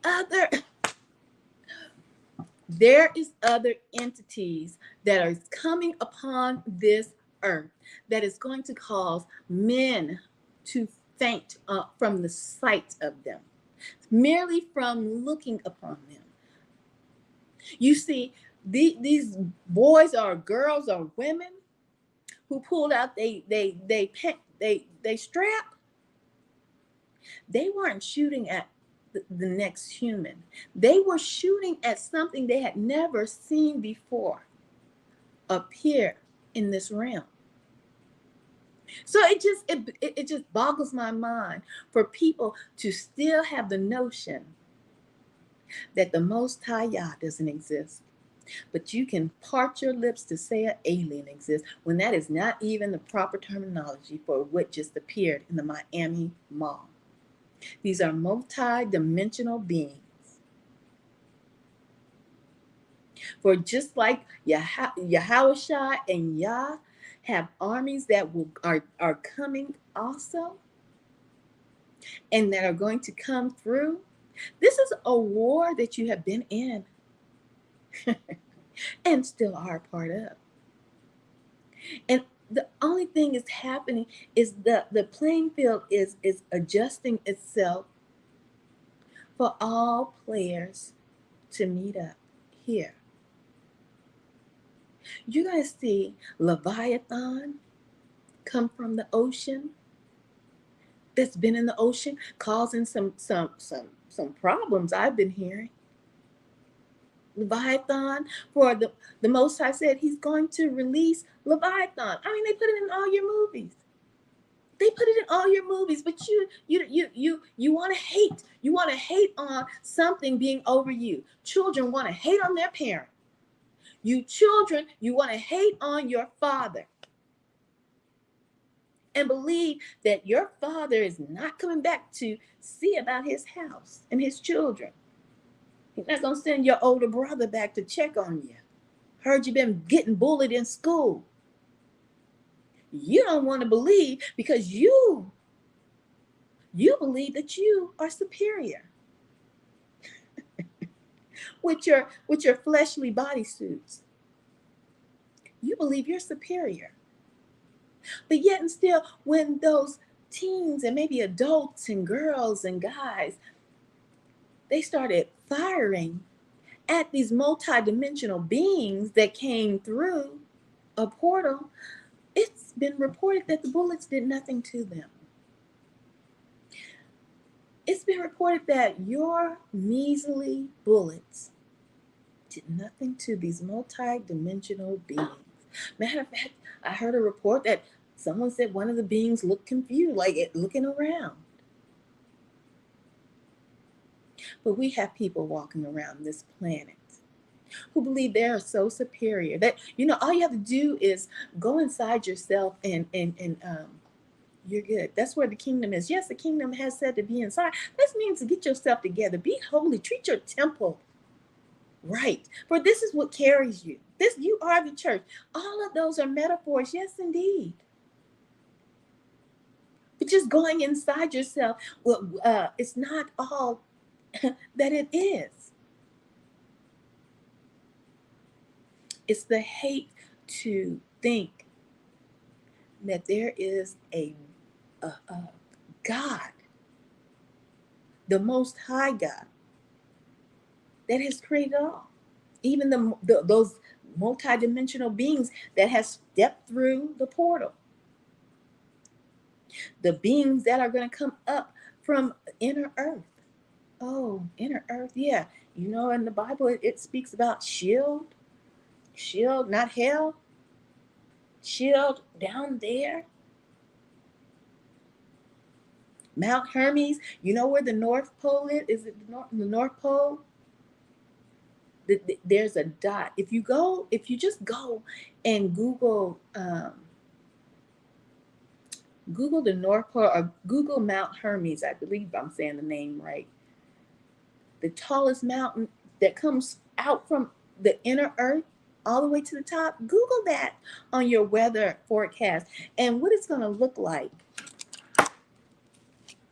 other entities that are coming upon this earth that is going to cause men to faint from the sight of them, merely from looking upon them. You see, these boys or girls or women who pulled out they strap, they weren't shooting at the next human. They were shooting at something they had never seen before appear in this realm. So it just boggles my mind for people to still have the notion that the Most High Yah doesn't exist. But you can part your lips to say an alien exists when that is not even the proper terminology for what just appeared in the Miami Mall. These are multi-dimensional beings. For just like Yahushua and Yah have armies that are coming also, and that are going to come through, this is a war that you have been in and still are a part of. And the only thing is happening is the playing field is adjusting itself for all players to meet up here. You're going to see Leviathan come from the ocean, that's been in the ocean causing some problems I've been hearing. Leviathan, for the Most High said he's going to release Leviathan. I mean, they put it in all your movies. They put it in all your movies, but you want to hate. You want to hate on something being over you. Children want to hate on their parent. You children, you want to hate on your father and believe that your father is not coming back to see about his house and his children. He's not going to send your older brother back to check on you. Heard you've been getting bullied in school. You don't want to believe because you believe that you are superior with your fleshly bodysuits. You believe you're superior. But yet and still, when those teens and maybe adults and girls and guys, they started firing at these multidimensional beings that came through a portal, it's been reported that the bullets did nothing to them. It's been reported that your measly bullets did nothing to these multi-dimensional beings. Matter of fact, I heard a report that someone said one of the beings looked confused, like it looking around. But we have people walking around this planet who believe they are so superior that, all you have to do is go inside yourself and you're good. That's where the kingdom is. Yes, the kingdom has said to be inside. This means to get yourself together. Be holy. Treat your temple right. For this is what carries you. You are the church. All of those are metaphors. Yes, indeed. But just going inside yourself, it's not all that it is. It's the hate to think that there is a God, the Most High God, that has created all. Even those multidimensional beings that have stepped through the portal. The beings that are going to come up from inner earth. Oh, inner earth, yeah. In the Bible, it speaks about shield, not hell, shield down there. Mount Hermes, you know where the North Pole is? Is it the North Pole? There's a dot. If you just go and Google the North Pole or Google Mount Hermes, I believe I'm saying the name right. The tallest mountain that comes out from the inner earth all the way to the top. Google that on your weather forecast and what it's going to look like. Let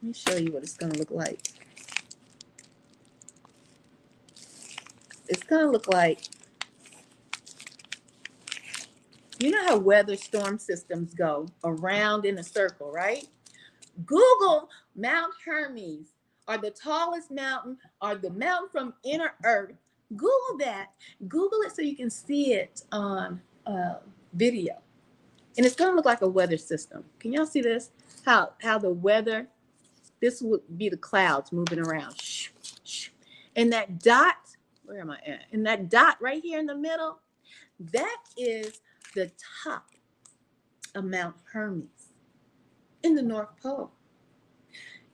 me show you what it's going to look like. It's going to look like, you know how weather storm systems go around in a circle, right? Google Mount Hermes, or the tallest mountain, or the mountain from inner earth. Google that. Google it so you can see it on video. And it's going to look like a weather system. Can y'all see this? How the weather, this would be the clouds moving around. And that dot, where am I at? And that dot right here in the middle, that is the top of Mount Hermes in the North Pole.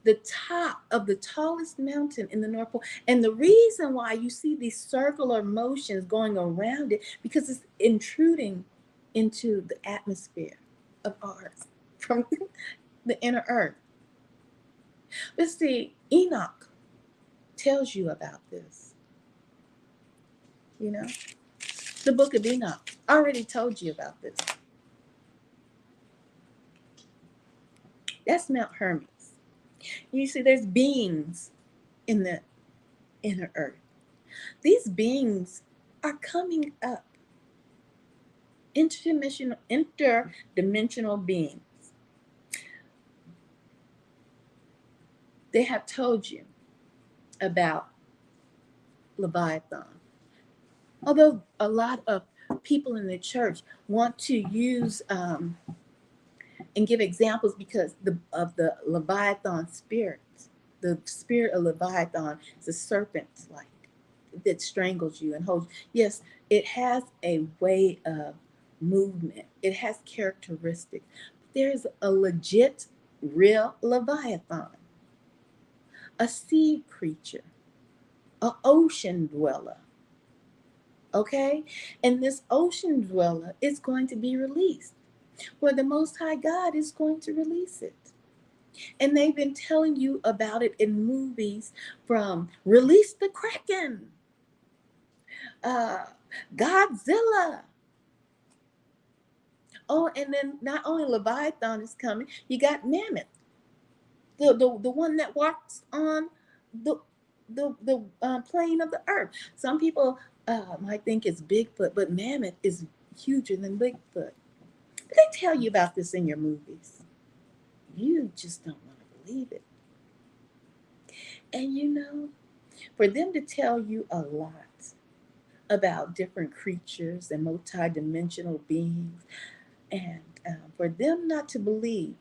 The top of the tallest mountain in the North Pole. And the reason why you see these circular motions going around it, because it's intruding into the atmosphere of ours from the inner earth. But see, Enoch tells you about this. The book of Enoch already told you about this. That's Mount Hermes. You see, there's beings in the inner earth. These beings are coming up. Interdimensional beings. They have told you about Leviathan. Although a lot of people in the church want to use and give examples because of the Leviathan spirit. The spirit of Leviathan is a serpent-like that strangles you and holds. Yes, it has a way of movement. It has characteristics. There's a legit, real Leviathan, a sea creature, an ocean dweller, Okay? And this ocean dweller is going to be released, where the Most High God is going to release it. And they've been telling you about it in movies, from Release the Kraken, uh, Godzilla. Oh, and then not only Leviathan is coming, you got Mammoth, the one that walks on the the plane of the earth. Some people might think it's Bigfoot, but Mammoth is huger than Bigfoot. But they tell you about this in your movies. You just don't want to believe it. And you know, for them to tell you a lot about different creatures and multidimensional beings, and for them not to believe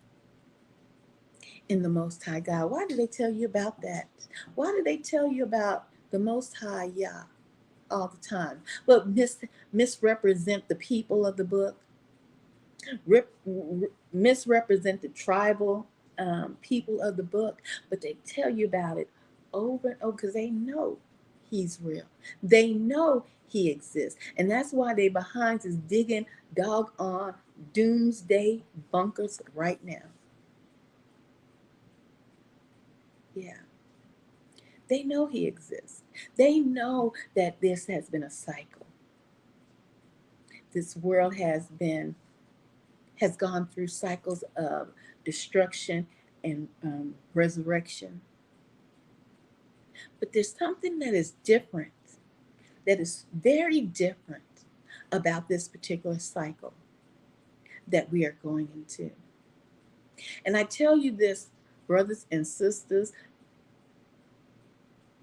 in the Most High God, why do they tell you about that? Why do they tell you about the Most High Yah all the time, but misrepresent the people of the book, misrepresent the tribal people of the book? But they tell you about it over and over because they know he's real. They know he exists. And that's why they behind us digging doggone doomsday bunkers right now. Yeah. They know he exists. They know that this has been a cycle. This world has gone through cycles of destruction and resurrection. But there's something that is different, that is very different about this particular cycle that we are going into. And I tell you this, brothers and sisters,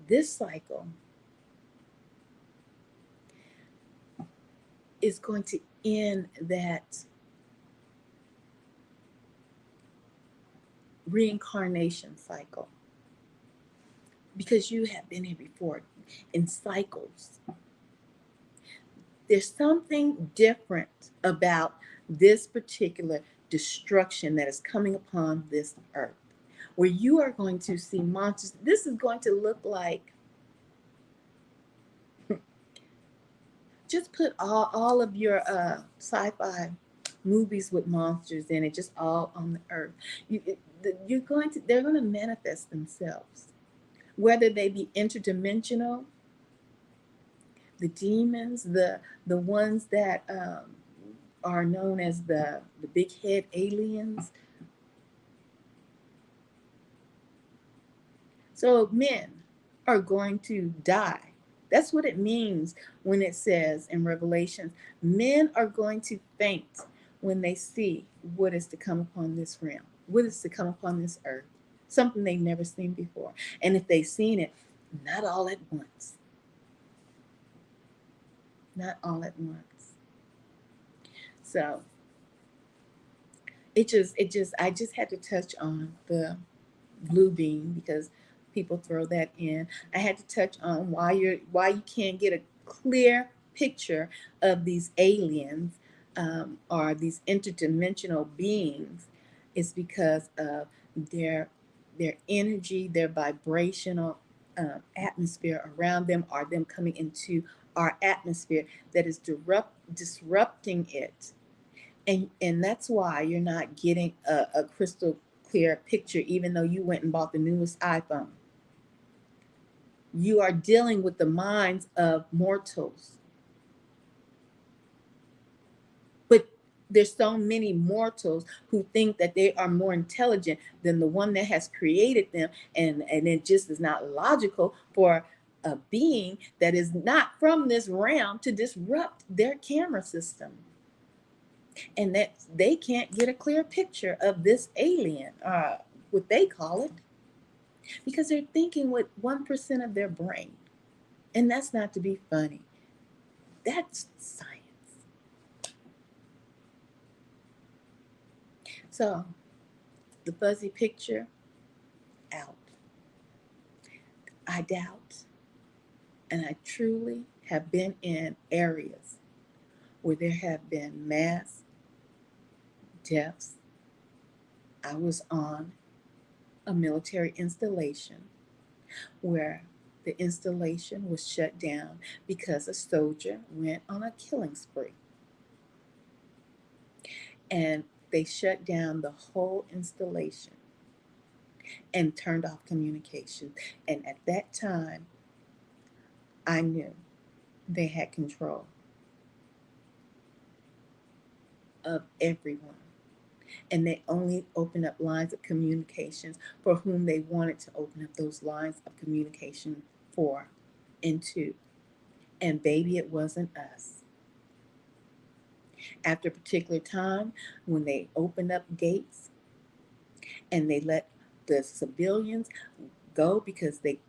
this cycle is going to end that reincarnation cycle, because you have been here before in cycles. There's something different about this particular destruction that is coming upon this earth, where you are going to see monsters. This is going to look like, just put all of your sci-fi movies with monsters in it, just all on the earth. They're going to manifest themselves, whether they be interdimensional, the demons, the ones that are known as the big head aliens. So men are going to die. That's what it means when it says in Revelations, men are going to faint when they see what is to come upon this realm, what is to come upon this earth, something they've never seen before. And if they've seen it, not all at once. Not all at once. So I just had to touch on the blue beam because people throw that in. I had to touch on why you can't get a clear picture of these aliens, or these interdimensional beings. Is because of their energy, their vibrational atmosphere around them, or them coming into our atmosphere that is disrupting it. And that's why you're not getting a crystal clear picture, even though you went and bought the newest iPhone. You are dealing with the minds of mortals. But there's so many mortals who think that they are more intelligent than the one that has created them. And it just is not logical for a being that is not from this realm to disrupt their camera system. And that they can't get a clear picture of this alien, what they call it, because they're thinking with 1% of their brain. And that's not to be funny. That's science. So the fuzzy picture, out. I doubt, and I truly have been in areas where there have been mass deaths. I was on a military installation where The installation was shut down because a soldier went on a killing spree. And they shut down the whole installation and turned off communication. And at that time, I knew they had control of everyone. And they only opened up lines of communications for whom they wanted to open up those lines of communication for and to. And baby, it wasn't us. After a particular time, when they opened up gates and they let the civilians go because they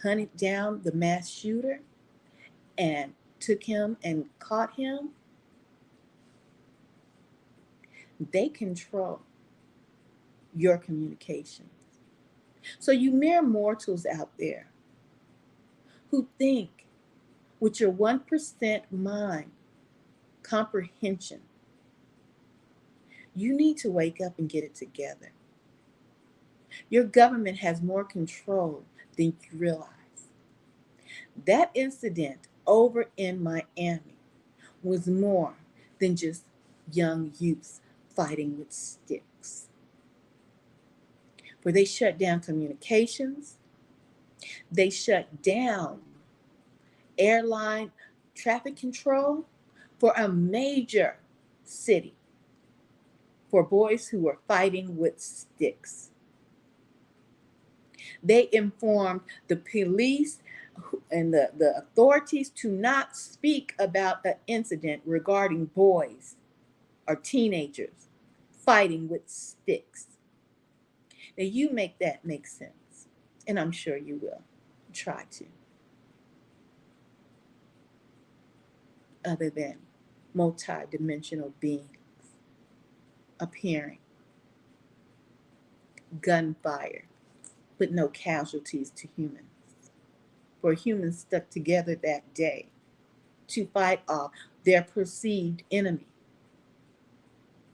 hunted down the mass shooter and took him and caught him, they control your communications. So you mere mortals out there who think with your 1% mind comprehension, you need to wake up and get it together. Your government has more control than you realize. That incident over in Miami was more than just young youths fighting with sticks. Where they shut down communications, they shut down airline traffic control for a major city for boys who were fighting with sticks. They informed the police and the authorities to not speak about an incident regarding boys or teenagers fighting with sticks. Now you make that make sense, and I'm sure you will try to, other than multi-dimensional beings appearing, gunfire, with no casualties to humans. For humans stuck together that day to fight off their perceived enemy,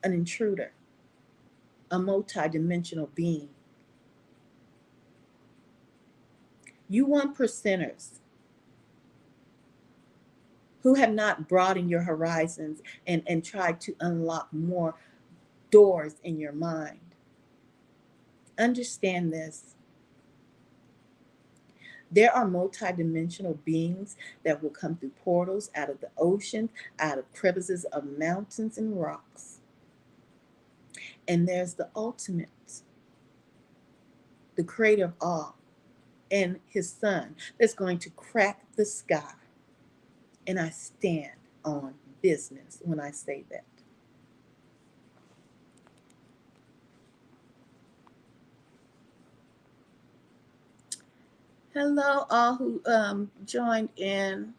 an intruder, a multi-dimensional being. You one percenters who have not broadened your horizons and tried to unlock more doors in your mind. Understand this. There are multidimensional beings that will come through portals out of the ocean, out of crevices of mountains and rocks. And there's the ultimate, the creator of all, and his son that's going to crack the sky. And I stand on business when I say that. Hello, all who joined in.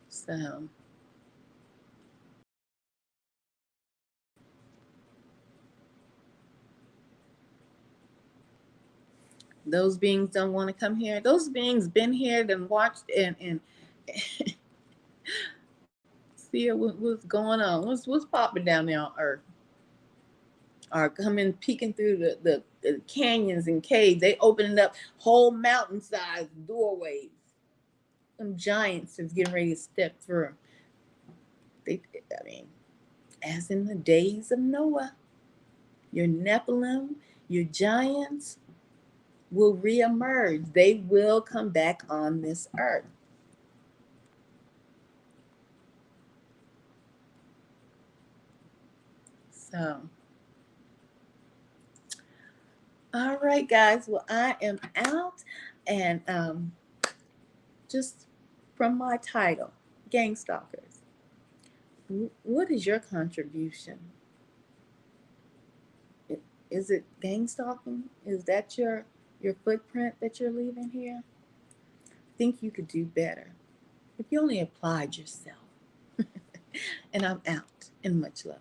So, those beings don't want to come here. Those beings been here, then watched and see what's going on. What's popping down there on Earth? Or coming peeking through the canyons and caves. They opening up whole mountain-sized doorways. Some giants is getting ready to step through. I mean, as in the days of Noah, your Nephilim, your giants will reemerge. They will come back on this earth. So, all right, guys. Well, I am out, and just from my title, Gang Stalkers. What is your contribution? Is it gang stalking? Is that your footprint that you're leaving here? Think you could do better if you only applied yourself. And I'm out, and much love.